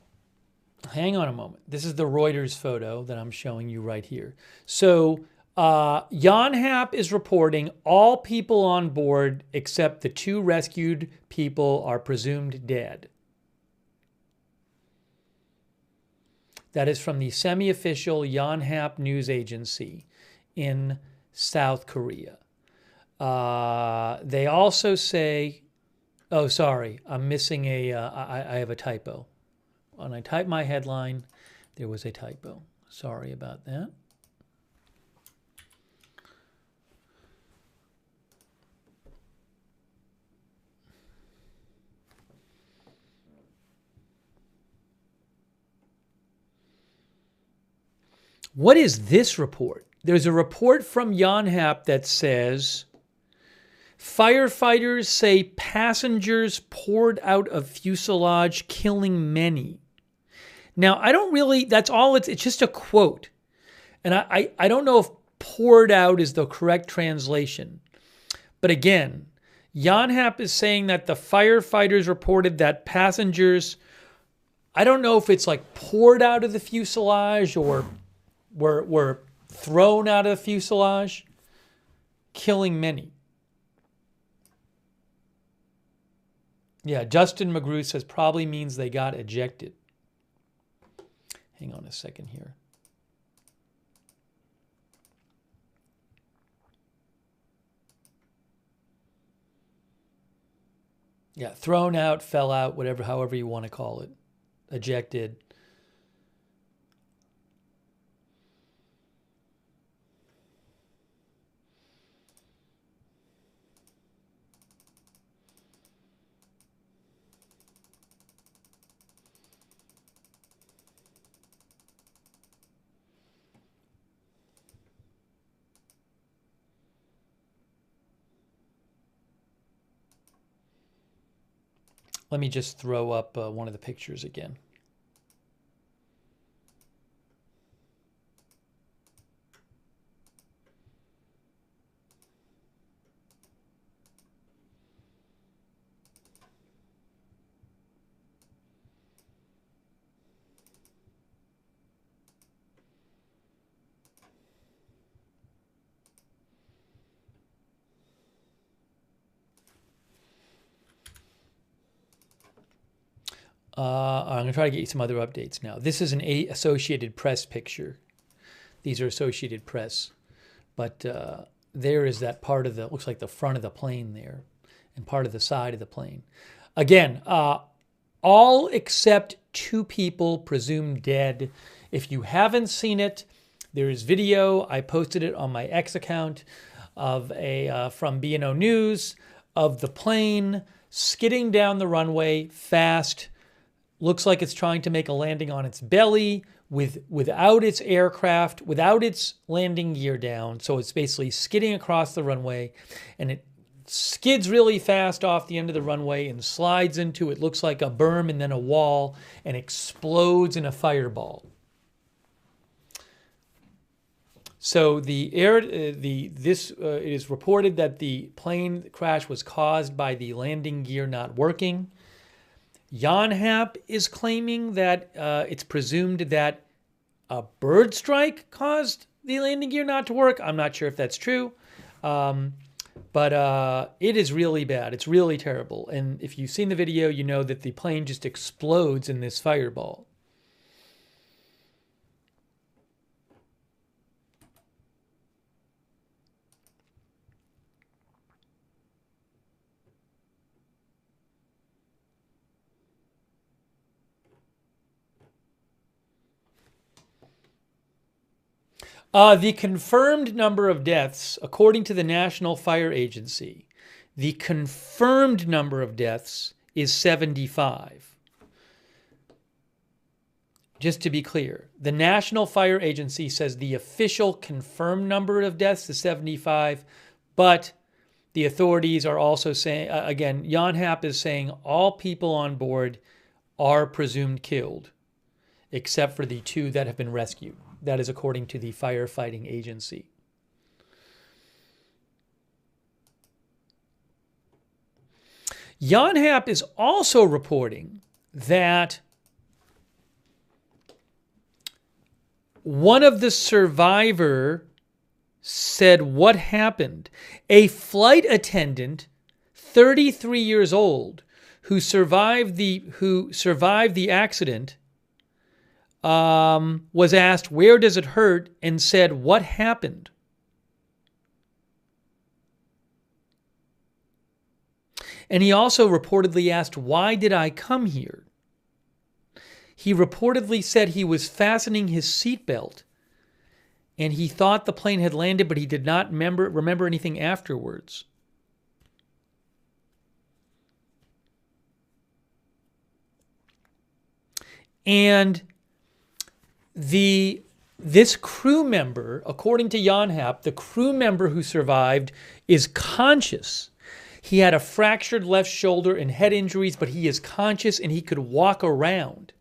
on a moment. This is the Reuters photo that I'm showing you right here. So Yonhap is reporting all people on board except the 2 rescued people are presumed dead. That is from the semi-official Yonhap news agency in South Korea. They also say, oh, sorry, I'm missing I have a typo. When I typed my headline, there was a typo. Sorry about that. What is this report? There's a report from Yonhap that says firefighters say passengers poured out of fuselage, killing many. Now, I don't really, that's all, it's just a quote. And I don't know if poured out is the correct translation. But again, Yonhap is saying that the firefighters reported that passengers, I don't know if it's like poured out of the fuselage or were thrown out of the fuselage, killing many. Yeah, Justin McGrew says probably means they got ejected. Hang on a second here. Yeah, thrown out, fell out, whatever, however you want to call it. Ejected. Let me just throw up one of the pictures again. I'm going to try to get you some other updates now. This is an Associated Press picture. These are Associated Press. But there is that part of the, looks like the front of the plane there, and part of the side of the plane. Again, all except 2 people presumed dead. If you haven't seen it, there is video. I posted it on my X account of from B&O News of the plane skidding down the runway fast. Looks like it's trying to make a landing on its belly without its aircraft, without its landing gear down. So it's basically skidding across the runway, and it skids really fast off the end of the runway and slides into, it looks like a berm and then a wall, and explodes in a fireball. So it is reported that the plane crash was caused by the landing gear not working. Yonhap is claiming that it's presumed that a bird strike caused the landing gear not to work. I'm not sure if that's true, but it is really bad. It's really terrible. And if you've seen the video, you know that the plane just explodes in this fireball. The confirmed number of deaths, according to the National Fire Agency, the confirmed number of deaths is 75. Just to be clear, the National Fire Agency says the official confirmed number of deaths is 75, but the authorities are also saying, again, Yonhap is saying all people on board are presumed killed, except for the 2 that have been rescued. That is according to the firefighting agency. Yonhap is also reporting that one of the survivor said what happened. A flight attendant, 33 years old, who survived the accident, was asked, "Where does it hurt?" and said, "What happened?" And he also reportedly asked, "Why did I come here?" He reportedly said he was fastening his seatbelt and he thought the plane had landed, but he did not remember anything afterwards. And this crew member, according to Yonhap, the crew member who survived is conscious. He had a fractured left shoulder and head injuries, but he is conscious and he could walk around.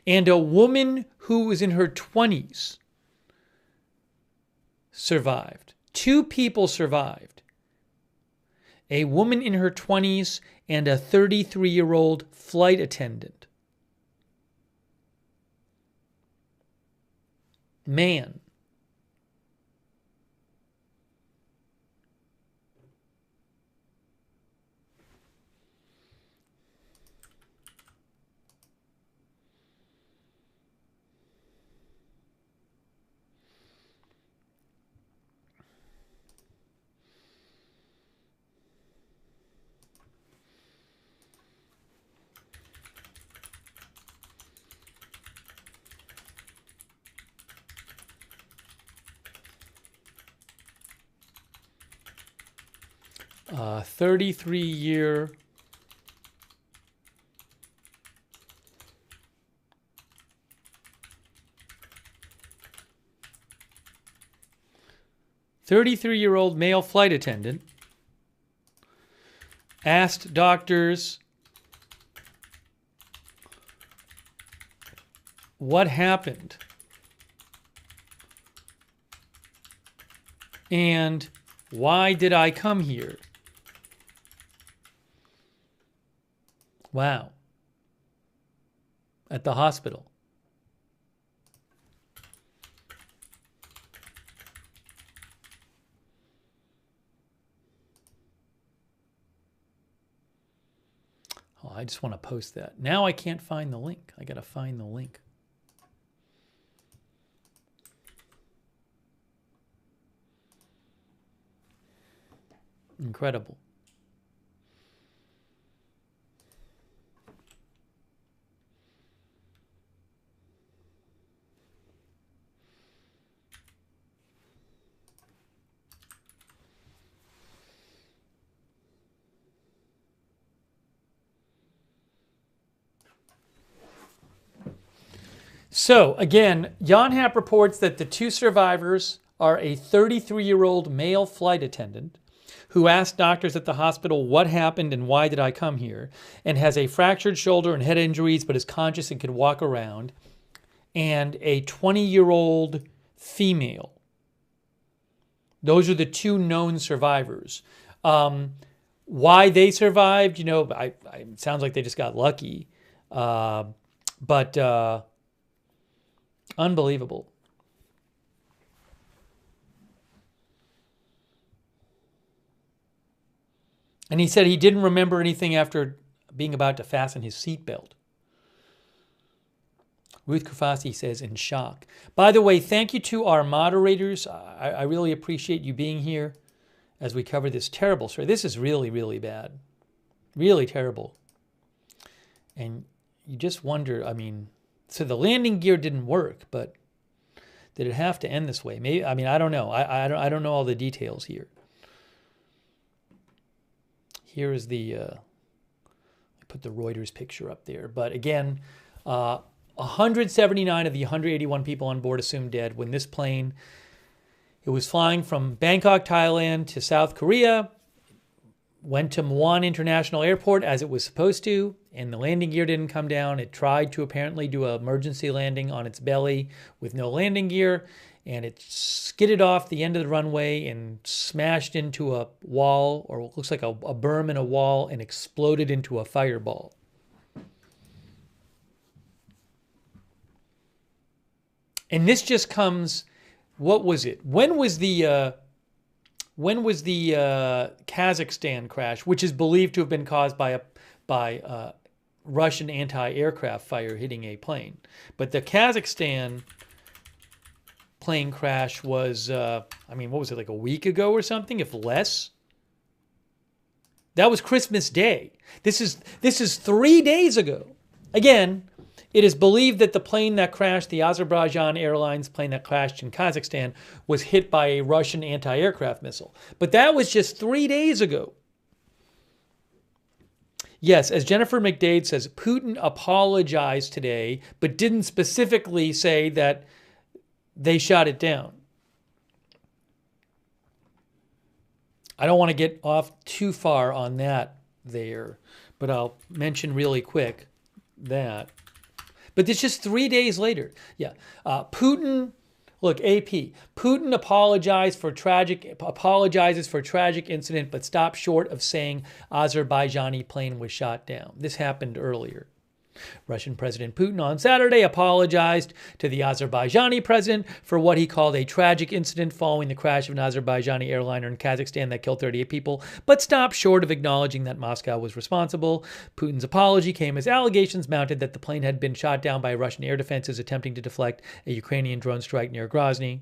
And a woman who was in her 20s survived. 2 people survived. A woman in her 20s and a 33-year-old flight attendant. Man. A 33-year old male flight attendant asked doctors what happened and why did I come here? Wow. At the hospital. Oh, I just want to post that. Now I can't find the link. I got to find the link. Incredible. So, again, Yonhap reports that the 2 survivors are a 33-year-old male flight attendant who asked doctors at the hospital what happened and why did I come here, and has a fractured shoulder and head injuries but is conscious and can walk around, and a 20-year-old female. Those are the 2 known survivors. Why they survived, it sounds like they just got lucky. But unbelievable. And he said he didn't remember anything after being about to fasten his seatbelt. Ruth Kufasi says, in shock. By the way, thank you to our moderators. I really appreciate you being here as we cover this terrible story. This is really, really bad. Really terrible. And you just wonder, so the landing gear didn't work, but did it have to end this way? Maybe, I don't know. I don't know all the details here. Here is I put the Reuters picture up there. But again, 179 of the 181 people on board assumed dead when this plane, it was flying from Bangkok, Thailand to South Korea, went to Muan International Airport as it was supposed to, and the landing gear didn't come down. It tried to apparently do an emergency landing on its belly with no landing gear, and it skidded off the end of the runway and smashed into a wall, or what looks like a berm in a wall, and exploded into a fireball. And this just comes, what was it? When was the Kazakhstan crash, which is believed to have been caused by Russian anti-aircraft fire hitting a plane? But the Kazakhstan plane crash was, what was it, like a week ago or something, if less? That was Christmas Day. This is 3 days ago. Again, it is believed that the plane that crashed, the Azerbaijan Airlines plane that crashed in Kazakhstan, was hit by a Russian anti-aircraft missile. But that was just 3 days ago. Yes, as Jennifer McDade says, Putin apologized today, but didn't specifically say that they shot it down. I don't want to get off too far on that there, but I'll mention really quick that. But it's just 3 days later. Yeah. Putin, look, AP. Putin apologizes for tragic incident, but stopped short of saying Azerbaijani plane was shot down. This happened earlier. Russian President Putin on Saturday apologized to the Azerbaijani president for what he called a tragic incident following the crash of an Azerbaijani airliner in Kazakhstan that killed 38 people, but stopped short of acknowledging that Moscow was responsible. Putin's apology came as allegations mounted that the plane had been shot down by Russian air defenses attempting to deflect a Ukrainian drone strike near Grozny.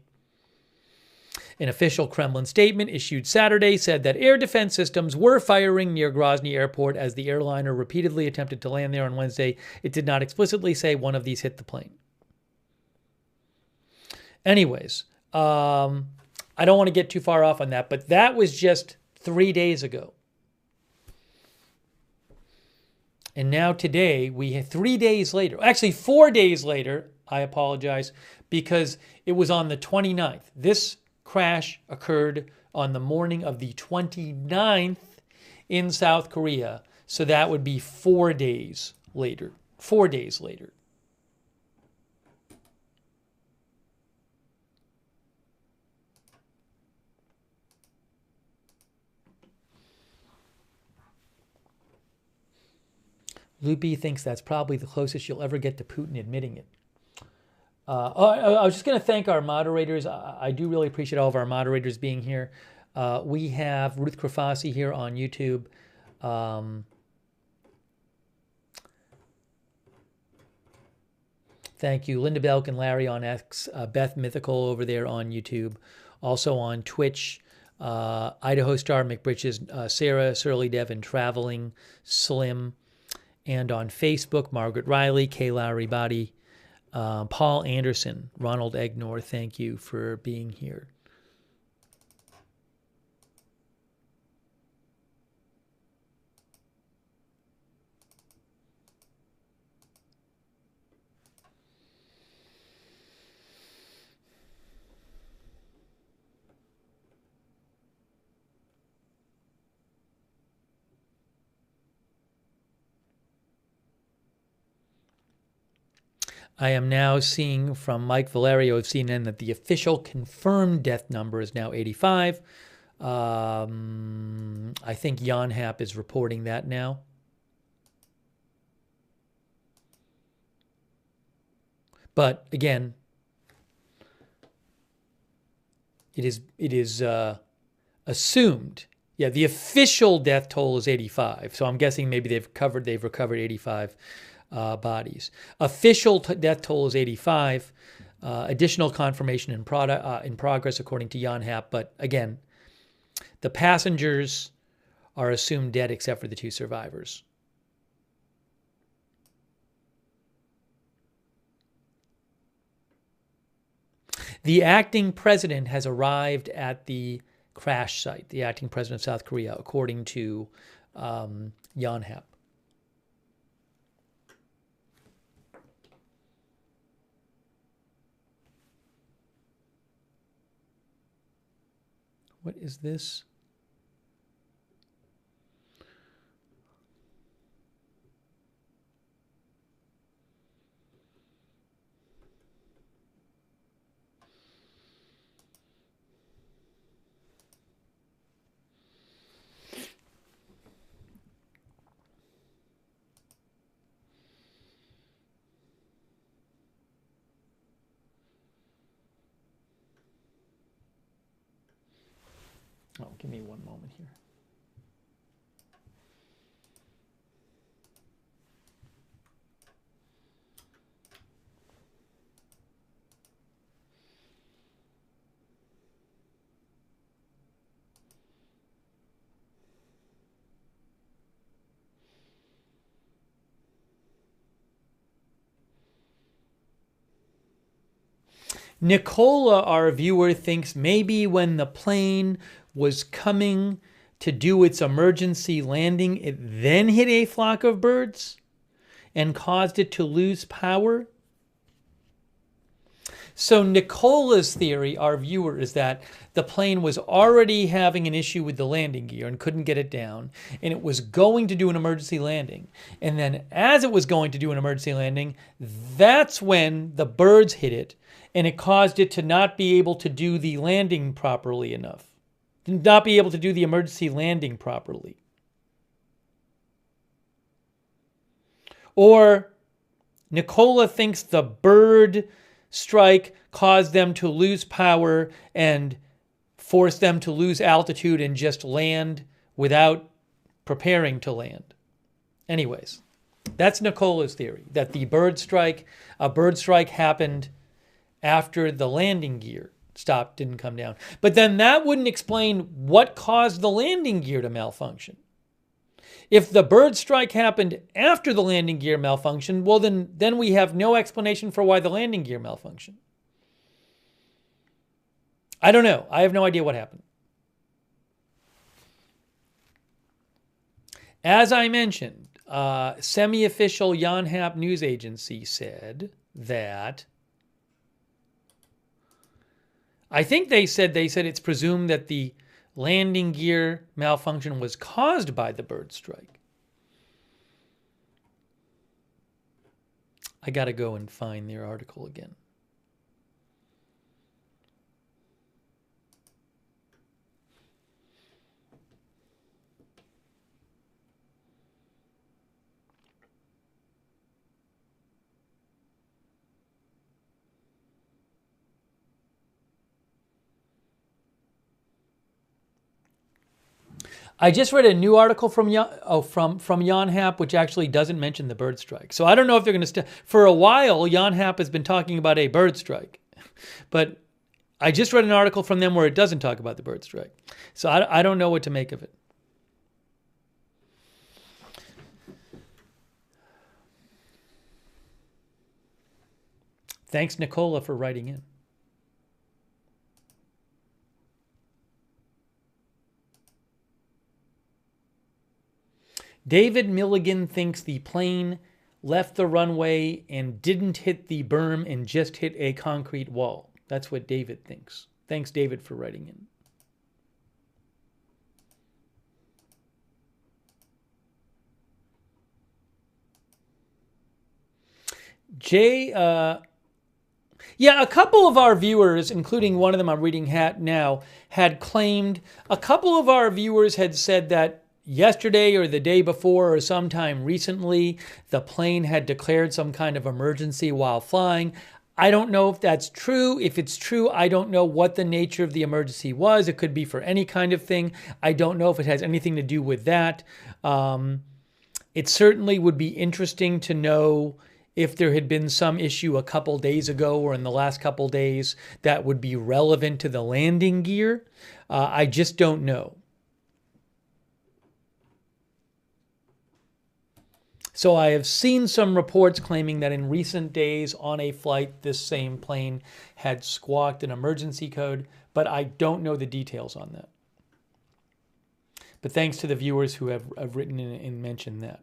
An official Kremlin statement issued Saturday said that air defense systems were firing near Grozny Airport as the airliner repeatedly attempted to land there on Wednesday. It did not explicitly say one of these hit the plane. Anyways, I don't want to get too far off on that, but that was just 3 days ago. And now today, we have 3 days later, actually 4 days later, I apologize, because it was on the 29th. This crash occurred on the morning of the 29th in South Korea. So that would be 4 days later. 4 days later. Loopy thinks that's probably the closest you'll ever get to Putin admitting it. I was just going to thank our moderators. I do really appreciate all of our moderators being here. We have Ruth Krafasi here on YouTube. Thank you. Linda Belk and Larry on X. Beth Mythical over there on YouTube. Also on Twitch. Idaho Star McBritches, Sarah, Surly Devin, Traveling, Slim. And on Facebook, Margaret Riley, Kay Lowry Body. Paul Anderson, Ronald Egnor, thank you for being here. I am now seeing from Mike Valerio of CNN that the official confirmed death number is now 85. I think Yonhap is reporting that now. But again, it is assumed. Yeah, the official death toll is 85. So I'm guessing maybe they've recovered 85 bodies. Official death toll is 85. Additional confirmation in progress, according to Yonhap. But again, the passengers are assumed dead except for the 2 survivors. The acting president has arrived at the crash site, the acting president of South Korea, according to Yonhap. What is this? Oh, give me one moment here. Nicola, our viewer, thinks maybe when the plane was coming to do its emergency landing, it then hit a flock of birds and caused it to lose power. So Nicola's theory, our viewer, is that the plane was already having an issue with the landing gear and couldn't get it down, and it was going to do an emergency landing. And then as it was going to do an emergency landing, that's when the birds hit it, and it caused it to not be able to do the landing properly enough, not be able to do the emergency landing properly. Or Nicola thinks the bird strike caused them to lose power and forced them to lose altitude and just land without preparing to land. Anyways, that's Nicola's theory, that a bird strike happened after the landing gear didn't come down. But then that wouldn't explain what caused the landing gear to malfunction. If the bird strike happened after the landing gear malfunctioned, well, then we have no explanation for why the landing gear malfunctioned. I don't know. I have no idea what happened. As I mentioned, semi-official Yonhap news agency said that, I think they said it's presumed that the landing gear malfunction was caused by the bird strike. I got to go and find their article again. I just read a new article from Yonhap, which actually doesn't mention the bird strike. So I don't know if they're going to for a while, Yonhap has been talking about a bird strike. But I just read an article from them where it doesn't talk about the bird strike. So I don't know what to make of it. Thanks, Nicola, for writing in. David Milligan thinks the plane left the runway and didn't hit the berm and just hit a concrete wall. That's what David thinks. Thanks, David, for writing in. Yeah, a couple of our viewers, including one of them I'm reading now, had claimed, a couple of our viewers had said that yesterday or the day before or sometime recently, the plane had declared some kind of emergency while flying. I don't know if that's true. If it's true, I don't know what the nature of the emergency was. It could be for any kind of thing. I don't know if it has anything to do with that. It certainly would be interesting to know if there had been some issue a couple days ago or in the last couple days that would be relevant to the landing gear. I just don't know. So I have seen some reports claiming that in recent days on a flight, this same plane had squawked an emergency code, but I don't know the details on that. But thanks to the viewers who have written in and mentioned that.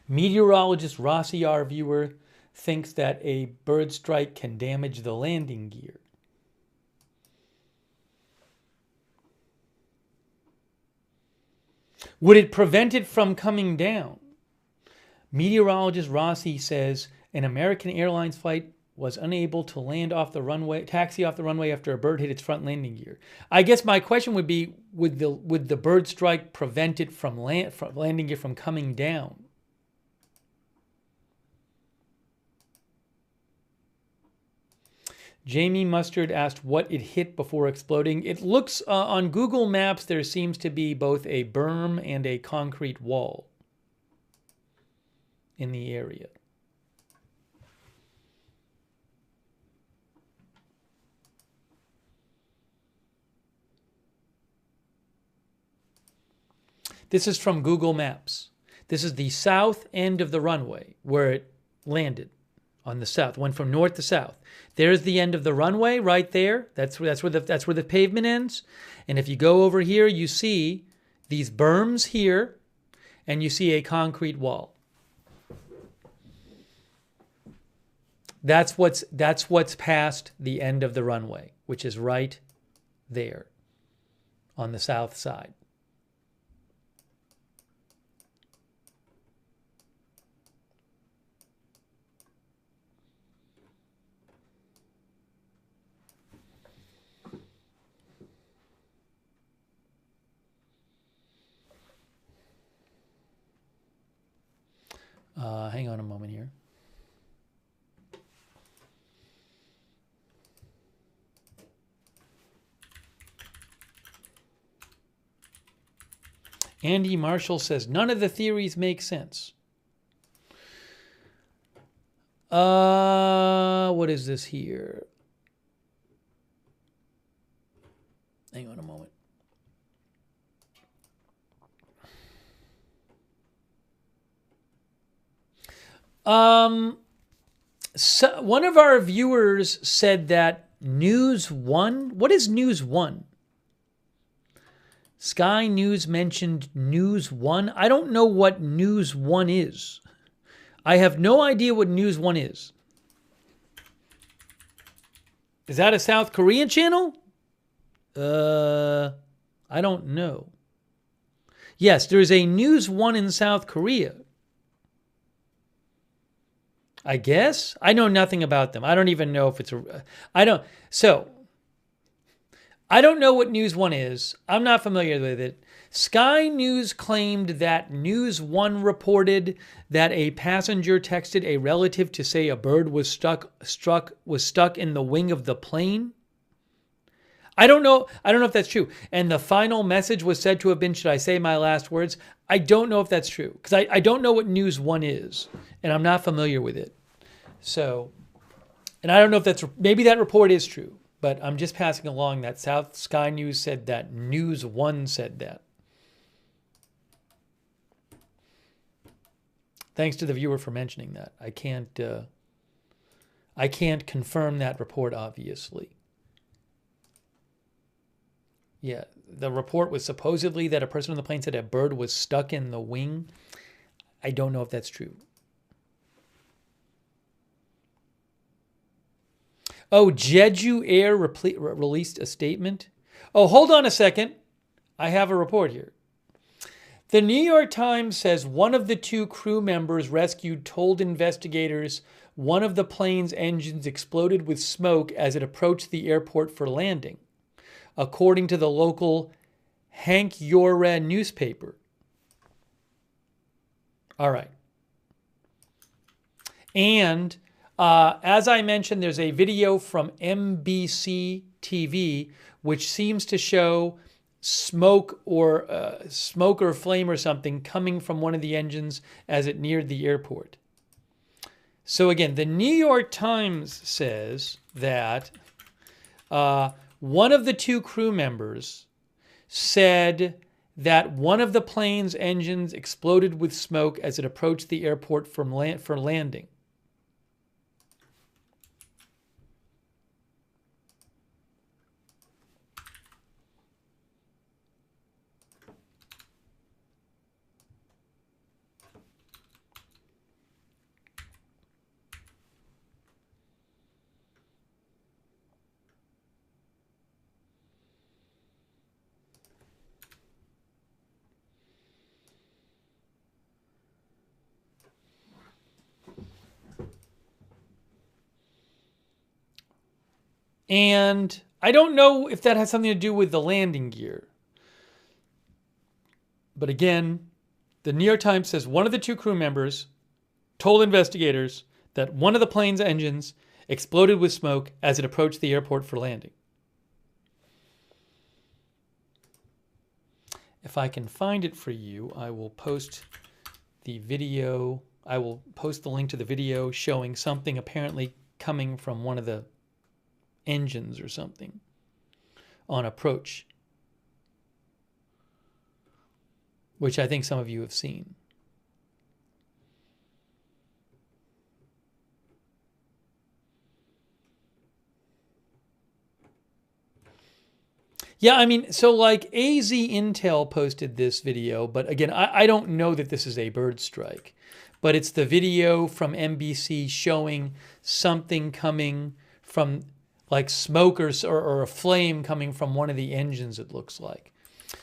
Meteorologist Rossi, our viewer, thinks that a bird strike can damage the landing gear. Would it prevent it from coming down? Meteorologist Rossi says An American Airlines flight was unable to land off the runway, taxi off the runway after a bird hit its front landing gear. I guess my question would be, would the bird strike prevent it from landing gear from coming down? Jamie Mustard asked what it hit before exploding. It looks on Google Maps, there seems to be both a berm and a concrete wall in the area. This is from Google Maps. This is the south end of the runway where it landed on the south. Went from north to south. There's the end of the runway right there. That's where the pavement ends. And if you go over here, you see these berms here, and you see a concrete wall. That's what's past the end of the runway, which is right there on the south side. Hang on a moment here. Andy Marshall says, none of the theories make sense. What is this here? Hang on a moment. So one of our viewers said that News One. What is News One? Sky News mentioned News One. I don't know what News One is. I have no idea what News One is. Is that a South Korean channel? I don't know. Yes, there's a News One in South Korea. I guess. I know nothing about them. I don't even know if it's a... I don't know what News One is. I'm not familiar with it. Sky News claimed that News One reported that a passenger texted a relative to say a bird was stuck in the wing of the plane. I don't know if that's true. And the final message was said to have been, should I say my last words? I don't know if that's true, because I don't know what News One is, and I'm not familiar with it. So, and I don't know if that's, maybe that report is true, but I'm just passing along that South Sky News said that, News One said that. Thanks to the viewer for mentioning that. I can't confirm that report, obviously. Yeah, the report was supposedly that a person on the plane said a bird was stuck in the wing. I don't know if that's true. Oh, Jeju Air released a statement. Oh, hold on a second. I have a report here. The New York Times says one of the two crew members rescued told investigators one of the plane's engines exploded with smoke as it approached the airport for landing, according to the local Hankyoreh newspaper. All right. And as I mentioned, there's a video from MBC TV which seems to show smoke or flame or something coming from one of the engines as it neared the airport. So again, the New York Times says that one of the two crew members said that one of the plane's engines exploded with smoke as it approached the airport for landing. And I don't know if that has something to do with the landing gear. But again, the New York Times says one of the two crew members told investigators that one of the plane's engines exploded with smoke as it approached the airport for landing. If I can find it for you, I will post the video. I will post the link to the video showing something apparently coming from one of the engines or something on approach, which I think some of you have seen. Yeah, I mean, so like AZ Intel posted this video, but again, I don't know that this is a bird strike, but it's the video from NBC showing something coming from like smoke or a flame coming from one of the engines, it looks like.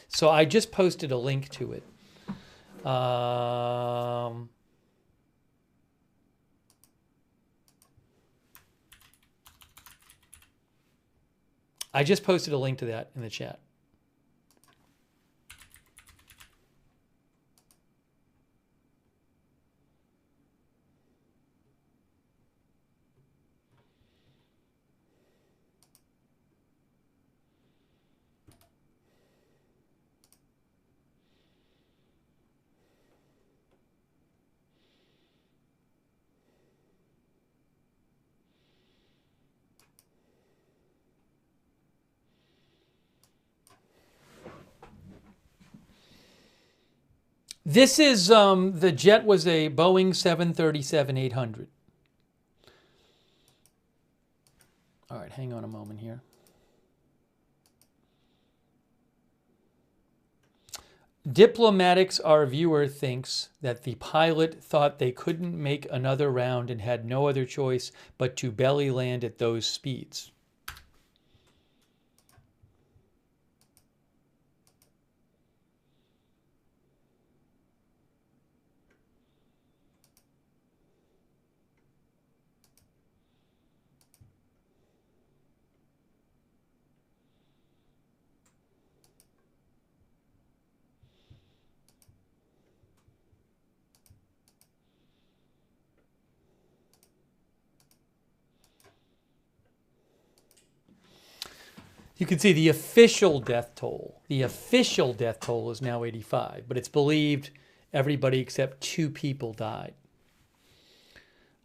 So I just posted a link to it. I just posted a link to that in the chat. This is, the jet was a Boeing 737-800. All right, hang on a moment here. Diplomatics, our viewer thinks that the pilot thought they couldn't make another round and had no other choice but to belly land at those speeds. You can see the official death toll. The official death toll is now 85, but it's believed everybody except 2 people died.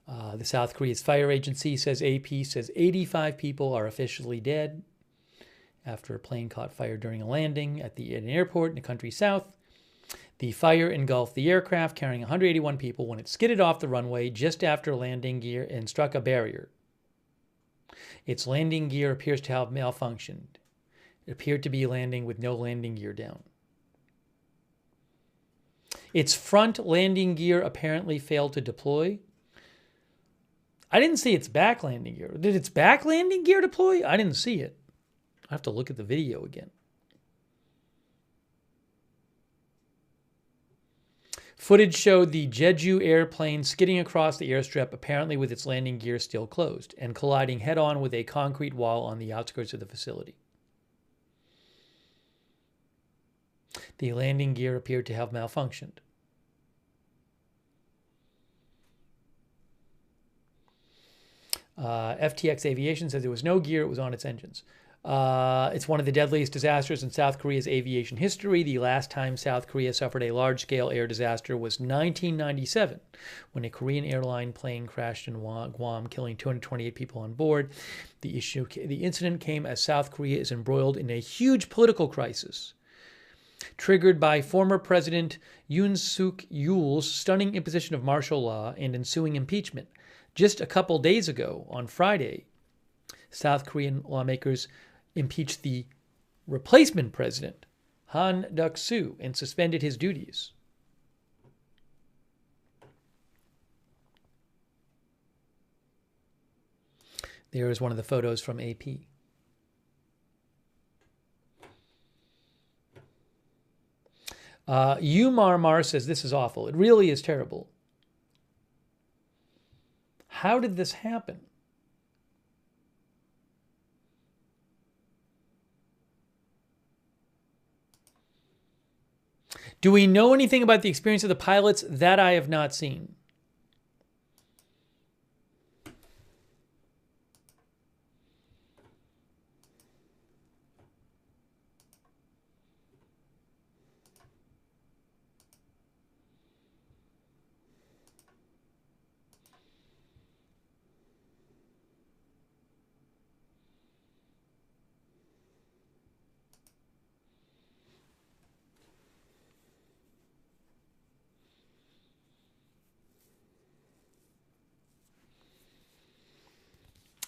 The South Korea's fire agency says, AP says 85 people are officially dead after a plane caught fire during a landing at an airport in the country's south. The fire engulfed the aircraft carrying 181 people when it skidded off the runway just after landing gear and struck a barrier. Its landing gear appears to have malfunctioned. It appeared to be landing with no landing gear down. Its front landing gear apparently failed to deploy. I didn't see its back landing gear. Did its back landing gear deploy? I didn't see it. I have to look at the video again. Footage showed the Jeju airplane skidding across the airstrip, apparently with its landing gear still closed, and colliding head-on with a concrete wall on the outskirts of the facility. The landing gear appeared to have malfunctioned. FTX Aviation says there was no gear, it was on its engines. It's one of the deadliest disasters in South Korea's aviation history. The last time South Korea suffered a large-scale air disaster was 1997, when a Korean airline plane crashed in Guam, killing 228 people on board. The incident came as South Korea is embroiled in a huge political crisis, triggered by former President Yoon Suk Yeol's stunning imposition of martial law and ensuing impeachment. Just a couple days ago, on Friday, South Korean lawmakers impeached the replacement president, Han Duck-soo, and suspended his duties. There is one of the photos from AP. Mar says, this is awful. It really is terrible. How did this happen? Do we know anything about the experience of the pilots? That I have not seen.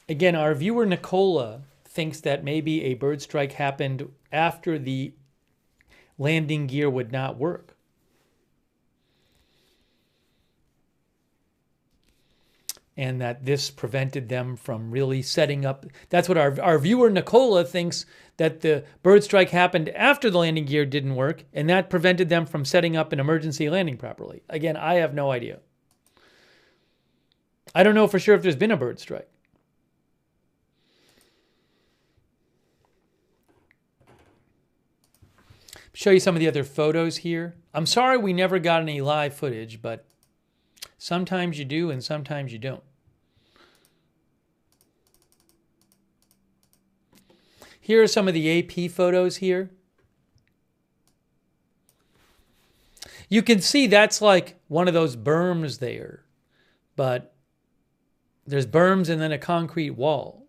Again, our viewer Nicola thinks that maybe a bird strike happened after the landing gear would not work. And that this prevented them from really setting up. That's what our viewer Nicola thinks, that the bird strike happened after the landing gear didn't work, and that prevented them from setting up an emergency landing properly. Again, I have no idea. I don't know for sure if there's been a bird strike. Show you some of the other photos here. I'm sorry we never got any live footage, but sometimes you do and sometimes you don't. Here are some of the AP photos here. You can see that's like one of those berms there, but there's berms and then a concrete wall.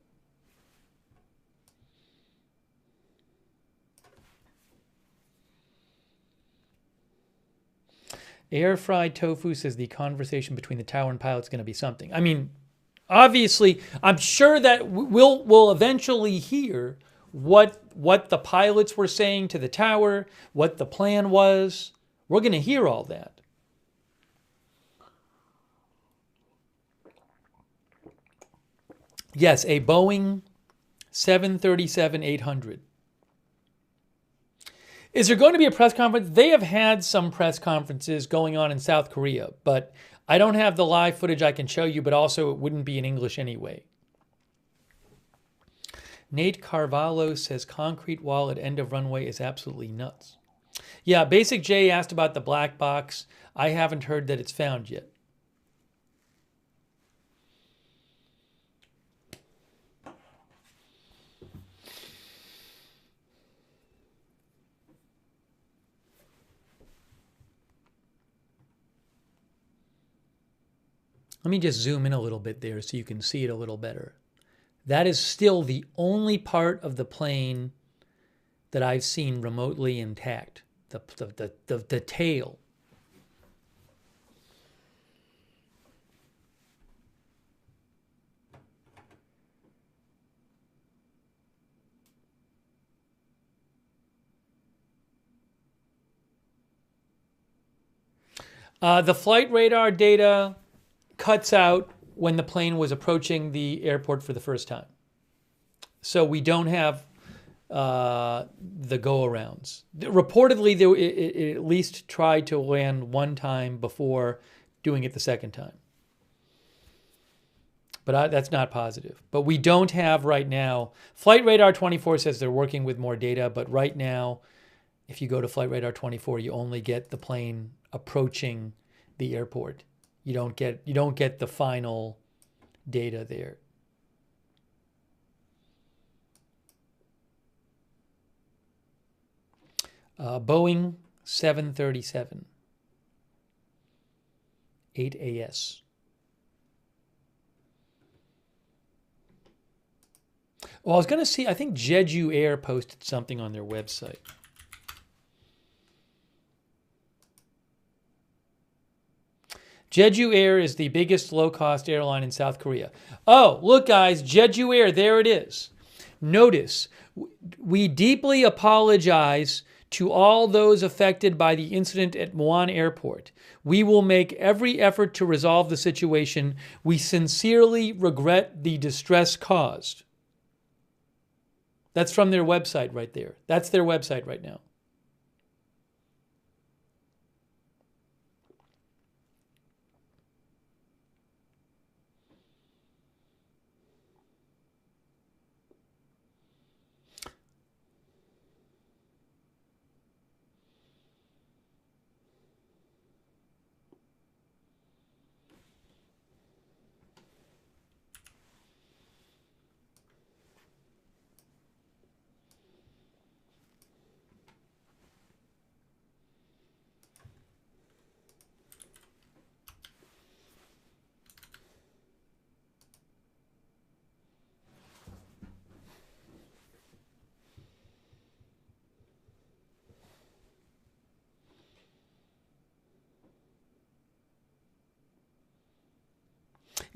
Air fried tofu says the conversation between the tower and pilot's going to be something. I mean, obviously, I'm sure that we'll eventually hear what the pilots were saying to the tower, what the plan was. We're going to hear all that. Yes, a Boeing 737-800. Is there going to be a press conference? They have had some press conferences going on in South Korea, but I don't have the live footage I can show you, but also it wouldn't be in English anyway. Nate Carvalho says concrete wall at end of runway is absolutely nuts. Yeah, Basic J asked about the black box. I haven't heard that it's found yet. Let me just zoom in a little bit there so you can see it a little better. That is still the only part of the plane that I've seen remotely intact, the tail. The flight radar data cuts out when the plane was approaching the airport for the first time. So we don't have the go-arounds. Reportedly, it at least tried to land one time before doing it the second time. But that's not positive. But we don't have right now. Flight Radar 24 says they're working with more data, but right now, if you go to Flight Radar 24, you only get the plane approaching the airport. You don't get the final data there. Boeing 737 8AS. Well, I was going to see, I think Jeju Air posted something on their website. Jeju Air is the biggest low-cost airline in South Korea. Oh, look, guys, Jeju Air, there it is. Notice, we deeply apologize to all those affected by the incident at Muan Airport. We will make every effort to resolve the situation. We sincerely regret the distress caused. That's from their website right there. That's their website right now.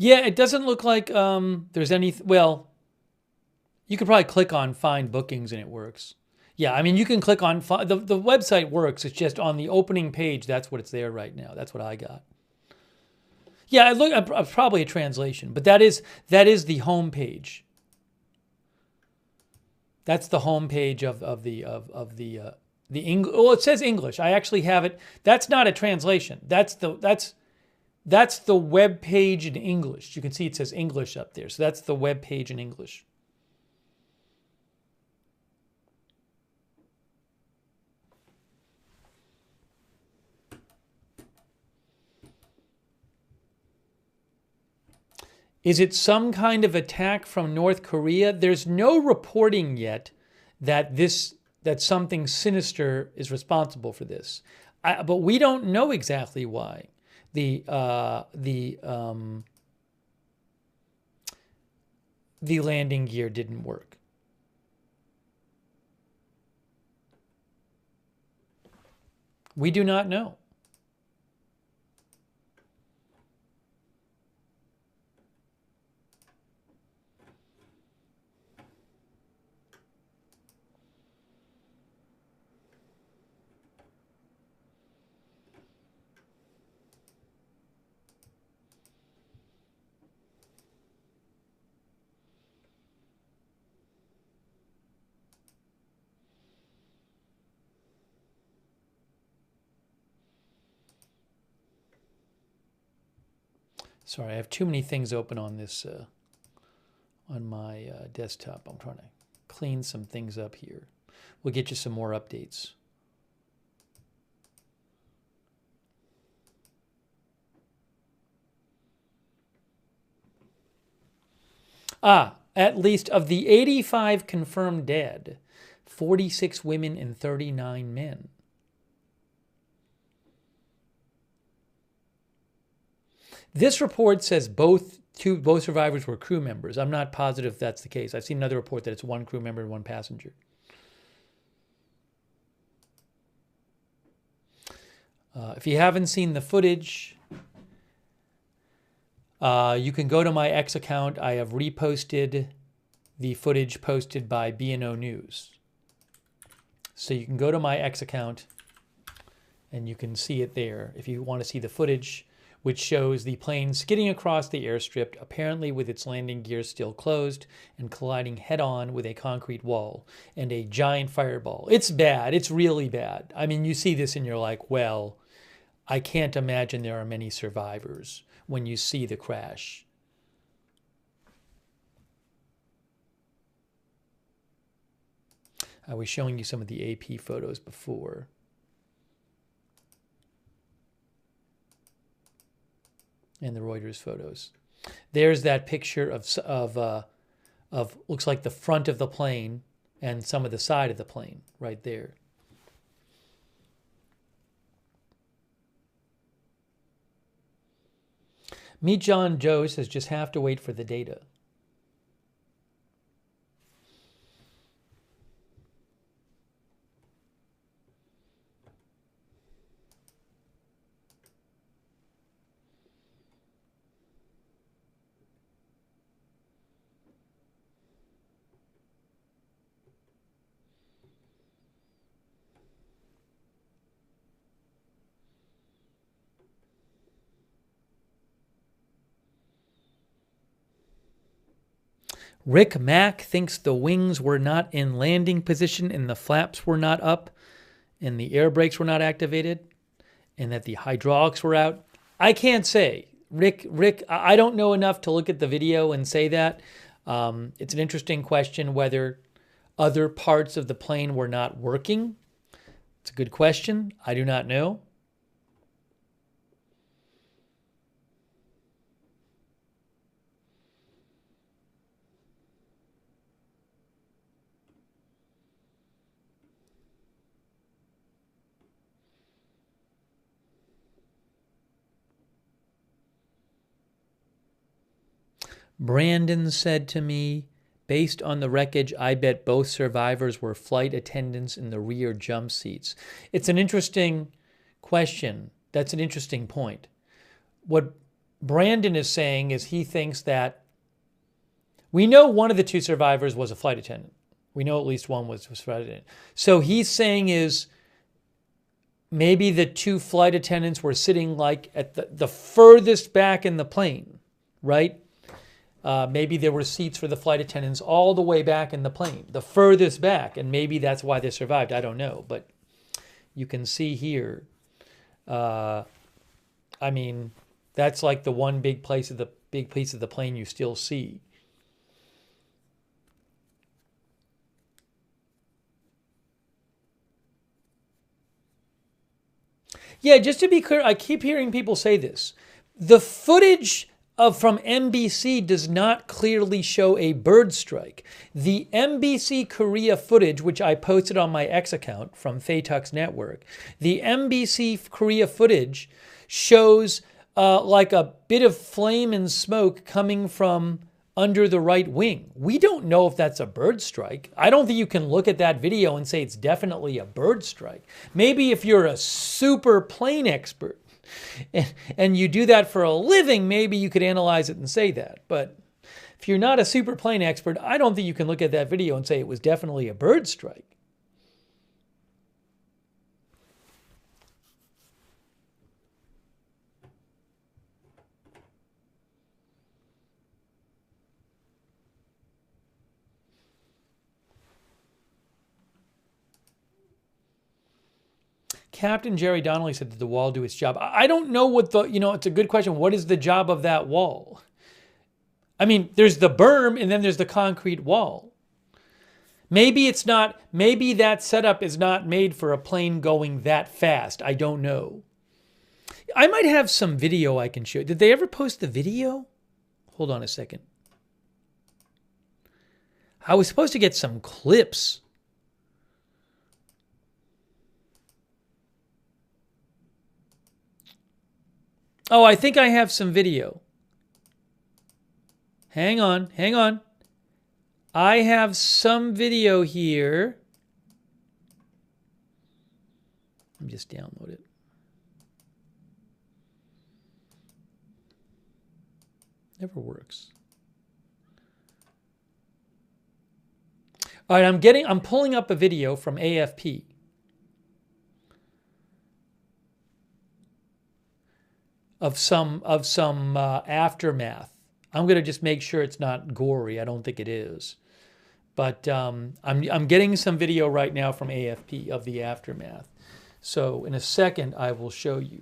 Yeah, it doesn't look like there's any. Well, you could probably click on Find Bookings and it works. Yeah, I mean, you can click on the website works. It's just on the opening page. That's what it's there right now. That's what I got. Yeah, probably a translation, but that is the home page. That's the home page of the English. Well, it says English. I actually have it. That's not a translation. That's the web page in English. You can see it says English up there. So that's the web page in English. Is it some kind of attack from North Korea? There's no reporting yet that something sinister is responsible for this, but we don't know exactly why the landing gear didn't work. We do not know. Sorry, I have too many things open on this on my desktop. I'm trying to clean some things up here. We'll get you some more updates. At least of the 85 confirmed dead, 46 women and 39 men. This report says both survivors were crew members. I'm not positive if that's the case. I've seen another report that it's one crew member and one passenger. If you haven't seen the footage, you can go to my X account. I have reposted the footage posted by B&O News. So you can go to my X account and you can see it there if you want to see the footage, which shows the plane skidding across the airstrip, apparently with its landing gear still closed, and colliding head-on with a concrete wall and a giant fireball. It's bad. It's really bad. I mean, you see this and you're like, well, I can't imagine there are many survivors when you see the crash. I was showing you some of the AP photos before. And the Reuters photos. There's that picture of looks like the front of the plane and some of the side of the plane right there. Meet John Joe says just have to wait for the data. Rick Mack thinks the wings were not in landing position and the flaps were not up and the air brakes were not activated and that the hydraulics were out. I can't say. Rick, I don't know enough to look at the video and say that. It's an interesting question whether other parts of the plane were not working. It's a good question. I do not know. Brandon said to me, based on the wreckage, I bet both survivors were flight attendants in the rear jump seats. It's an interesting question. That's an interesting point. What Brandon is saying is he thinks that we know one of the two survivors was a flight attendant. We know at least one was a flight attendant. So he's saying is maybe the two flight attendants were sitting like at the furthest back in the plane, right? Maybe there were seats for the flight attendants all the way back in the plane, the furthest back, and maybe that's why they survived. I don't know, but you can see here. I mean, that's like the one big piece of the plane you still see. Yeah, just to be clear, I keep hearing people say this. The footage from NBC does not clearly show a bird strike. The NBC Korea footage, which I posted on my X account from Fatux Network, the NBC Korea footage shows like a bit of flame and smoke coming from under the right wing. We don't know if that's a bird strike. I don't think you can look at that video and say it's definitely a bird strike. Maybe if you're a super plane expert and you do that for a living, maybe you could analyze it and say that. But if you're not a super plane expert, I don't think you can look at that video and say it was definitely a bird strike. Captain Jerry Donnelly said, did the wall do its job? I don't know what it's a good question. What is the job of that wall? I mean, there's the berm and then there's the concrete wall. Maybe that setup is not made for a plane going that fast. I don't know. I might have some video I can show. Did they ever post the video? Hold on a second. I was supposed to get some clips. Oh, I think I have some video. Hang on. I have some video here. Let me just download it. Never works. All right, I'm pulling up a video from AFP. Of some aftermath. I'm going to just make sure it's not gory. I don't think it is. But I'm getting some video right now from AFP of the aftermath. So in a second, I will show you.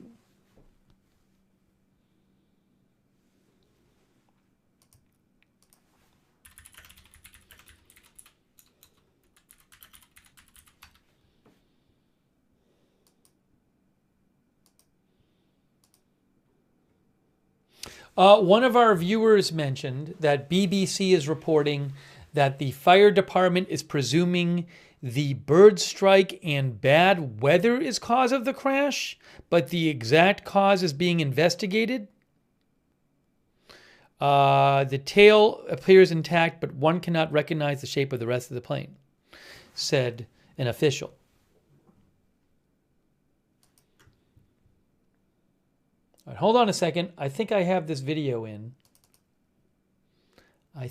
One of our viewers mentioned that BBC is reporting that the fire department is presuming the bird strike and bad weather is cause of the crash, but the exact cause is being investigated. The tail appears intact, but one cannot recognize the shape of the rest of the plane, said an official. All right, hold on a second. I think I have this video in. I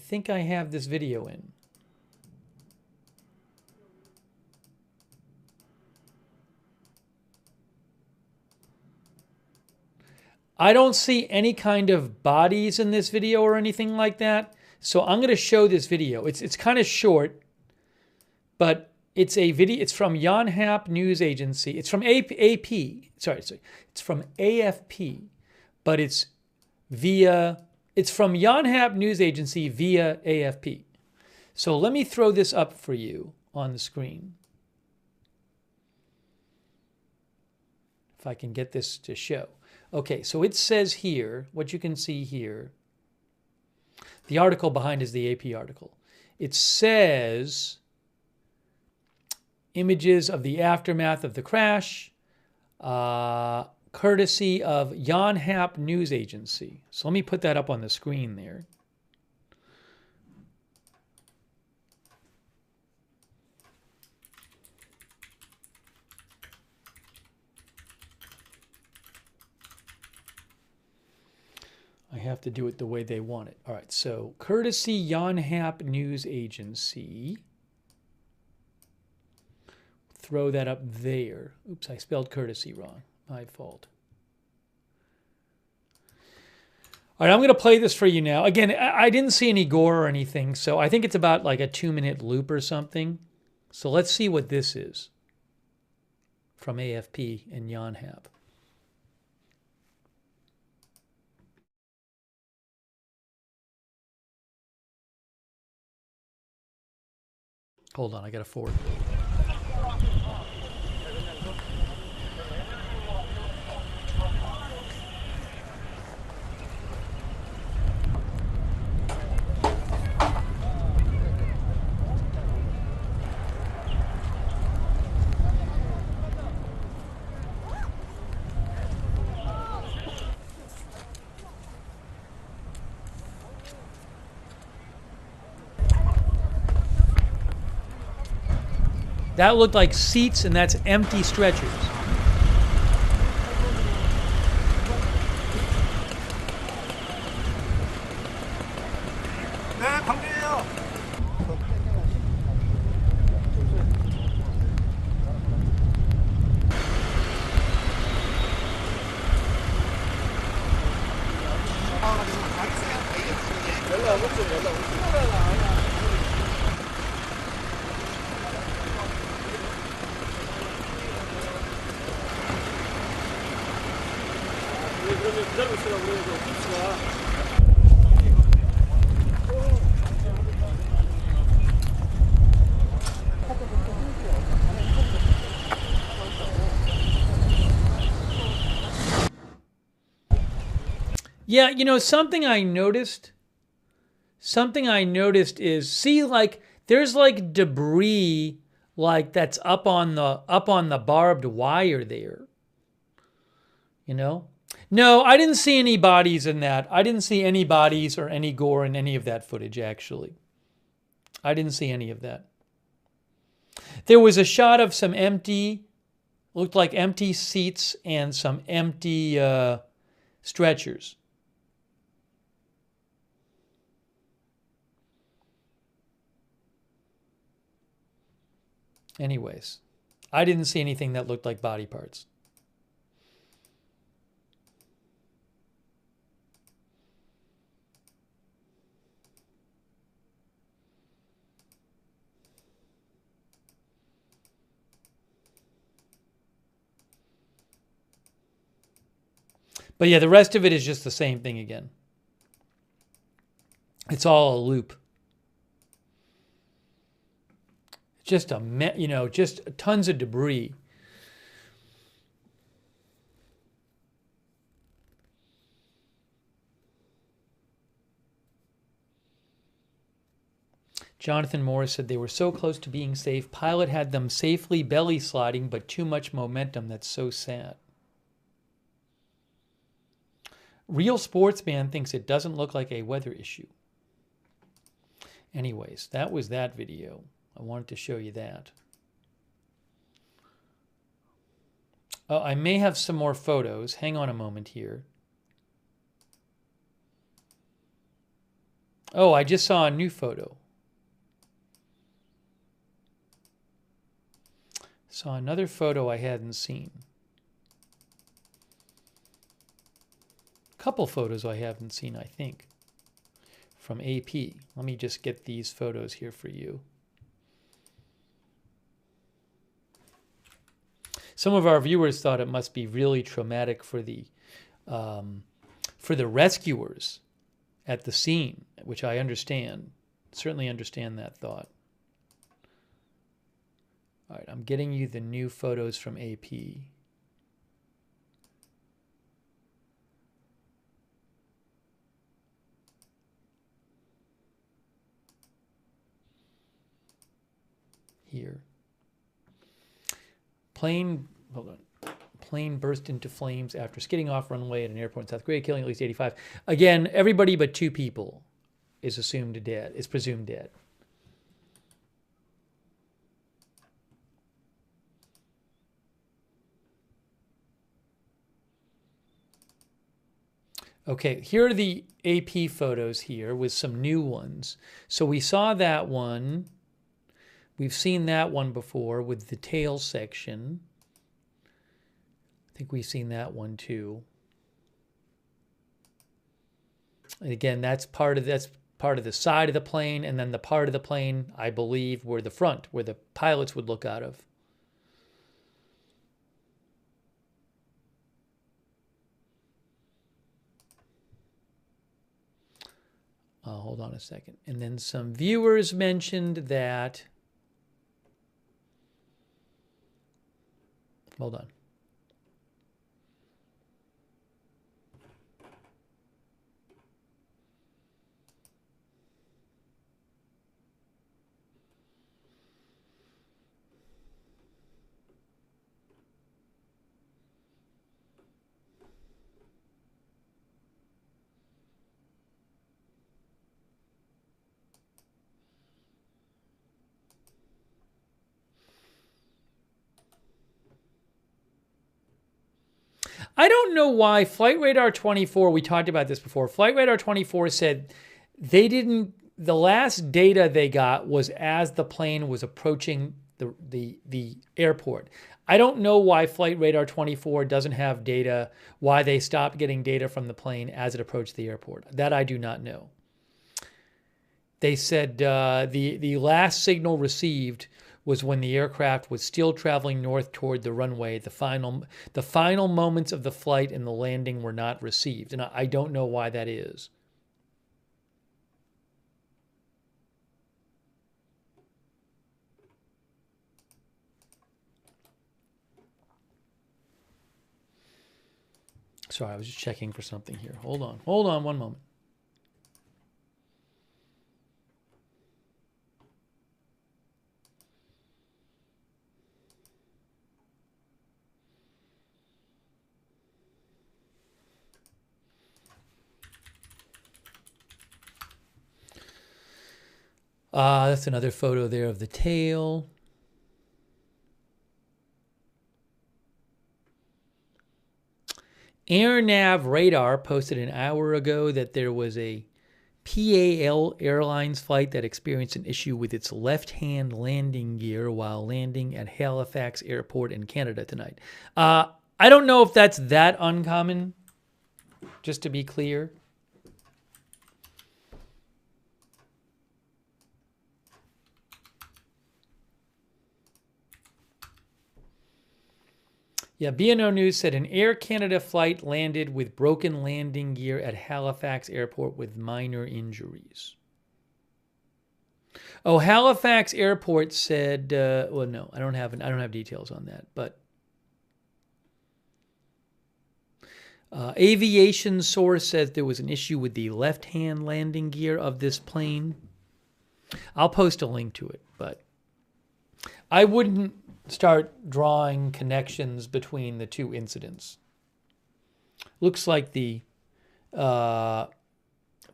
don't see any kind of bodies in this video or anything like that. So I'm going to show this video. It's kind of short, but it's a video. It's from Yonhap News Agency. It's from AP. Sorry. It's from AFP, but it's from Yonhap News Agency via AFP. So let me throw this up for you on the screen. If I can get this to show. Okay, so it says here, what you can see here, the article behind is the AP article. It says images of the aftermath of the crash, courtesy of Yonhap News Agency. So let me put that up on the screen there. I have to do it the way they want it. All right, so courtesy Yonhap News Agency. Throw that up there. Oops, I spelled courtesy wrong. My fault. All right, I'm going to play this for you now. Again, I didn't see any gore or anything, so I think it's about like a 2-minute loop or something. So let's see what this is from AFP and Yonhap. Hold on, I got to forward. That looked like seats, and that's empty stretchers. Yeah, you know, something I noticed is, see, like there's like debris like that's up on the barbed wire there. You know? No, I didn't see any bodies in that. I didn't see any bodies or any gore in any of that footage, actually. I didn't see any of that. There was a shot of some looked like empty seats and some empty stretchers. Anyways, I didn't see anything that looked like body parts. But yeah, the rest of it is just the same thing again. It's all a loop. Just just tons of debris. Jonathan Morris said they were so close to being safe. Pilot had them safely belly sliding, but too much momentum. That's so sad. Real Sportsman thinks it doesn't look like a weather issue. Anyways, that was that video. I wanted to show you that. Oh, I may have some more photos. Hang on a moment here. Oh, I just saw a new photo. Saw another photo I hadn't seen. Couple photos I haven't seen, I think, from AP. Let me just get these photos here for you. Some of our viewers thought it must be really traumatic for the rescuers at the scene, which I understand. Certainly understand that thought. All right, I'm getting you the new photos from AP. Here. Plane burst into flames after skidding off runway at an airport in South Korea, killing at least 85. Again, everybody but 2 people is presumed dead. Okay, here are the AP photos here with some new ones. So we saw that one. We've seen that one before with the tail section. I think we've seen that one too. And again, that's part of the side of the plane, and then the part of the plane, I believe, where the front, where the pilots would look out of. Hold on a second. And then some viewers mentioned that. Hold on. I don't know why Flight Radar 24, we talked about this before, Flight Radar 24 said the last data they got was as the plane was approaching the airport. I don't know why Flight Radar 24 doesn't have data, why they stopped getting data from the plane as it approached the airport. That I do not know. They said the last signal received was when the aircraft was still traveling north toward the runway. The final moments of the flight and the landing were not received. And I don't know why that is. Sorry, I was just checking for something here. Hold on one moment. That's another photo there of the tail. AirNav Radar posted an hour ago that there was a PAL Airlines flight that experienced an issue with its left-hand landing gear while landing at Halifax Airport in Canada tonight. I don't know if that's that uncommon, just to be clear. Yeah, BNO News said an Air Canada flight landed with broken landing gear at Halifax Airport with minor injuries. Oh, Halifax Airport said, well, no, I don't have details on that, but Aviation source says there was an issue with the left-hand landing gear of this plane. I'll post a link to it, but I wouldn't start drawing connections between the two incidents. Looks like the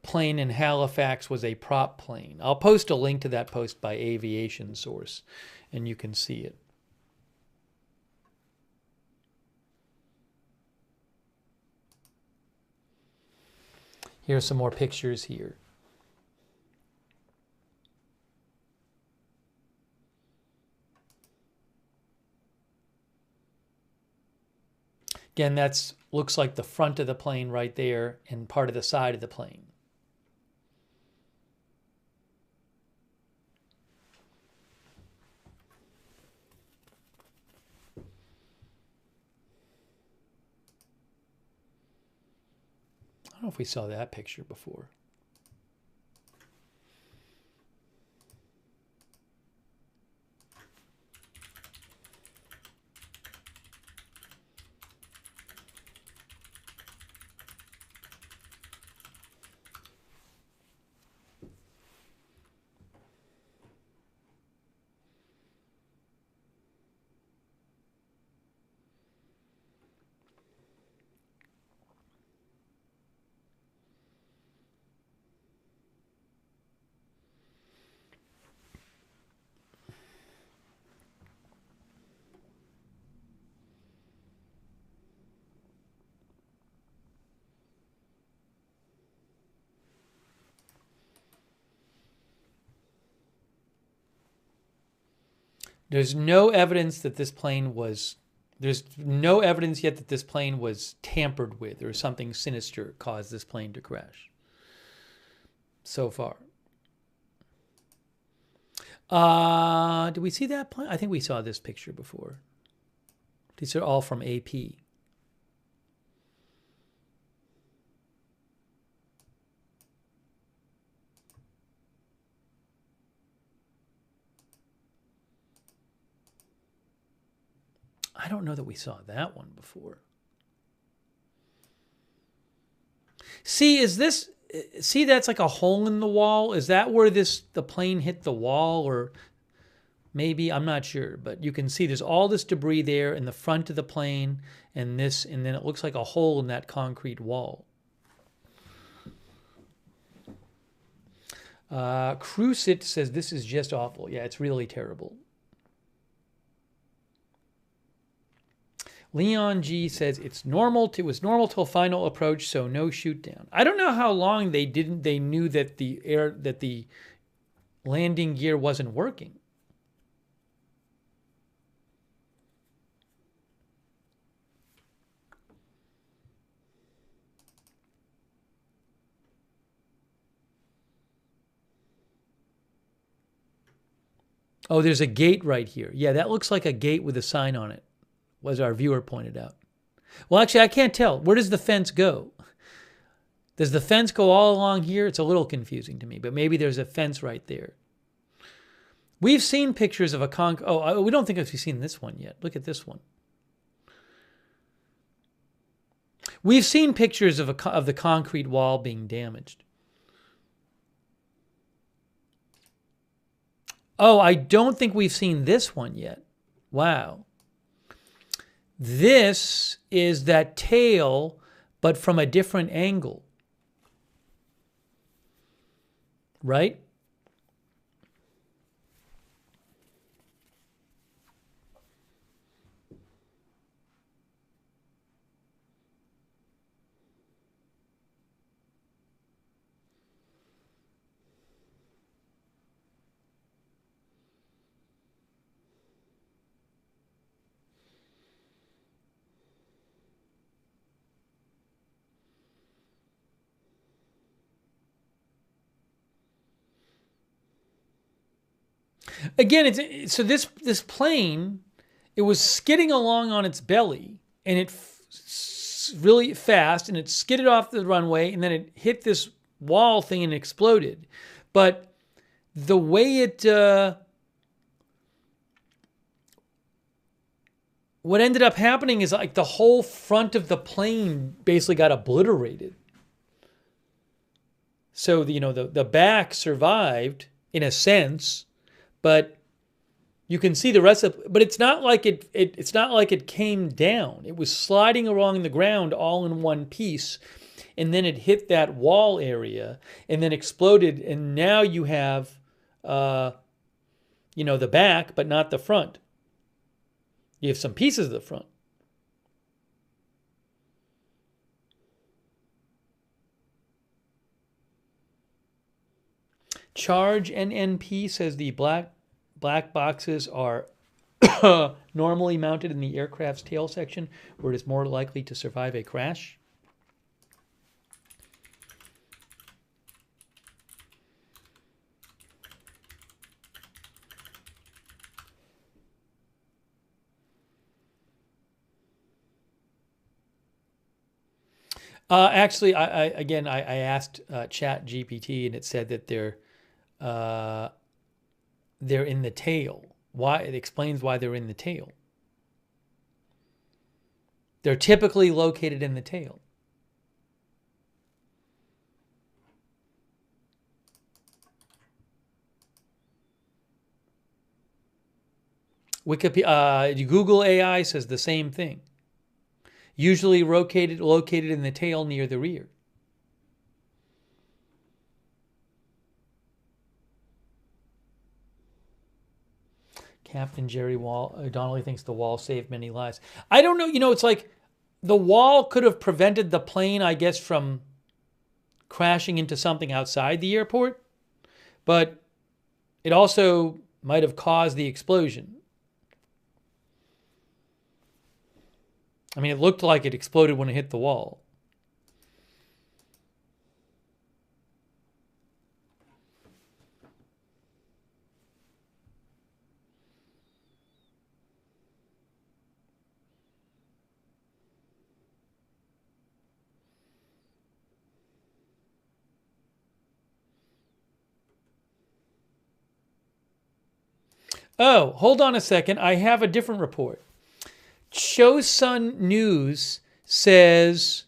plane in Halifax was a prop plane. I'll post a link to that post by Aviation source, and you can see it. Here's some more pictures here. Again, that's looks like the front of the plane right there and part of the side of the plane. I don't know if we saw that picture before. There's no evidence that this plane was, there's no evidence yet that this plane was tampered with or something sinister caused this plane to crash. So far. Did we see that plane? I think we saw this picture before. These are all from AP. I don't know that we saw that one before. See, is this, see, that's like a hole in the wall. Is that where the plane hit the wall, or maybe, I'm not sure, but you can see there's all this debris there in the front of the plane and this, and then it looks like a hole in that concrete wall. Crucit says this is just awful. Yeah, it's really terrible. Leon G says it's normal. It was normal till final approach, so no shoot down. I don't know how long they knew that the landing gear wasn't working. Oh, there's a gate right here. Yeah, that looks like a gate with a sign on it, as our viewer pointed out. Well, actually, I can't tell. Where does the fence go? Does the fence go all along here? It's a little confusing to me, but maybe there's a fence right there. We've seen pictures of a we don't think we've seen this one yet. Look at this one. We've seen pictures of the concrete wall being damaged. Oh, I don't think we've seen this one yet. Wow. This is that tail, but from a different angle. Right? Again, so this plane, it was skidding along on its belly, and it really fast, and it skidded off the runway, and then it hit this wall thing and exploded. But the way it, what ended up happening is like the whole front of the plane basically got obliterated. So the back survived in a sense. But you can see the rest of it. But it's not like it's not like it came down. It was sliding along the ground all in one piece, and then it hit that wall area and then exploded. And now you have, the back, but not the front. You have some pieces of the front. Charge NNP says the black boxes are normally mounted in the aircraft's tail section, where it is more likely to survive a crash. Actually, I asked Chat GPT, and it said that they're in the tail. Why? It explains why they're in the tail. They're typically located in the tail. Wikipedia, Google AI says the same thing. Usually located in the tail near the rear. Captain Jerry Donnelly thinks the wall saved many lives. I don't know. It's like the wall could have prevented the plane, I guess, from crashing into something outside the airport, but it also might have caused the explosion. I mean, it looked like it exploded when it hit the wall. Oh, hold on a second. I have a different report. Chosun News says,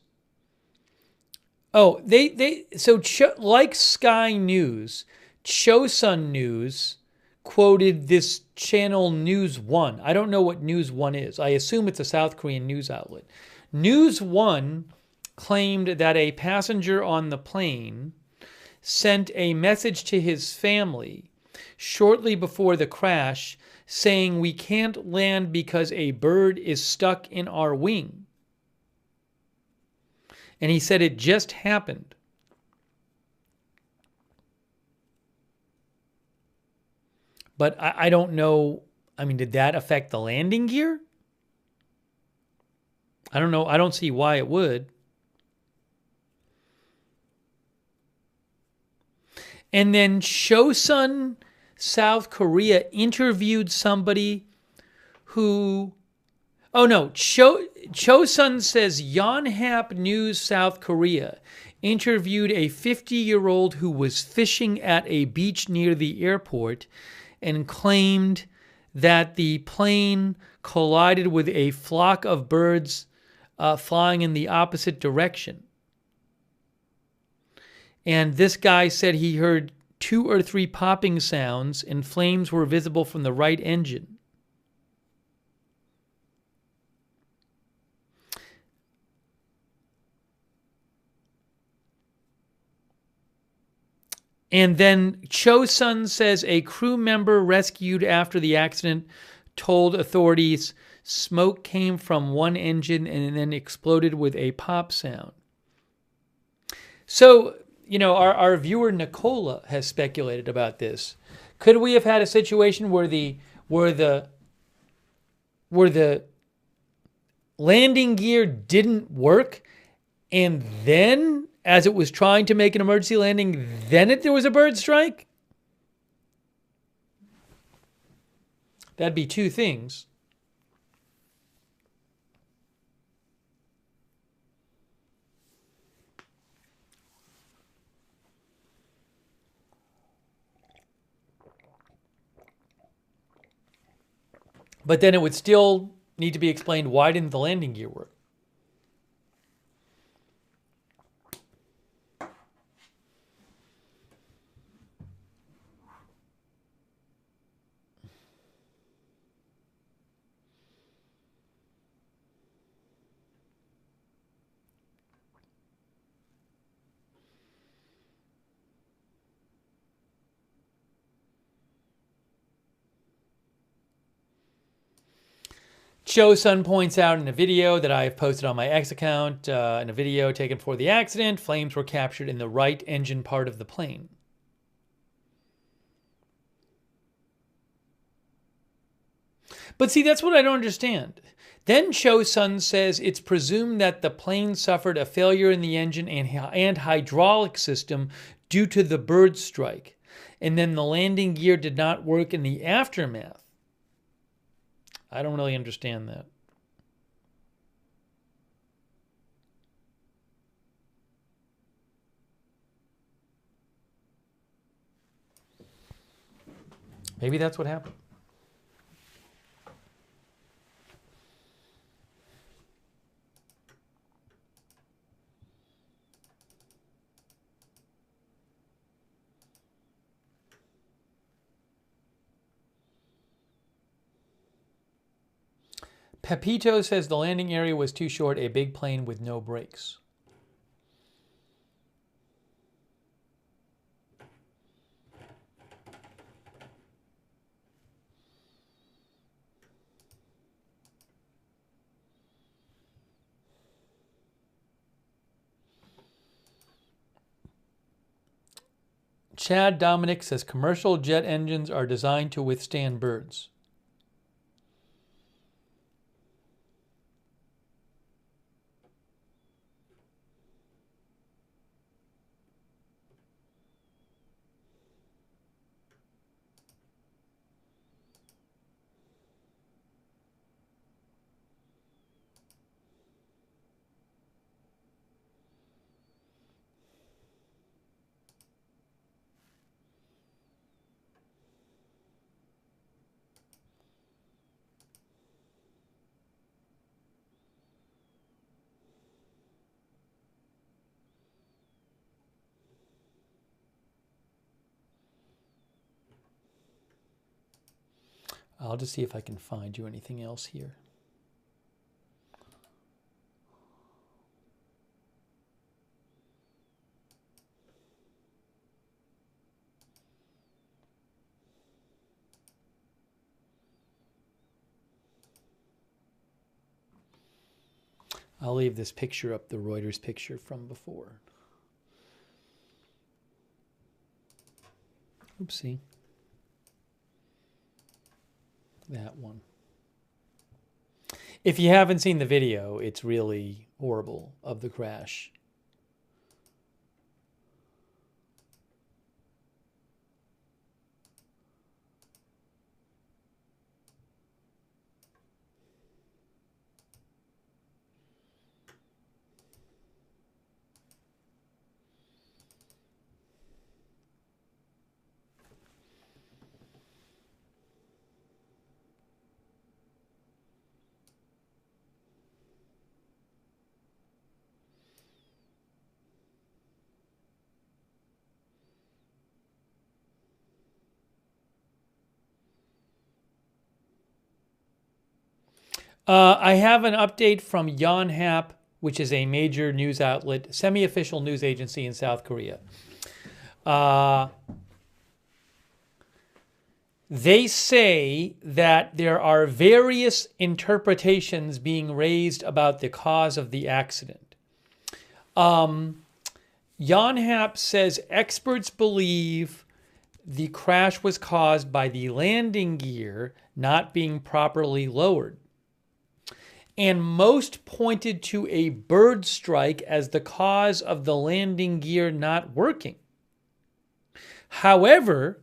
like Sky News, Chosun News quoted this channel News One. I don't know what News One is. I assume it's a South Korean news outlet. News One claimed that a passenger on the plane sent a message to his family shortly before the crash saying, "We can't land because a bird is stuck in our wing." And he said it just happened. But I don't know. I mean, did that affect the landing gear? I don't know. I don't see why it would. And then Chosun, South Korea, interviewed somebody who... Oh, no. Chosun says Yonhap News, South Korea, interviewed a 50-year-old who was fishing at a beach near the airport and claimed that the plane collided with a flock of birds flying in the opposite direction. And this guy said he heard 2 or 3 popping sounds and flames were visible from the right engine. And then Chosun says a crew member rescued after the accident told authorities smoke came from one engine and then exploded with a pop sound. So, you know, our viewer Nicola has speculated about this. Could we have had a situation where the landing gear didn't work, and then, as it was trying to make an emergency landing, then there was a bird strike? That'd be 2 things. But then it would still need to be explained, why didn't the landing gear work? Chosun points out in a video that I have posted on my X account, in a video taken before the accident, flames were captured in the right engine part of the plane. But see, that's what I don't understand. Then Chosun says it's presumed that the plane suffered a failure in the engine and hydraulic system due to the bird strike, and then the landing gear did not work in the aftermath. I don't really understand that. Maybe that's what happened. Pepito says the landing area was too short, a big plane with no brakes. Chad Dominic says commercial jet engines are designed to withstand birds. I'll just see if I can find you anything else here. I'll leave this picture up, the Reuters picture from before. Oopsie. That one. If you haven't seen the video, it's really horrible of the crash. I have an update from Yonhap, which is a major news outlet, semi-official news agency in South Korea. They say that there are various interpretations being raised about the cause of the accident. Yonhap says experts believe the crash was caused by the landing gear not being properly lowered. And most pointed to a bird strike as the cause of the landing gear not working. However,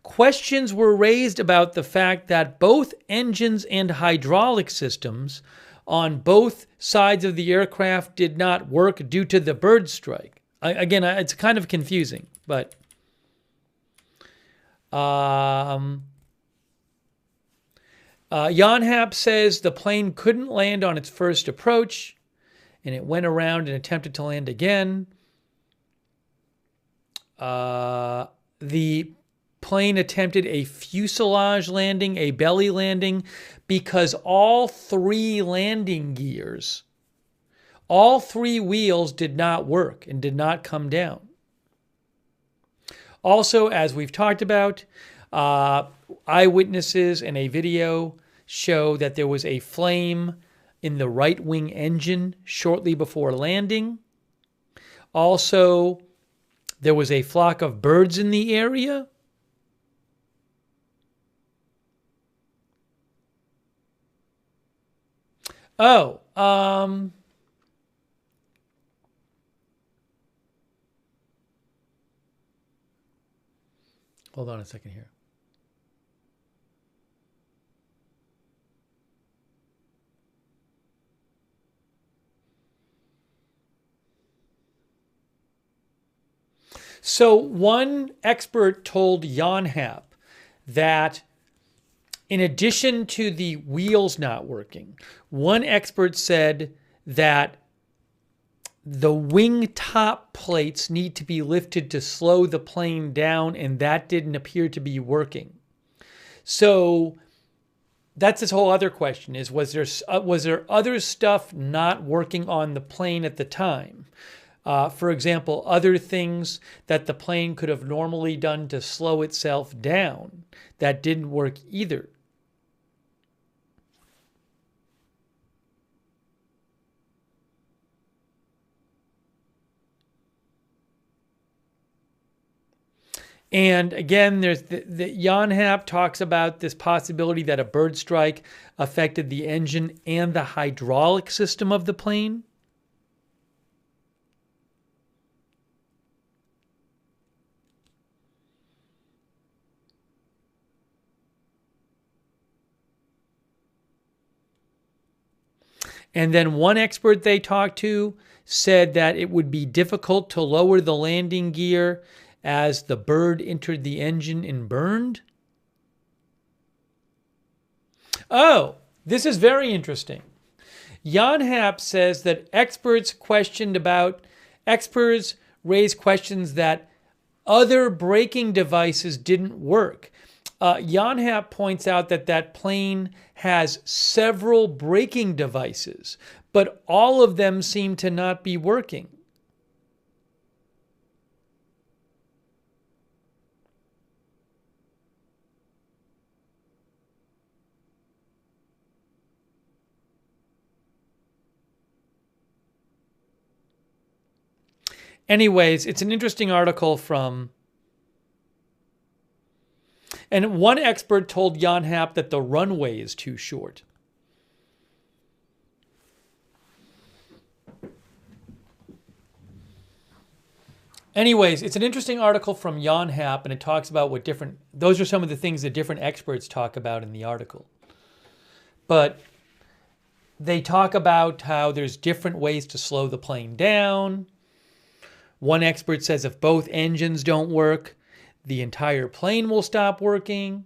questions were raised about the fact that both engines and hydraulic systems on both sides of the aircraft did not work due to the bird strike. Again, it's kind of confusing, but Yonhap says the plane couldn't land on its first approach, and it went around and attempted to land again. The plane attempted a fuselage landing, a belly landing, because all three landing gears, all three wheels did not work and did not come down. Also, as we've talked about, eyewitnesses in a video show that there was a flame in the right wing engine shortly before landing. Also, there was a flock of birds in the area. Oh, hold on a second here. So one expert told Yonhap that in addition to the wheels not working, one expert said that the wing top plates need to be lifted to slow the plane down, and that didn't appear to be working. So that's this whole other question: is was there other stuff not working on the plane at the time? For example, other things that the plane could have normally done to slow itself down that didn't work either. And again, there's the Yonhap talks about this possibility that a bird strike affected the engine and the hydraulic system of the plane. And then one expert they talked to said that it would be difficult to lower the landing gear as the bird entered the engine and burned. Oh, this is very interesting. Yonhap says that experts raised questions that other braking devices didn't work. Yonhap points out that that plane has several braking devices, but all of them seem to not be working. Anyways, it's an interesting article from... And one expert told Yonhap that the runway is too short. Anyways, it's an interesting article from Yonhap, and it talks about what different... Those are some of the things that different experts talk about in the article. But they talk about how there's different ways to slow the plane down. One expert says if both engines don't work, the entire plane will stop working.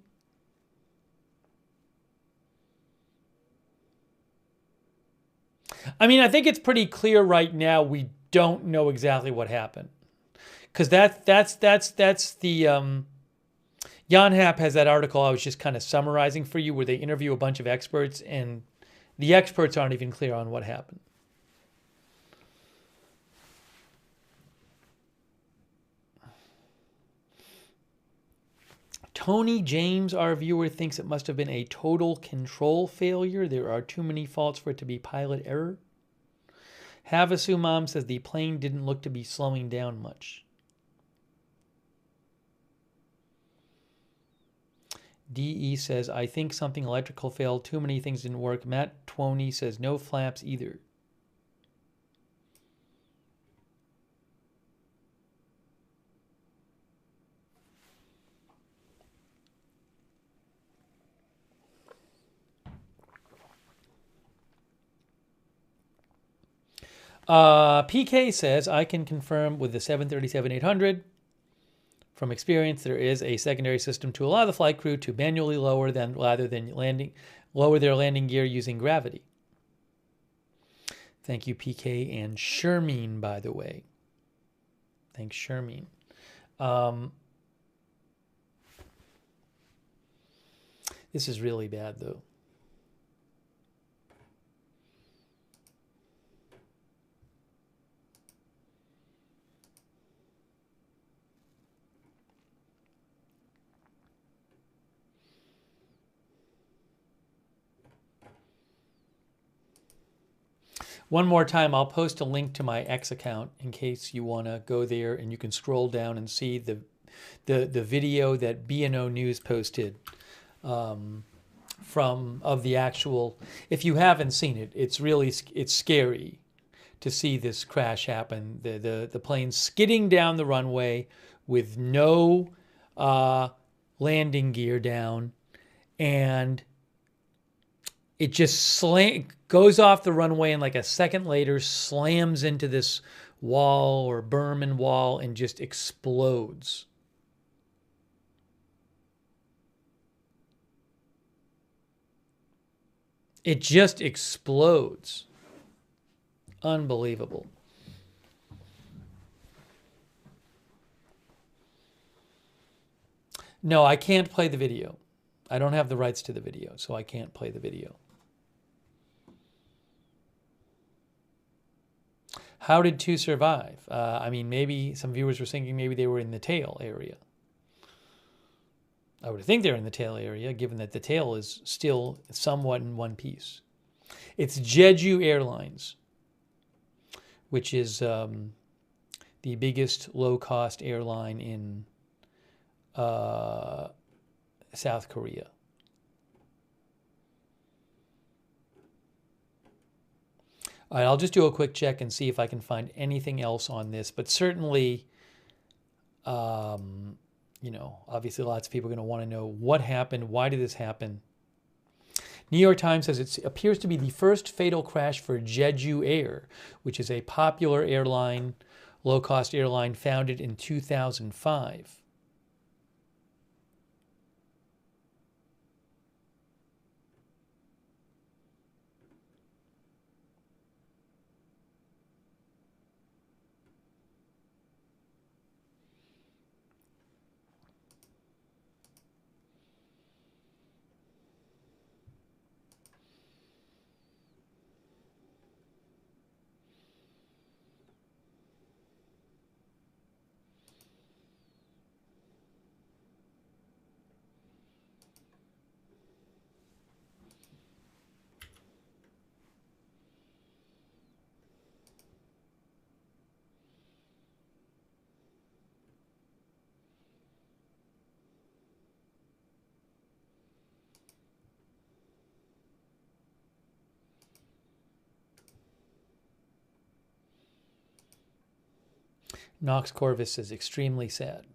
I mean, I think it's pretty clear right now we don't know exactly what happened. Because that's the... Yonhap has that article I was just kind of summarizing for you where they interview a bunch of experts and the experts aren't even clear on what happened. Tony James, our viewer, thinks it must have been a total control failure. There are too many faults for it to be pilot error. Havasu Mom says the plane didn't look to be slowing down much. DE says, I think something electrical failed. Too many things didn't work. Matt Twoney says, no flaps either. PK says, I can confirm with the 737-800 from experience there is a secondary system to allow the flight crew to manually lower their landing gear using gravity. Thank you, PK and Shermeen, by the way. Thanks, Shermeen. This is really bad, though. One more time, I'll post a link to my X account in case you want to go there, and you can scroll down and see the video that B&O News posted of the actual. If you haven't seen it, it's scary to see this crash happen. The plane skidding down the runway with no landing gear down, and it just goes off the runway and like a second later slams into this wall or berm wall and just explodes. It just explodes. Unbelievable. No, I can't play the video. I don't have the rights to the video, so I can't play the video. How did 2 survive? I mean, maybe some viewers were thinking maybe they were in the tail area. I would think they're in the tail area, given that the tail is still somewhat in one piece. It's Jeju Airlines, which is the biggest low-cost airline in South Korea. All right, I'll just do a quick check and see if I can find anything else on this. But certainly, you know, obviously lots of people are going to want to know what happened, why did this happen? New York Times says it appears to be the first fatal crash for Jeju Air, which is a popular airline, low-cost airline founded in 2005. Knox Corvus is extremely sad.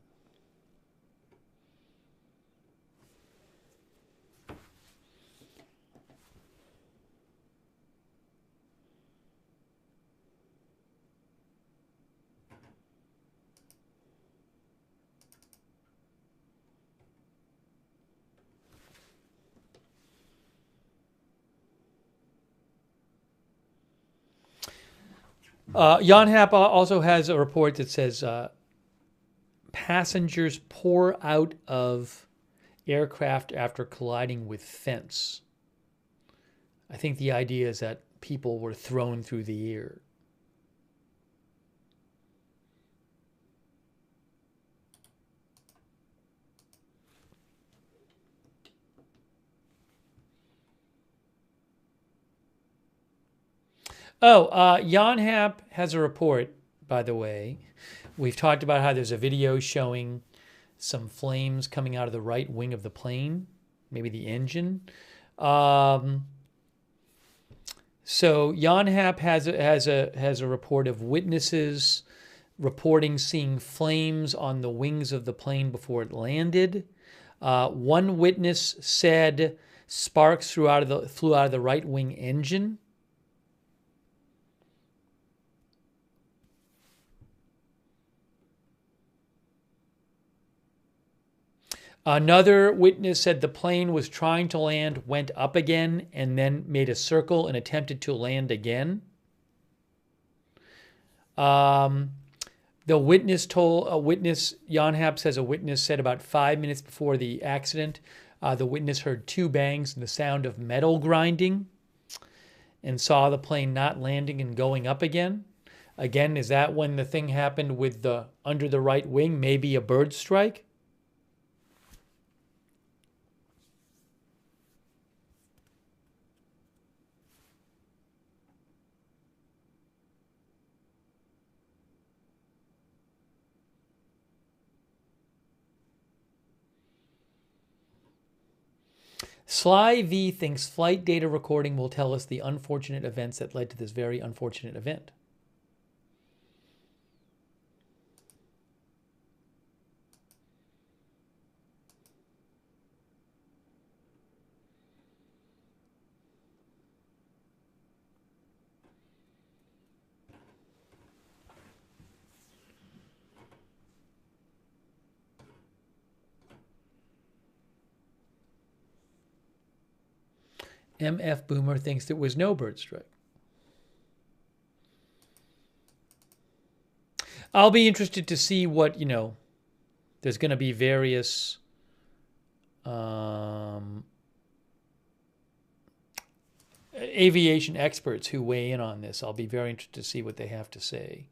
Yonhap also has a report that says passengers pour out of aircraft after colliding with fence. I think the idea is that people were thrown through the air. Oh, Yonhap has a report, by the way. We've talked about how there's a video showing some flames coming out of the right wing of the plane, maybe the engine. So Yonhap has a report of witnesses reporting seeing flames on the wings of the plane before it landed. One witness said sparks flew out of the right wing engine. Another witness said the plane was trying to land, went up again, and then made a circle and attempted to land again. The witness Yonhap says a witness said about 5 minutes before the accident, the witness heard two bangs and the sound of metal grinding and saw the plane not landing and going up again. Again, is that when the thing happened with the under the right wing, maybe a bird strike? Sly V thinks flight data recording will tell us the unfortunate events that led to this very unfortunate event. MF Boomer thinks there was no bird strike. I'll be interested to see what, there's going to be various aviation experts who weigh in on this. I'll be very interested to see what they have to say.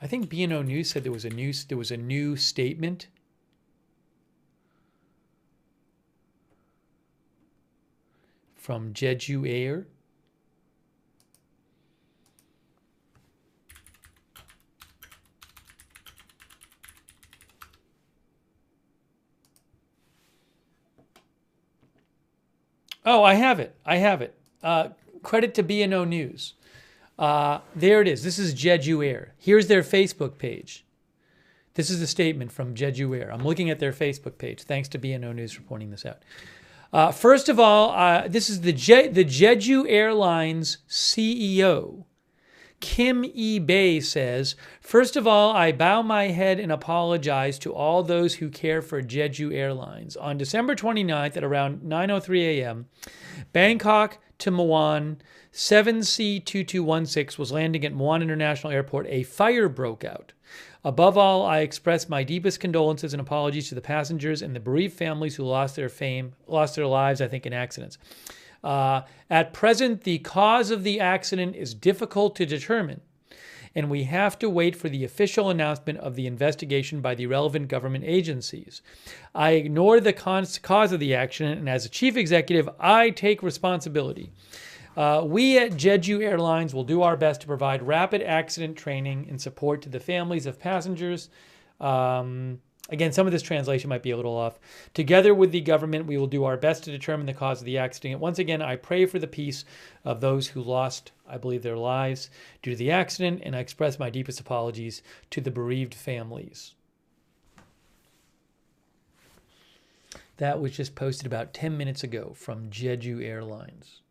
I think B&O News said there was a new statement from Jeju Air. Oh, I have it. Credit to B&O News. There it is. This is Jeju Air. Here's their Facebook page. This is the statement from Jeju Air. I'm looking at their Facebook page. Thanks to B&O News for pointing this out. First of all, this is the Jeju Airlines CEO. Kim E-Bay says, first of all, I bow my head and apologize to all those who care for Jeju Airlines. On December 29th at around 9:03 a.m., Bangkok to Muan 7C2216 was landing at Muan International Airport. A fire broke out. Above all, I express my deepest condolences and apologies to the passengers and the bereaved families who lost their lives, I think, in accidents. At present, the cause of the accident is difficult to determine, and we have to wait for the official announcement of the investigation by the relevant government agencies. I ignore the cause of the accident, and as a chief executive, I take responsibility. We at Jeju Airlines will do our best to provide rapid accident training and support to the families of passengers. Again, some of this translation might be a little off. Together with the government, we will do our best to determine the cause of the accident. Once again, I pray for the peace of those who lost, I believe, their lives due to the accident, and I express my deepest apologies to the bereaved families. That was just posted about 10 minutes ago from Jeju Airlines.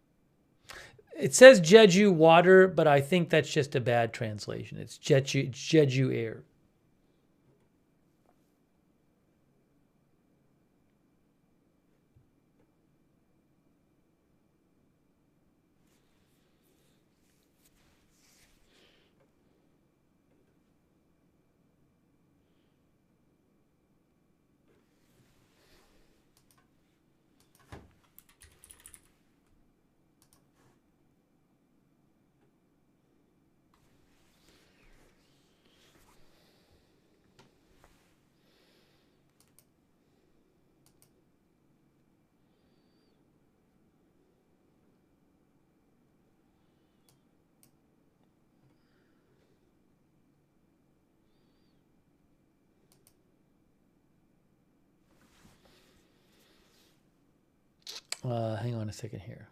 It says Jeju Water, but I think that's just a bad translation. It's Jeju Air. Hang on a second here.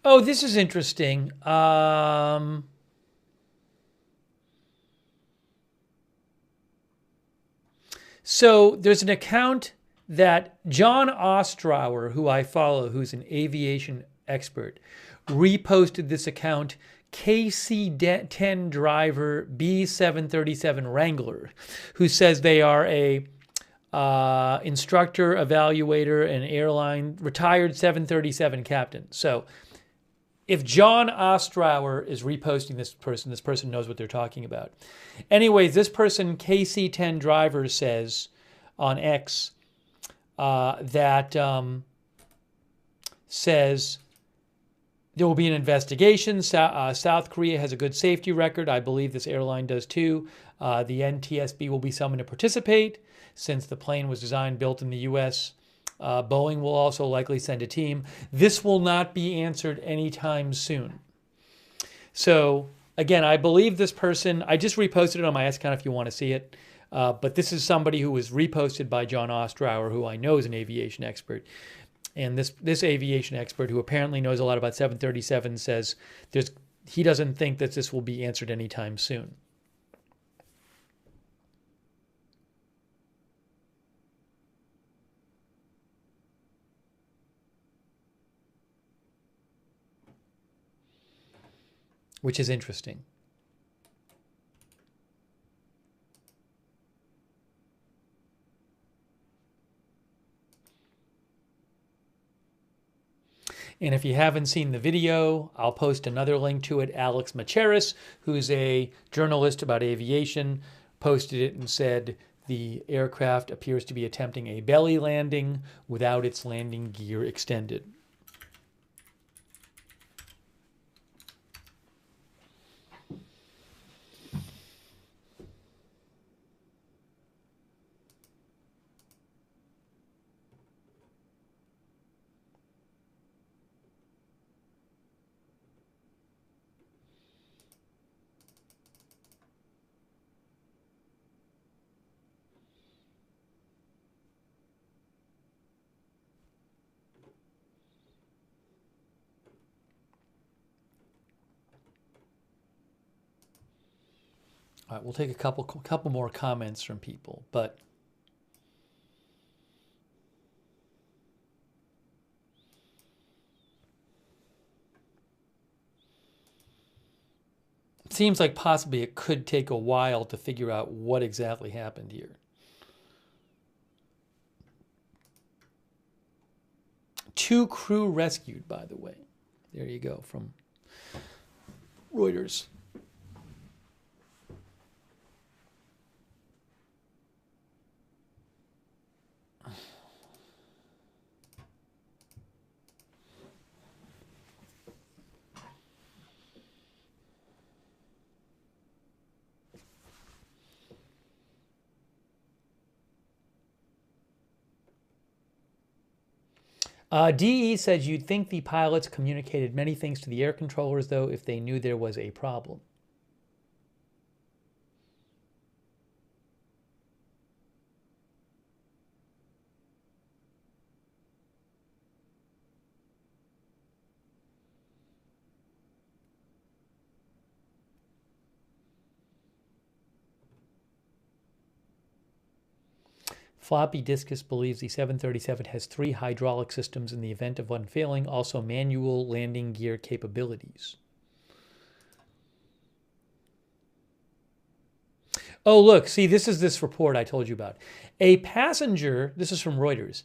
Oh, this is interesting. So there's an account that John Ostrower, who I follow, who's an aviation expert, reposted this account, KC-10 driver B737 Wrangler, who says they are a instructor, evaluator, and airline retired 737 captain. So if John Ostrower is reposting this person knows what they're talking about. Anyways, this person, KC-10 driver, says on X says there will be an investigation. South Korea has a good safety record. I believe this airline does too. The NTSB will be summoned to participate since the plane was designed, built in the U.S. Boeing will also likely send a team. This will not be answered anytime soon. So again, I believe this person, I just reposted it on my account if you want to see it. But this is somebody who was reposted by John Ostrower, who I know is an aviation expert. And this aviation expert, who apparently knows a lot about 737, says he doesn't think that this will be answered anytime soon. Which is interesting. And if you haven't seen the video, I'll post another link to it. Alex Macheris, who's a journalist about aviation, posted it and said the aircraft appears to be attempting a belly landing without its landing gear extended. All right, we'll take a couple more comments from people, but it seems like possibly it could take a while to figure out what exactly happened here. 2 crew rescued, by the way. There you go, from Reuters. DE says you'd think the pilots communicated many things to the air controllers, though, if they knew there was a problem. Floppy Discus believes the 737 has 3 hydraulic systems in the event of one failing, also manual landing gear capabilities. Oh, look, see, this is this report I told you about. A passenger, this is from Reuters,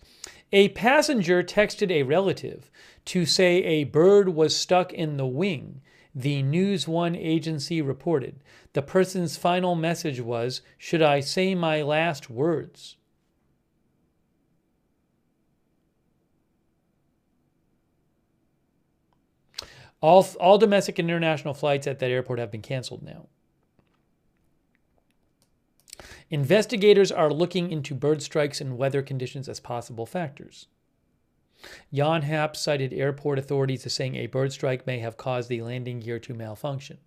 a passenger texted a relative to say a bird was stuck in the wing, the News One agency reported. The person's final message was, "Should I say my last words?" All domestic and international flights at that airport have been canceled now. Investigators are looking into bird strikes and weather conditions as possible factors. Jan Happ cited airport authorities as saying a bird strike may have caused the landing gear to malfunction.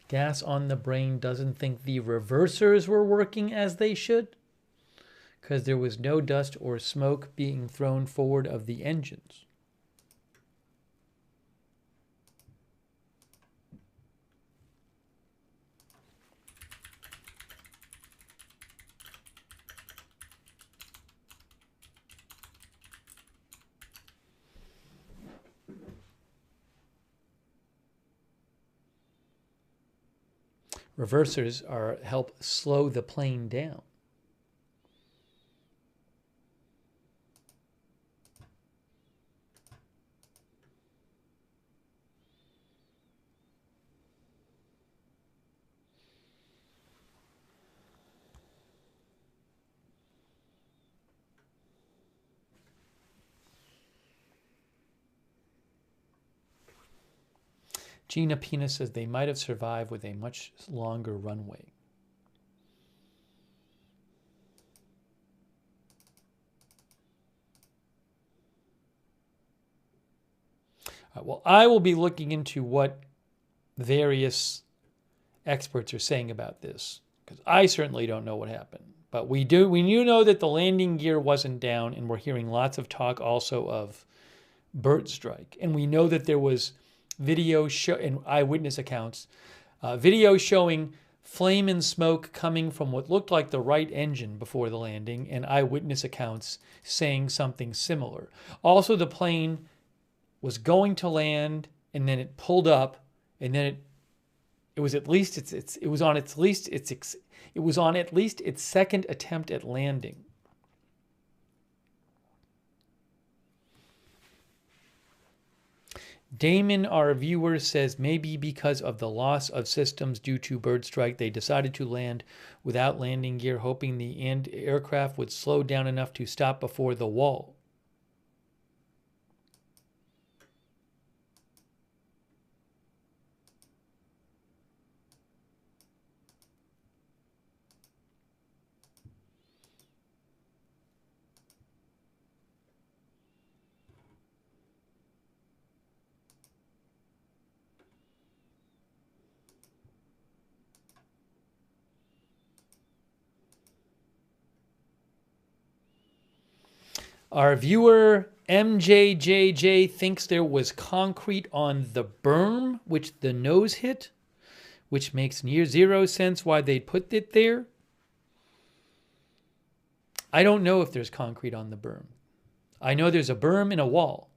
Gas on the Brain doesn't think the reversers were working as they should, because there was no dust or smoke being thrown forward of the engines. Reversers help slow the plane down. Gina Pina says they might have survived with a much longer runway. Well, I will be looking into what various experts are saying about this, because I certainly don't know what happened. But we do know that the landing gear wasn't down, and we're hearing lots of talk also of bird strike. And we know that there was video and eyewitness accounts, video showing flame and smoke coming from what looked like the right engine before the landing, and eyewitness accounts saying something similar. Also, the plane was going to land, and then it pulled up, and then it was at least its second attempt at landing. Damon, our viewer, says maybe because of the loss of systems due to bird strike, they decided to land without landing gear, hoping the aircraft would slow down enough to stop before the wall. Our viewer MJJJ thinks there was concrete on the berm which the nose hit, which makes near zero sense why they'd put it there. I don't know if there's concrete on the berm. I know there's a berm and a wall.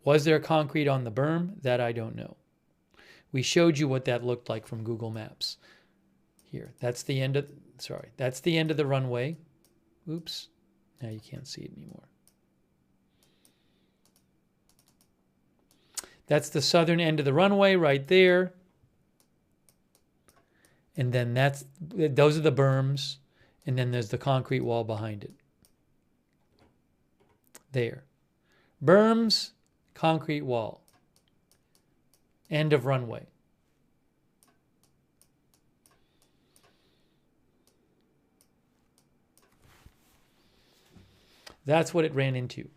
Was there concrete on the berm? That I don't know. We showed you what that looked like from Google Maps. Here, that's the end of the runway. Oops. Now you can't see it anymore. That's the southern end of the runway right there. And then those are the berms. And then there's the concrete wall behind it. There. Berms, concrete wall. End of runway. That's what it ran into.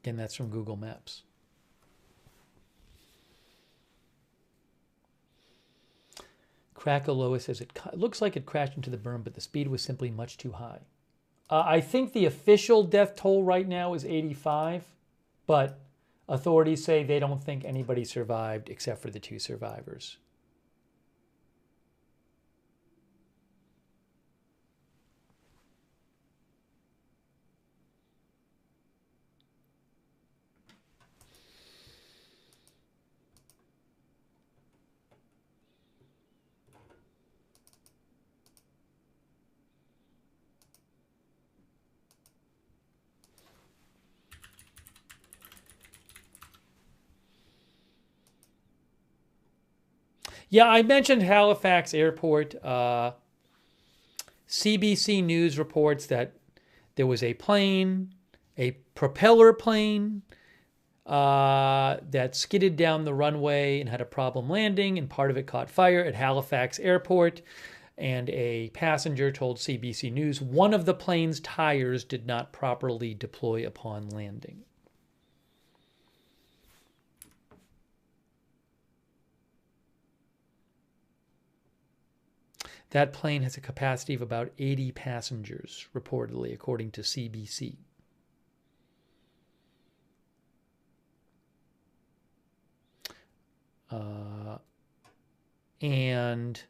Again, that's from Google Maps. Crackaloa says it looks like it crashed into the berm, but the speed was simply much too high. I think the official death toll right now is 85, but authorities say they don't think anybody survived except for the 2 survivors. Yeah, I mentioned Halifax Airport. CBC News reports that there was a plane, a propeller plane, that skidded down the runway and had a problem landing, and part of it caught fire at Halifax Airport. And a passenger told CBC News one of the plane's tires did not properly deploy upon landing. That plane has a capacity of about 80 passengers, reportedly, according to CBC. And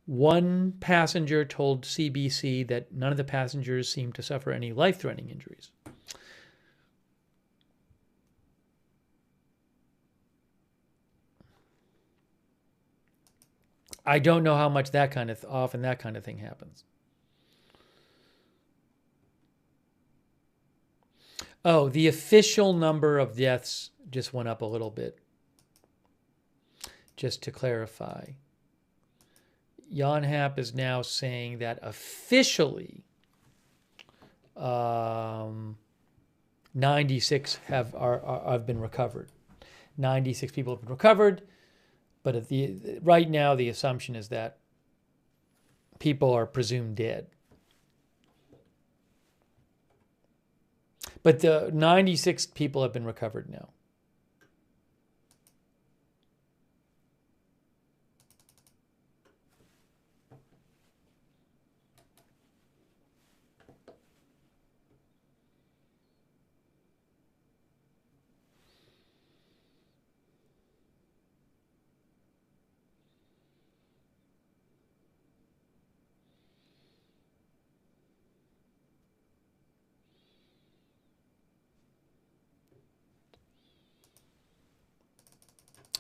one passenger told CBC that none of the passengers seemed to suffer any life-threatening injuries. I don't know how much that kind of often that kind of thing happens. Oh, the official number of deaths just went up a little bit. Just to clarify, Yonhap is now saying that officially 96 have been recovered. 96 people have been recovered. But right now, the assumption is that people are presumed dead. But the 96 people have been recovered now.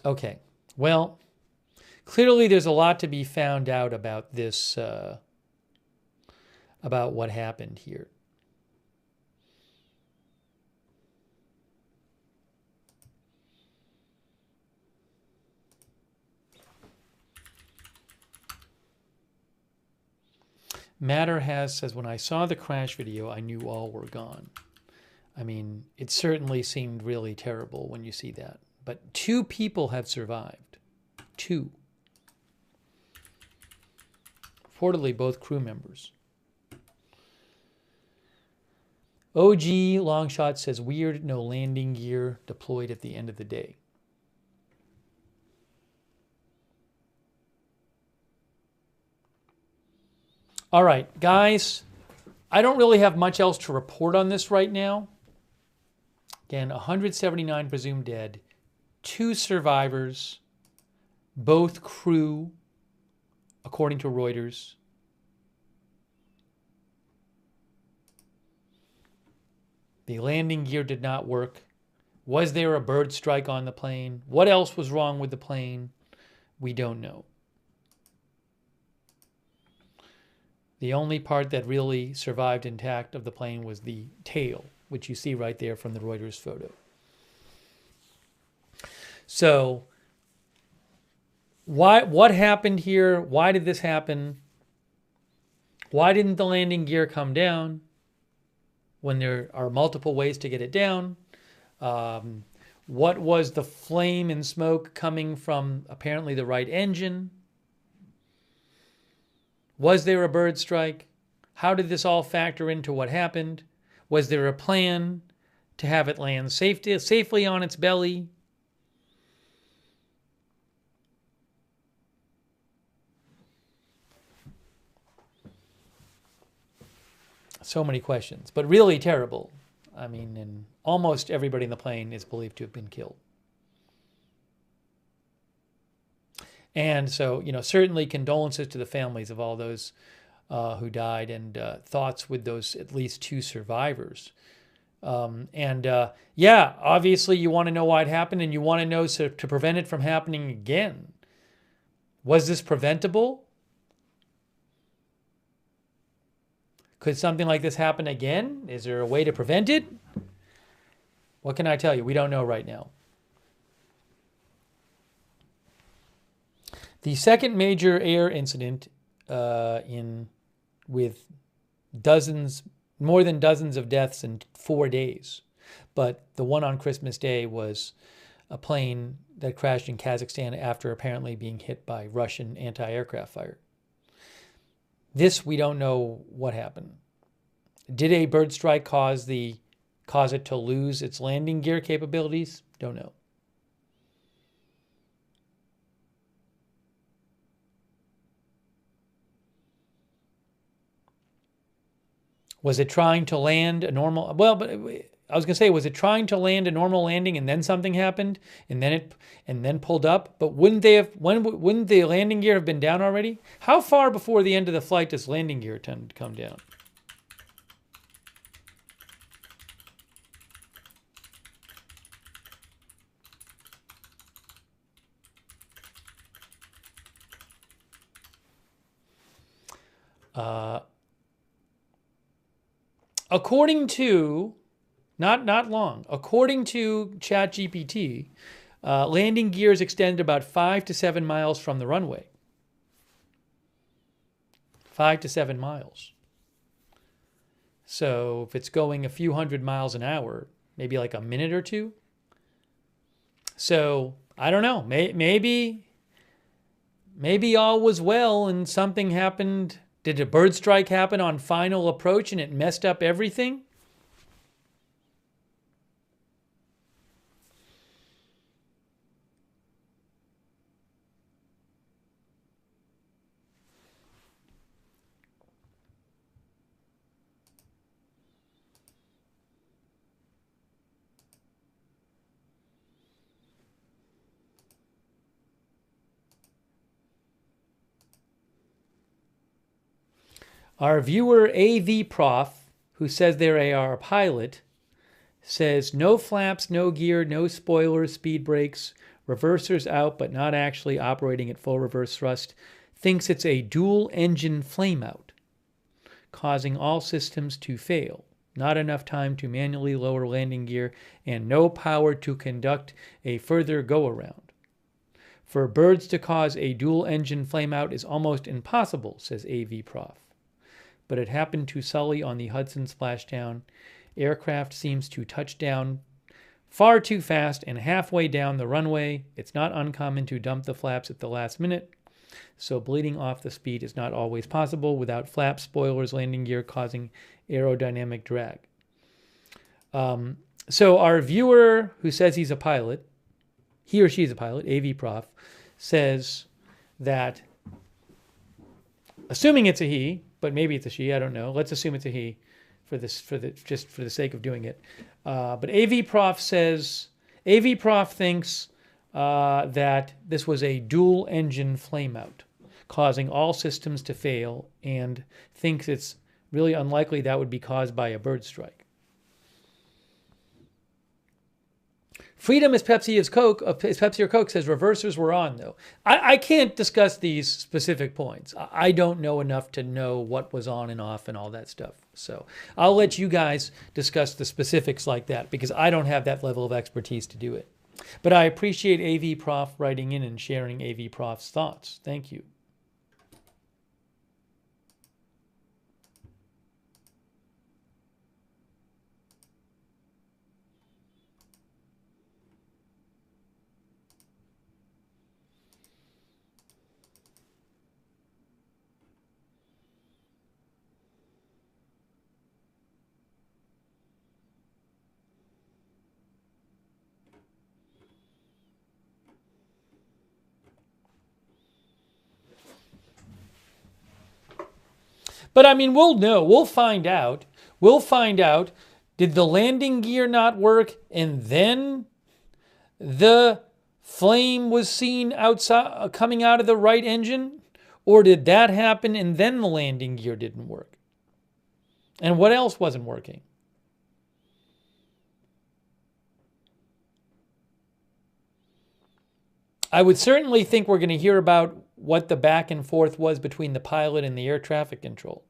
Okay, well, clearly there's a lot to be found out about this, about what happened here. Matter says, when I saw the crash video, I knew all were gone. I mean, it certainly seemed really terrible when you see that. But 2 people have survived. 2. Reportedly, both crew members. OG Longshot says, weird, no landing gear deployed at the end of the day. All right, guys, I don't really have much else to report on this right now. Again, 179 presumed dead. 2 survivors, both crew, according to Reuters. The landing gear did not work. Was there a bird strike on the plane? What else was wrong with the plane? We don't know. The only part that really survived intact of the plane was the tail, which you see right there from the Reuters photo. So, what happened here? Why did this happen? Why didn't the landing gear come down when there are multiple ways to get it down? What was the flame and smoke coming from apparently the right engine? Was there a bird strike? How did this all factor into what happened? Was there a plan to have it land safely on its belly? So many questions, but really terrible. I mean, and almost everybody in the plane is believed to have been killed. And so, certainly condolences to the families of all those who died, and thoughts with those at least 2 survivors. Yeah, obviously you want to know why it happened, and you want to know to prevent it from happening again. Was this preventable? Could something like this happen again? Is there a way to prevent it? What can I tell you? We don't know right now. The second major air incident with more than dozens of deaths in 4 days. But the one on Christmas Day was a plane that crashed in Kazakhstan after apparently being hit by Russian anti-aircraft fire. This, we don't know what happened. Did a bird strike cause it to lose its landing gear capabilities? Don't know. Was it trying to land a normal? Well, but I was going to say, was it trying to land a normal landing and then something happened and then pulled up? But wouldn't the landing gear have been down already? How far before the end of the flight does landing gear tend to come down? According to, not long, according to ChatGPT, landing gears extend about 5 to 7 miles from the runway. 5 to 7 miles. So if it's going a few hundred miles an hour, maybe like a minute or 2. So I don't know. Maybe all was well and something happened. Did a bird strike happen on final approach and it messed up everything? Our viewer AV Prof, who says they are a pilot, says no flaps, no gear, no spoilers, speed brakes, reversers out but not actually operating at full reverse thrust, thinks it's a dual engine flameout, causing all systems to fail. Not enough time to manually lower landing gear and no power to conduct a further go-around. For birds to cause a dual engine flameout is almost impossible, says AV Prof. But it happened to Sully on the Hudson splashdown. Aircraft seems to touch down far too fast and halfway down the runway. It's not uncommon to dump the flaps at the last minute, so bleeding off the speed is not always possible without flaps, spoilers, landing gear causing aerodynamic drag. So our viewer who says he's a pilot, he or she's a pilot, AV Prof, says that, assuming it's a he, but maybe it's a she, I don't know. Let's assume it's a he just for the sake of doing it. But AV Prof thinks that this was a dual engine flameout, causing all systems to fail, and thinks it's really unlikely that would be caused by a bird strike. Freedom is Pepsi is Coke. Is Pepsi or Coke says reversers were on, though. I can't discuss these specific points. I don't know enough to know what was on and off and all that stuff. So I'll let you guys discuss the specifics like that because I don't have that level of expertise to do it. But I appreciate AV Prof writing in and sharing AV Prof's thoughts. Thank you. But I mean, we'll know. We'll find out. We'll find out. Did the landing gear not work and then the flame was seen outside coming out of the right engine? Or did that happen and then the landing gear didn't work? And what else wasn't working? I would certainly think we're going to hear about what the back and forth was between the pilot and the air traffic control.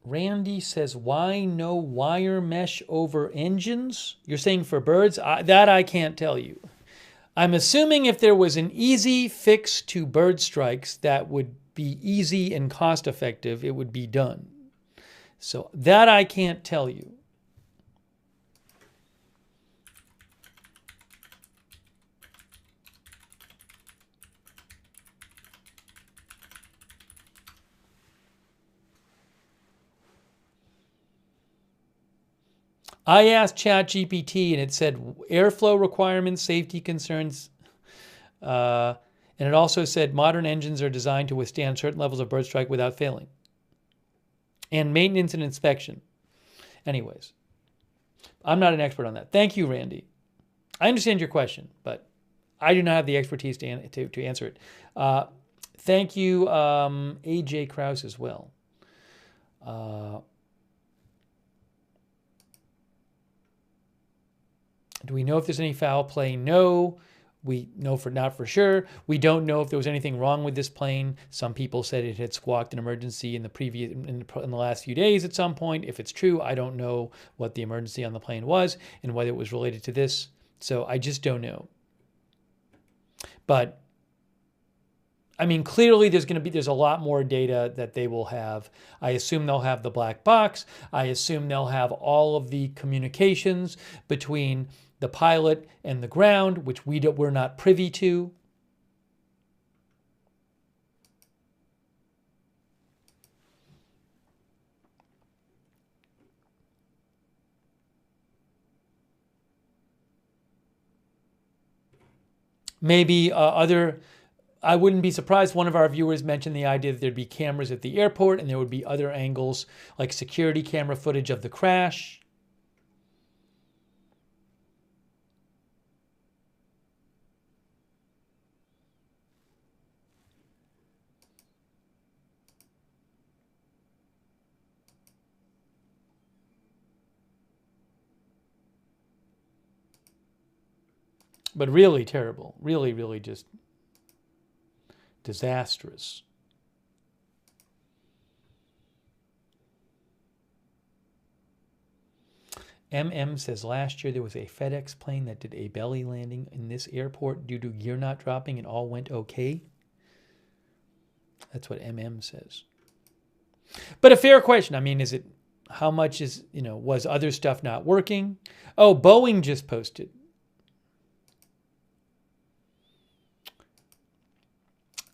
Randy says, why no wire mesh over engines? You're saying for birds? That I can't tell you. I'm assuming if there was an easy fix to bird strikes that would be easy and cost effective, it would be done. So that I can't tell you. I asked ChatGPT and it said airflow requirements, safety concerns, and it also said modern engines are designed to withstand certain levels of bird strike without failing. And maintenance and inspection. Anyways, I'm not an expert on that. Thank you, Randy. I understand your question, but I do not have the expertise to answer it. Thank you, AJ Krause as well. Do we know if there's any foul play? No. We know not for sure. We don't know if there was anything wrong with this plane. Some people said it had squawked an emergency in the last few days at some point. If it's true, I don't know what the emergency on the plane was and whether it was related to this. So I just don't know. But I mean, clearly there's a lot more data that they will have. I assume they'll have the black box. I assume they'll have all of the communications between the pilot and the ground, which we're not privy to. Maybe I wouldn't be surprised one of our viewers mentioned the idea that there'd be cameras at the airport and there would be other angles like security camera footage of the crash. But really terrible. Really, really just disastrous. MM says last year there was a FedEx plane that did a belly landing in this airport due to gear not dropping and all went okay. That's what MM says. But a fair question. I mean, how much was other stuff not working? Oh, Boeing just posted.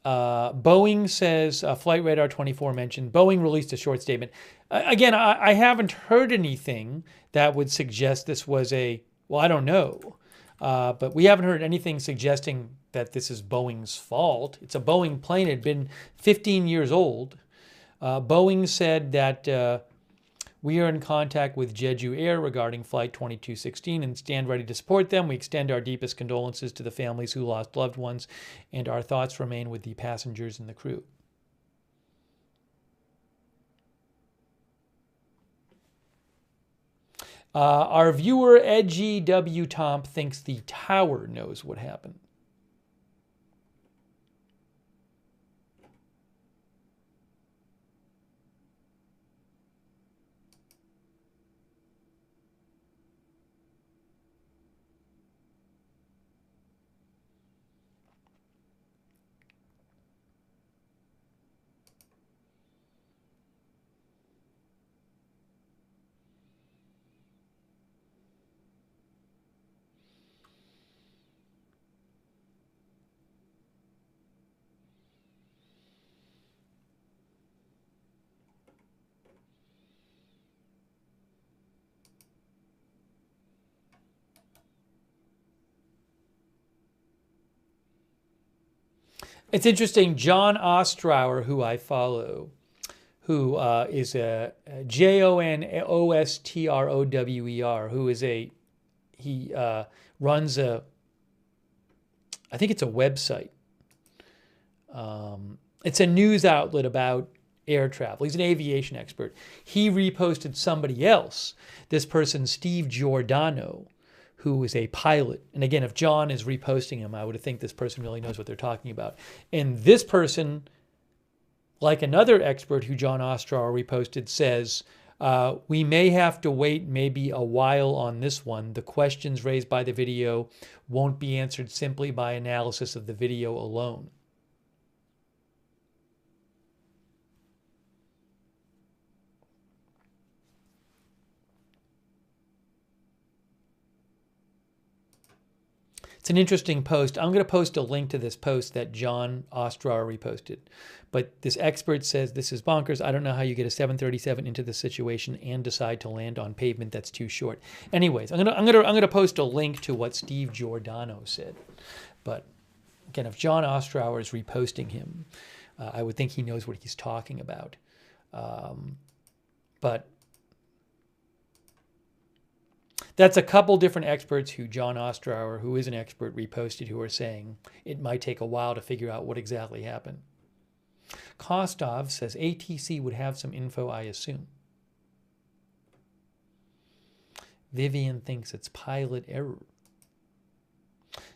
Boeing says, Flight Radar 24 mentioned, Boeing released a short statement. Again, I haven't heard anything that would suggest this was I don't know. But we haven't heard anything suggesting that this is Boeing's fault. It's a Boeing plane. It had been 15 years old. Boeing said that we are in contact with Jeju Air regarding Flight 2216 and stand ready to support them. We extend our deepest condolences to the families who lost loved ones, and our thoughts remain with the passengers and the crew. Our viewer, Edgy W. Tomp, thinks the tower knows what happened. It's interesting. John Ostrower, who I follow, who is a JONOSTROWER, who is he runs I think it's a website. It's a news outlet about air travel. He's an aviation expert. He reposted somebody else, this person, Steve Giordano, who is a pilot. And again, if John is reposting him, I would think this person really knows what they're talking about. And this person, like another expert who John Ostrower reposted, says, we may have to wait maybe a while on this one. The questions raised by the video won't be answered simply by analysis of the video alone. It's an interesting post. I'm going to post a link to this post that John Ostrower reposted. But this expert says this is bonkers. I don't know how you get a 737 into the situation and decide to land on pavement that's too short. Anyways, I'm gonna post a link to what Steve Giordano said. But again, if John Ostrower is reposting him, I would think he knows what he's talking about. But that's a couple different experts who John Ostrower, who is an expert, reposted, who are saying it might take a while to figure out what exactly happened. Kostov says ATC would have some info, I assume. Vivian thinks it's pilot error.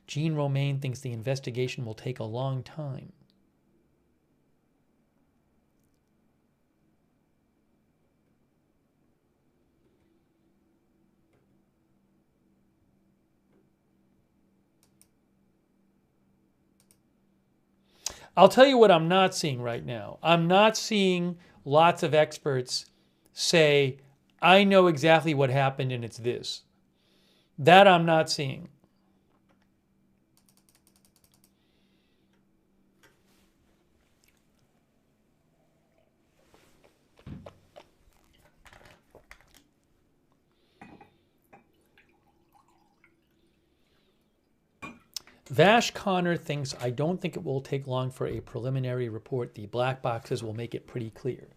Jean Romaine thinks the investigation will take a long time. I'll tell you what I'm not seeing right now. I'm not seeing lots of experts say, I know exactly what happened and it's this. That I'm not seeing. Vash Connor thinks, I don't think it will take long for a preliminary report. The black boxes will make it pretty clear.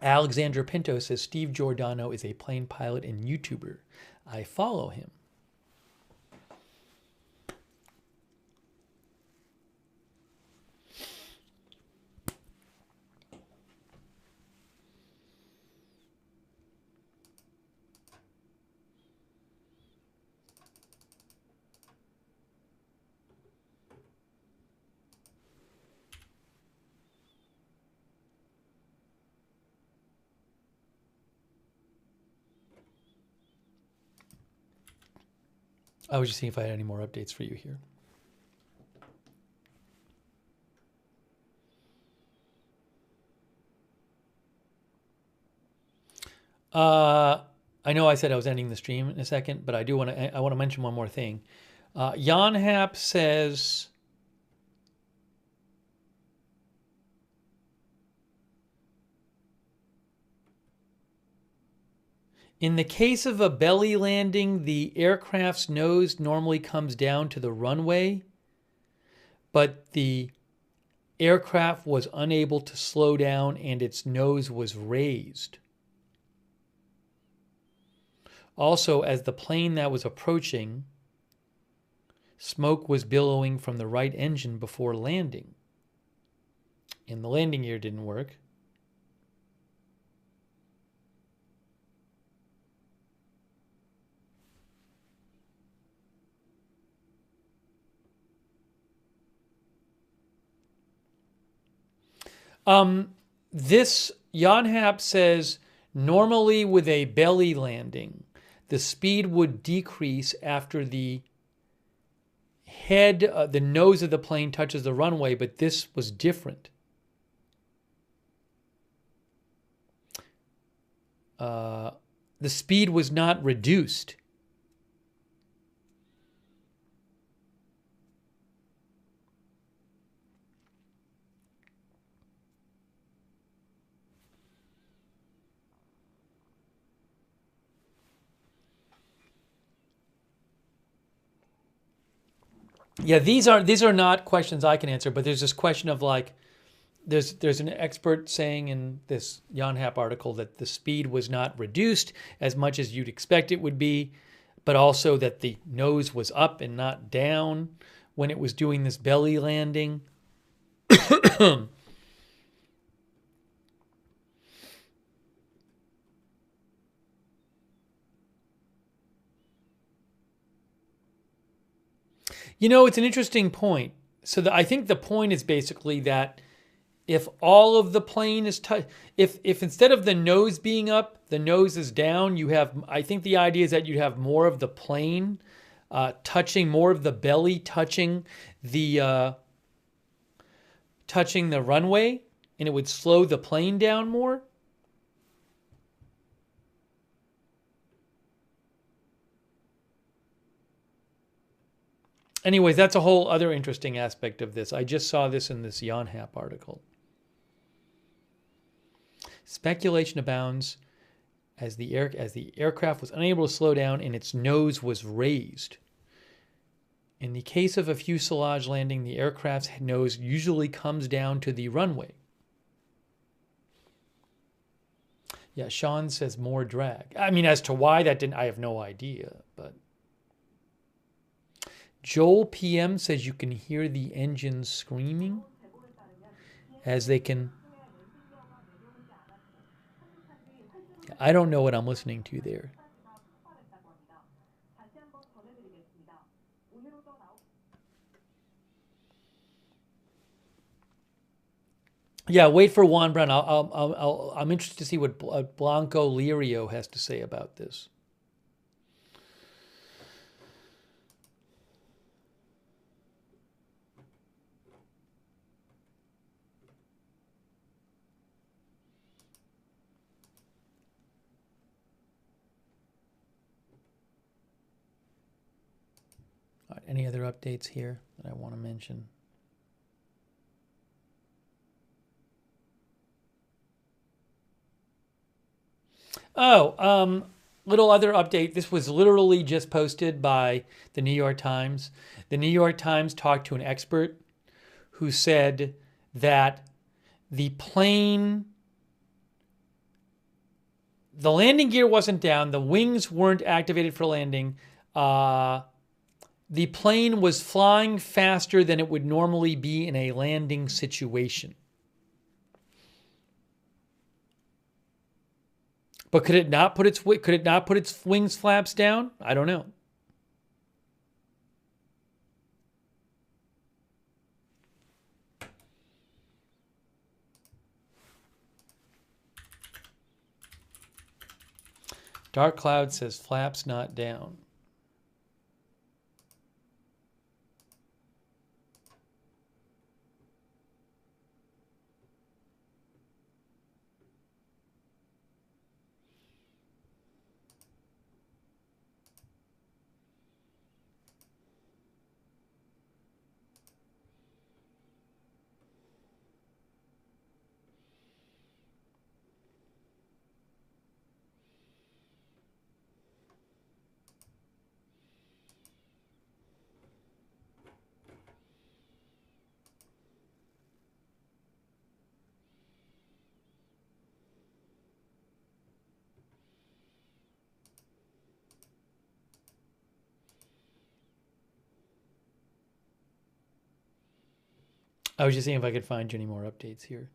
Alexandra Pinto says, Steve Giordano is a plane pilot and YouTuber. I follow him. I was just seeing if I had any more updates for you here. I know I said I was ending the stream in a second, but I want to mention one more thing. Jan Hap says, in the case of a belly landing, the aircraft's nose normally comes down to the runway, but the aircraft was unable to slow down and its nose was raised. Also, as the plane that was approaching, smoke was billowing from the right engine before landing. And the landing gear didn't work. This Jan Hap says, normally with a belly landing, the speed would decrease after the head, the nose of the plane touches the runway, but this was different. The speed was not reduced. Yeah, these are not questions I can answer, but there's this question of like, there's an expert saying in this Yonhap article that the speed was not reduced as much as you'd expect it would be, but also that the nose was up and not down when it was doing this belly landing. You know, it's an interesting point. So I think the point is basically that if all of the plane is if instead of the nose being up, the nose is down, you have, I think the idea is that you have more of the plane touching, more of the belly touching the runway, and it would slow the plane down more. Anyways, that's a whole other interesting aspect of this. I just saw this in this Yonhap article. Speculation abounds as the aircraft was unable to slow down and its nose was raised. In the case of a fuselage landing, the aircraft's nose usually comes down to the runway. Yeah, Sean says more drag. I mean, as to why that didn't, I have no idea, but Joel PM says you can hear the engines screaming as they can. I don't know what I'm listening to there. Yeah, wait for Juan Brown. I'm interested to see what Blanco Lirio has to say about this. All right, any other updates here that I want to mention? Oh, little other update. This was literally just posted by the New York Times. The New York Times talked to an expert who said that the landing gear wasn't down, the wings weren't activated for landing. The plane was flying faster than it would normally be in a landing situation. But could it not put its wings flaps down? I don't know. Dark Cloud says flaps not down. I was just seeing if I could find you any more updates here.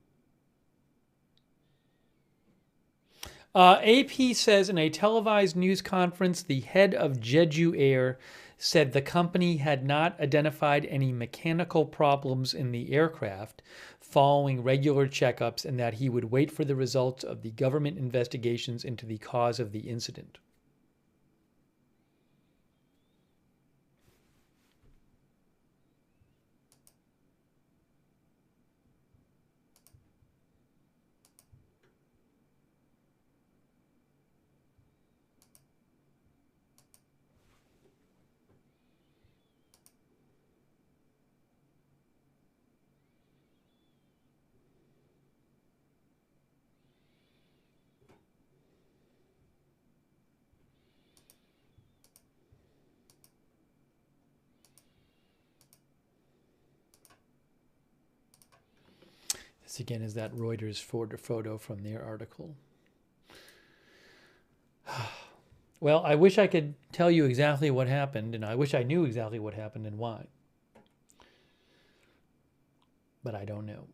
AP says in a televised news conference, the head of Jeju Air said the company had not identified any mechanical problems in the aircraft following regular checkups, and that he would wait for the results of the government investigations into the cause of the incident. This again is that Reuters photo from their article. Well, I wish I could tell you exactly what happened, and I wish I knew exactly what happened and why. But I don't know.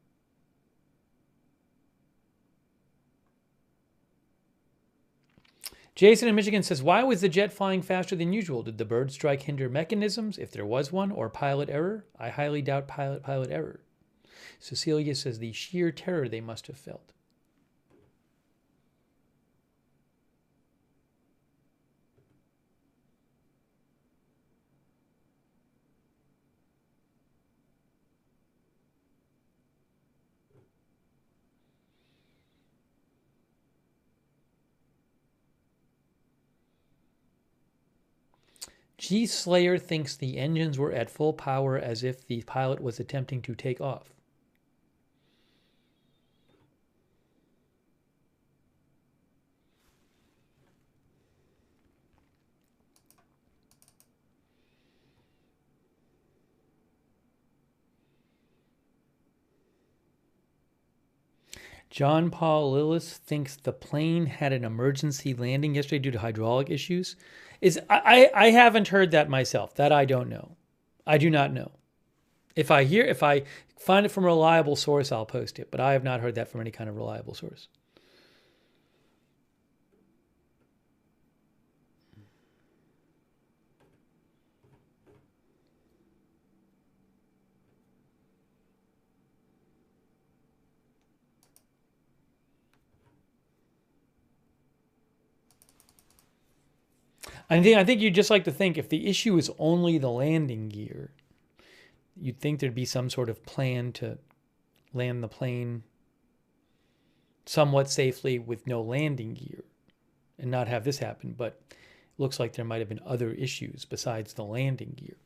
Jason in Michigan says, why was the jet flying faster than usual? Did the bird strike hinder mechanisms, if there was one, or pilot error? I highly doubt pilot error. Cecilia says, the sheer terror they must have felt. G. Slayer thinks the engines were at full power as if the pilot was attempting to take off. John Paul Lillis thinks the plane had an emergency landing yesterday due to hydraulic issues. I haven't heard that myself. That I don't know. I do not know. If I find it from a reliable source, I'll post it. But I have not heard that from any kind of reliable source. I think you'd just like to think if the issue is only the landing gear, you'd think there'd be some sort of plan to land the plane somewhat safely with no landing gear and not have this happen. But it looks like there might have been other issues besides the landing gear.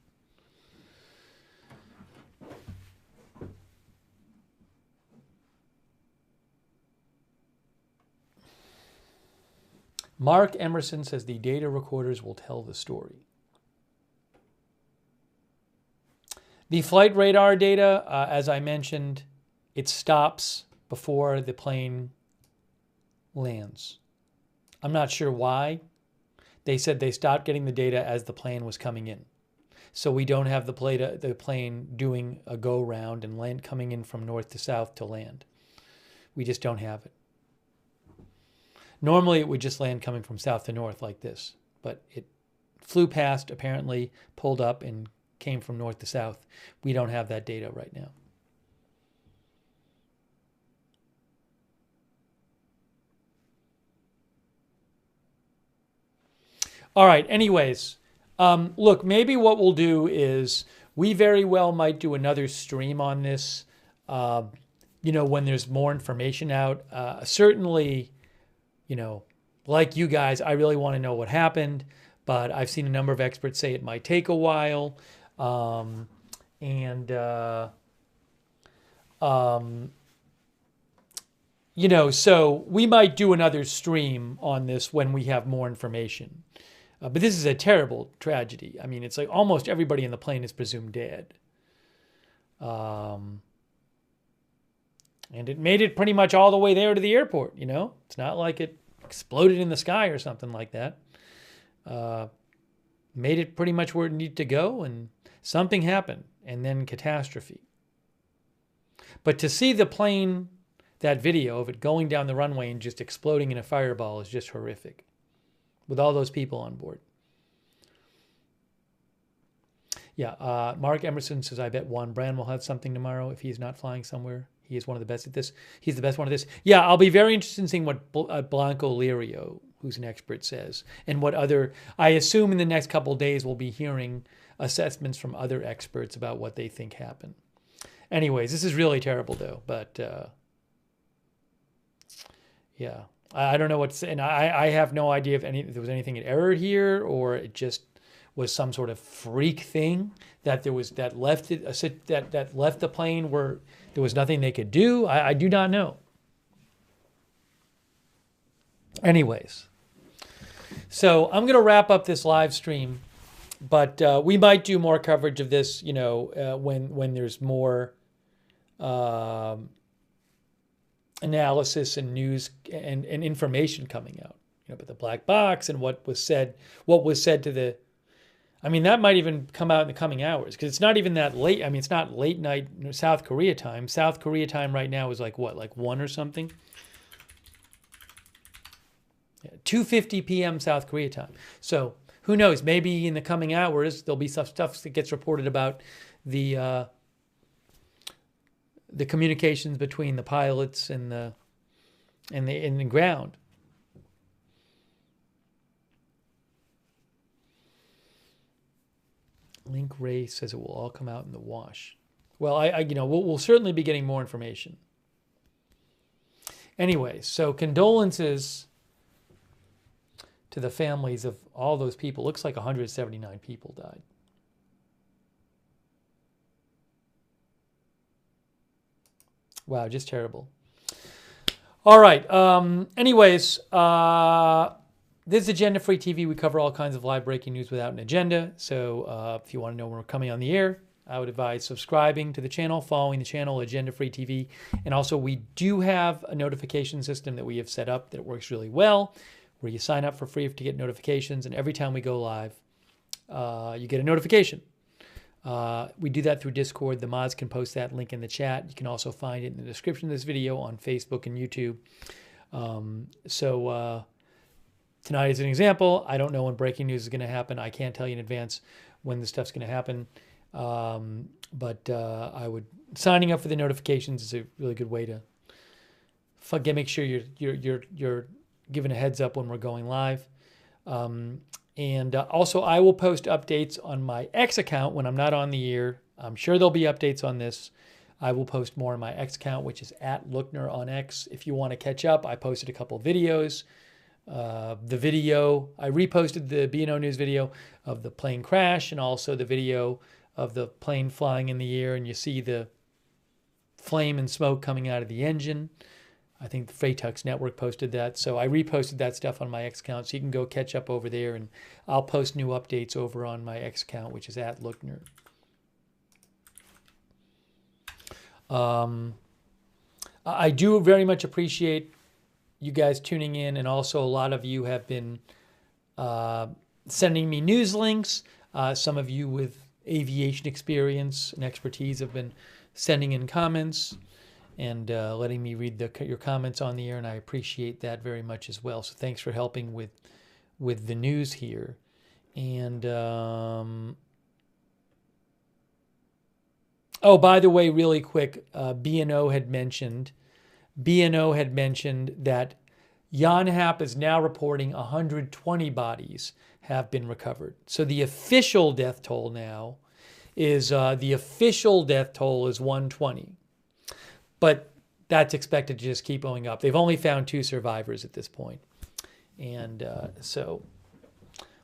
Mark Emerson says the data recorders will tell the story. The flight radar data, as I mentioned, it stops before the plane lands. I'm not sure why. They said they stopped getting the data as the plane was coming in. So we don't have the plane doing a go round and coming in from north to south to land. We just don't have it. Normally, it would just land coming from south to north like this, but it flew past, apparently pulled up, and came from north to south. We don't have that data right now. All right, anyways, look, maybe what we'll do is we very well might do another stream on this, when there's more information out. Certainly, like you guys, I really want to know what happened, but I've seen a number of experts say it might take a while. So we might do another stream on this when we have more information. But this is a terrible tragedy. I mean, it's like almost everybody in the plane is presumed dead. And it made it pretty much all the way there to the airport, It's not like it exploded in the sky or something like that. Made it pretty much where it needed to go, and something happened, and then catastrophe. But to see the plane, that video of it going down the runway and just exploding in a fireball is just horrific, with all those people on board. Yeah, Mark Emerson says, I bet Juan Brand will have something tomorrow if he's not flying somewhere. He is one of the best at this. He's the best one at this. Yeah, I'll be very interested in seeing what Blanco Lirio, who's an expert, says. And what I assume in the next couple of days we'll be hearing assessments from other experts about what they think happened. Anyways, this is really terrible though. But yeah, I don't know what to say. And I have no idea if there was anything in error here, or it just was some sort of freak thing that left the plane where there was nothing they could do. I do not know. Anyways, so I'm going to wrap up this live stream, but we might do more coverage of this, when there's more analysis and news and information coming out, but the black box and what was said to the, I mean, that might even come out in the coming hours because it's not even that late. I mean, it's not late night South Korea time. South Korea time right now is like what, like 1 or something? Yeah, 2:50 p.m. South Korea time. So who knows? Maybe in the coming hours there'll be stuff that gets reported about the communications between the pilots and the ground. Link Ray says it will all come out in the wash. Well, we'll certainly be getting more information. Anyway, so condolences to the families of all those people. Looks like 179 people died. Wow, just terrible. All right. Anyways, this is Agenda Free TV. We cover all kinds of live breaking news without an agenda. So if you want to know when we're coming on the air, I would advise subscribing to the channel, following the channel, Agenda Free TV. And also, we do have a notification system that we have set up that works really well, where you sign up for free to get notifications. And every time we go live, you get a notification. We do that through Discord. The mods can post that link in the chat. You can also find it in the description of this video on Facebook and YouTube. Tonight is an example. I don't know when breaking news is going to happen. I can't tell you in advance when this stuff's going to happen. Signing up for the notifications is a really good way to make sure you're given a heads up when we're going live. Also, I will post updates on my X account when I'm not on the air. I'm sure there'll be updates on this. I will post more on my X account, which is @Lookner on X. If you want to catch up, I posted a couple of videos. I reposted the B&O News video of the plane crash and also the video of the plane flying in the air, and you see the flame and smoke coming out of the engine. I think the Freitux Network posted that. So I reposted that stuff on my X account, so you can go catch up over there, and I'll post new updates over on my X account, which is @Lookner. I do very much appreciate you guys tuning in, and also a lot of you have been sending me news links. Some of you with aviation experience and expertise have been sending in comments and letting me read your comments on the air, and I appreciate that very much as well. So thanks for helping with the news here. And oh, by the way, really quick, B&O had mentioned that Yonhap is now reporting 120 bodies have been recovered. So the official death toll now is 120. But that's expected to just keep going up. They've only found 2 survivors at this point. And so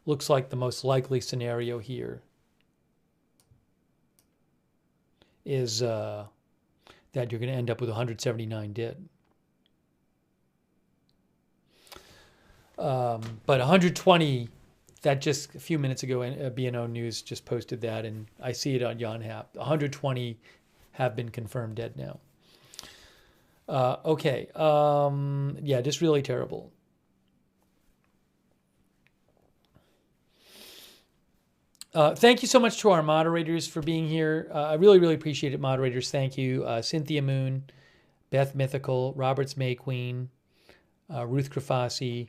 looks like the most likely scenario here is that you're going to end up with 179 dead. But 120, that just a few minutes ago, B&O News just posted that, and I see it on Yonhap. 120 have been confirmed dead now. Okay. Yeah, just really terrible. Thank you so much to our moderators for being here. I really, really appreciate it, moderators. Thank you. Cynthia Moon, Beth Mythical, Roberts May Queen, Ruth Grafasi,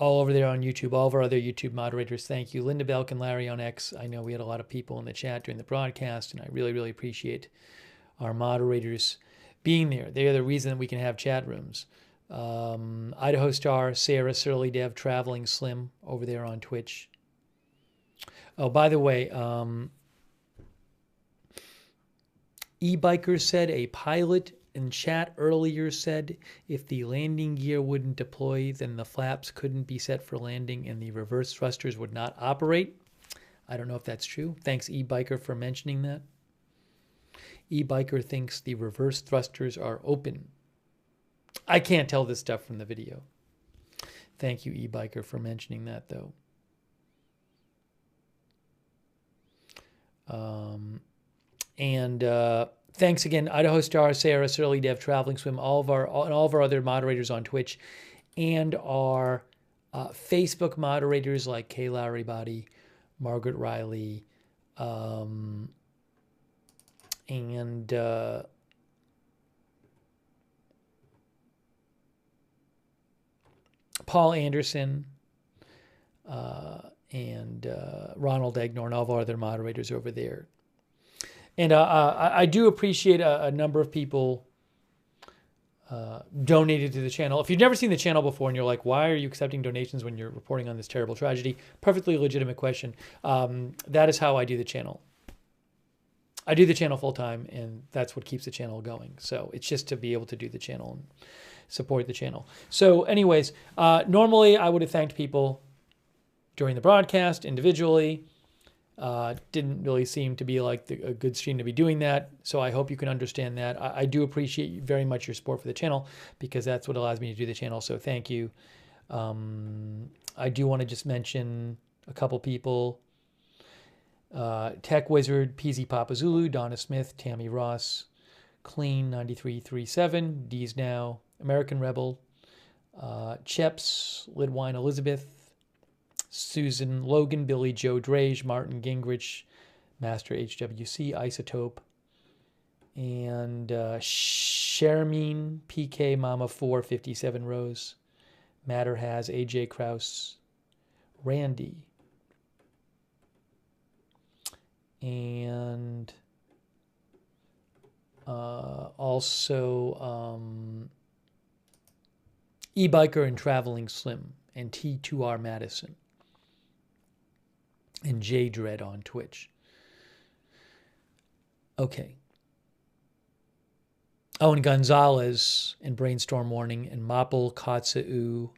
all over there on YouTube, all of our other YouTube moderators. Thank you. Linda Belk and Larry on X. I know we had a lot of people in the chat during the broadcast, and I really, really appreciate our moderators being there. They are the reason that we can have chat rooms. Idaho Star, Sarah, Surly Dev, Traveling Slim over there on Twitch. Oh, by the way, E-Biker said a pilot in chat earlier said if the landing gear wouldn't deploy, then the flaps couldn't be set for landing and the reverse thrusters would not operate. I don't know if that's true. Thanks, E-Biker, for mentioning that. E-Biker thinks the reverse thrusters are open. I can't tell this stuff from the video. Thank you, E-Biker, for mentioning that, though. Thanks again, Idaho Star, Sarah, Surly Dev, Traveling Swim, all of our other moderators on Twitch, and our Facebook moderators like Kay Lowry Body, Margaret Riley, and Paul Anderson, and Ronald Egnor, and all of our other moderators over there. And I do appreciate a number of people donated to the channel. If you've never seen the channel before and you're like, why are you accepting donations when you're reporting on this terrible tragedy? Perfectly legitimate question. That is how I do the channel. I do the channel full time, and that's what keeps the channel going. So it's just to be able to do the channel and support the channel. So anyways, normally I would have thanked people during the broadcast individually. Didn't really seem to be like a good stream to be doing that. So I hope you can understand that. I do appreciate very much your support for the channel, because that's what allows me to do the channel. So thank you. I do want to just mention a couple people. Tech Wizard, PZ Papa Zulu, Donna Smith, Tammy Ross, Clean 9337, D's Now, American Rebel, Cheps, Lidwine Elizabeth, Susan Logan, Billy Joe Drage, Martin Gingrich, Master HWC, Isotope, and Shermine, PK Mama 457 Rose, Matter Has, AJ Kraus, Randy, and also E-Biker and Traveling Slim, and T2R Madison, and J Dread on Twitch. Okay. Oh, and Gonzalez and Brainstorm Warning, and Maple Katseu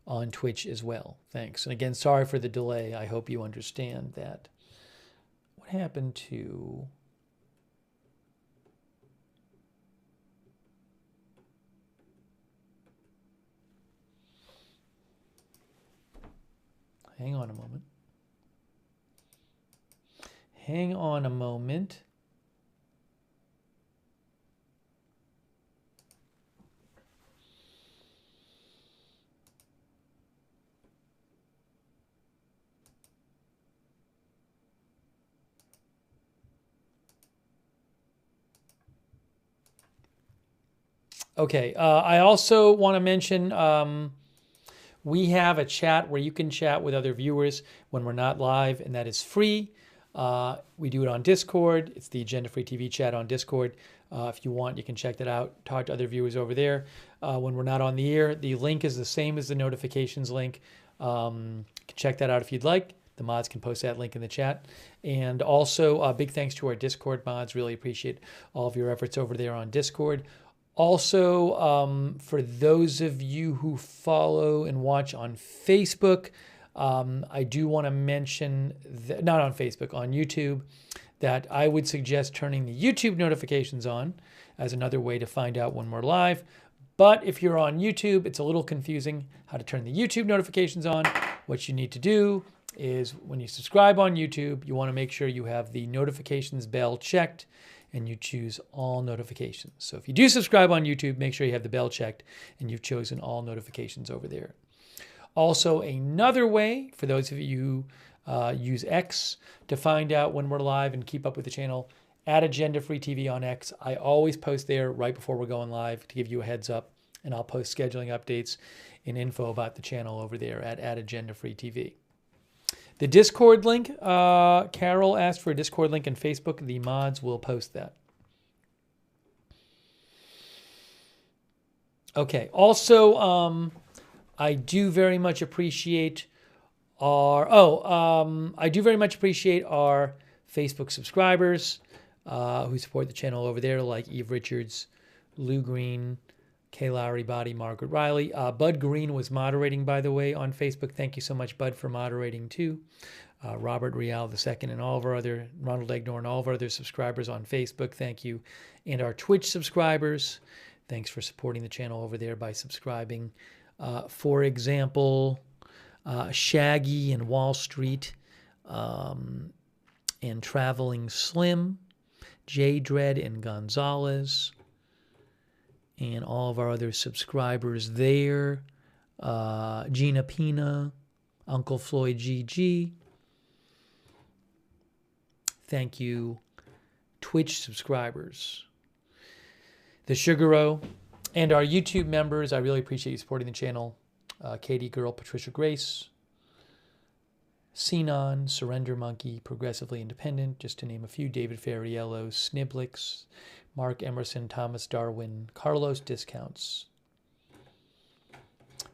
on Twitch as well. Thanks. And again, sorry for the delay. I hope you understand that. What happened to... Hang on a moment. Hang on a moment. Okay, I also want to mention we have a chat where you can chat with other viewers when we're not live, and that is free. We do it on Discord. It's the Agenda Free TV chat on Discord. If you want, you can check that out. Talk to other viewers over there. When we're not on the air, the link is the same as the notifications link. You can check that out if you'd like. The mods can post that link in the chat. And also, big thanks to our Discord mods. Really appreciate all of your efforts over there on Discord. Also, for those of you who follow and watch on Facebook, I do want to mention, that, not on Facebook, on YouTube, that I would suggest turning the YouTube notifications on as another way to find out when we're live. But if you're on YouTube, it's a little confusing how to turn the YouTube notifications on. What you need to do is when you subscribe on YouTube, you want to make sure you have the notifications bell checked and you choose all notifications. So if you do subscribe on YouTube, make sure you have the bell checked and you've chosen all notifications over there. Also, another way for those of you who use X to find out when we're live and keep up with the channel, at Agenda Free TV on X. I always post there right before we're going live to give you a heads up, and I'll post scheduling updates and info about the channel over there at Agenda Free TV. The Discord link, Carol asked for a Discord link in Facebook. The mods will post that. Okay. Also, I do very much appreciate our Facebook subscribers who support the channel over there, like Eve Richards, Lou Green, Kay Lowry Body, Margaret Riley. Bud Green was moderating, by the way, on Facebook. Thank you so much, Bud, for moderating too. Robert Rial II and all of our other, Ronald Egnor and all of our other subscribers on Facebook. Thank you. And our Twitch subscribers, thanks for supporting the channel over there by subscribing. For example, Shaggy and Wall Street and Traveling Slim. J Dread and Gonzalez, and all of our other subscribers there. Gina Pina, Uncle Floyd GG. Thank you, Twitch subscribers. The Sugaro, and our YouTube members. I really appreciate you supporting the channel. Katie Girl, Patricia Grace, Sinon, Surrender Monkey, Progressively Independent, just to name a few. David Ferriello, Sniblix, Mark Emerson, Thomas Darwin, Carlos Discounts,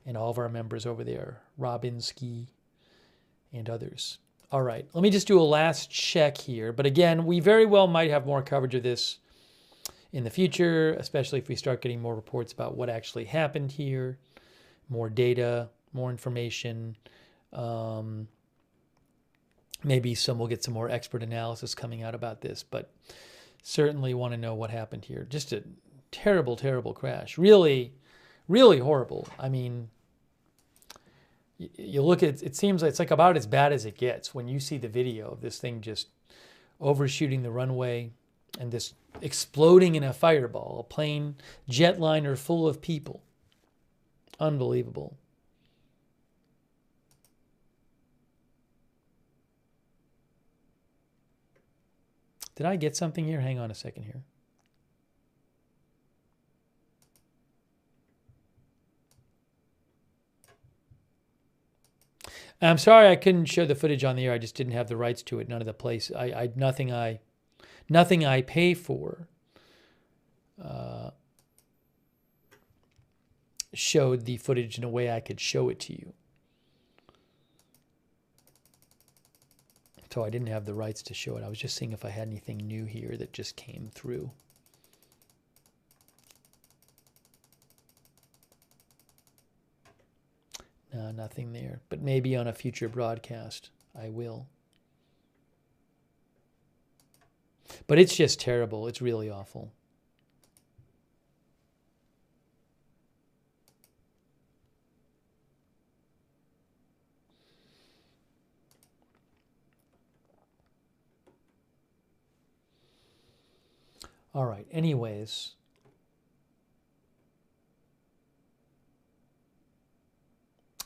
and all of our members over there, Robinski, and others. All right, let me just do a last check here. But again, we very well might have more coverage of this in the future, especially if we start getting more reports about what actually happened here, more data, more information. Maybe we'll get some more expert analysis coming out about this, but certainly want to know what happened here. Just a terrible, terrible crash. Really, really horrible. I mean, you look at it seems like it's like about as bad as it gets when you see the video of this thing just overshooting the runway and this exploding in a fireball, a plane jetliner full of people. Unbelievable. Did I get something here? Hang on a second here. I'm sorry I couldn't show the footage on the air. I just didn't have the rights to it. None of the place. Nothing I pay for showed the footage in a way I could show it to you. So I didn't have the rights to show it. I was just seeing if I had anything new here that just came through. No, nothing there. But maybe on a future broadcast, I will. But it's just terrible. It's really awful. All right. Anyways.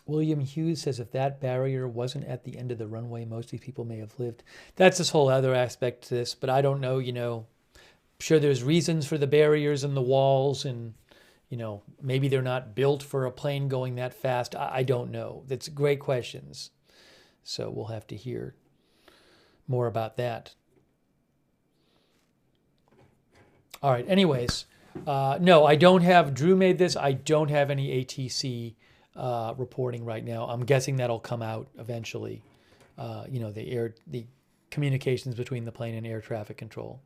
William Hughes says if that barrier wasn't at the end of the runway, most of these people may have lived. That's this whole other aspect to this, but I don't know, I'm sure there's reasons for the barriers and the walls and, maybe they're not built for a plane going that fast. I don't know. That's great questions. So we'll have to hear more about that. All right. Anyways, no, I don't have, Drew made this. I don't have any ATC reporting right now. I'm guessing that'll come out eventually. The communications between the plane and air traffic control.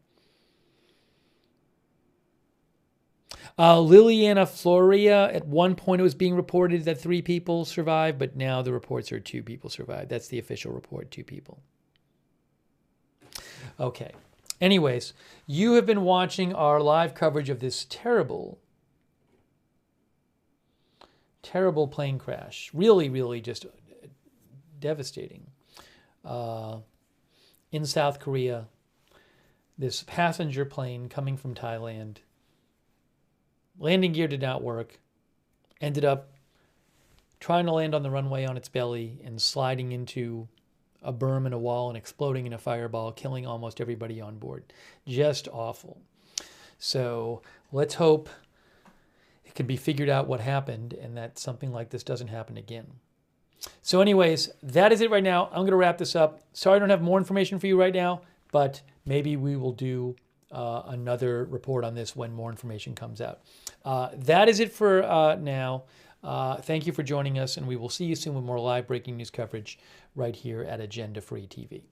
Liliana Floria, at one point it was being reported that 3 people survived, but now the reports are 2 people survived. That's the official report, 2 people. Okay. Anyways, you have been watching our live coverage of this terrible plane crash. Really, really just devastating. In South Korea, this passenger plane coming from Thailand, landing gear did not work, ended up trying to land on the runway on its belly and sliding into a berm and a wall and exploding in a fireball, killing almost everybody on board. Just awful. So let's hope it can be figured out what happened and that something like this doesn't happen again. So anyways, that is it right now. I'm going to wrap this up. Sorry I don't have more information for you right now, but maybe we will do another report on this when more information comes out. That is it for now. Thank you for joining us, and we will see you soon with more live breaking news coverage right here at Agenda Free TV.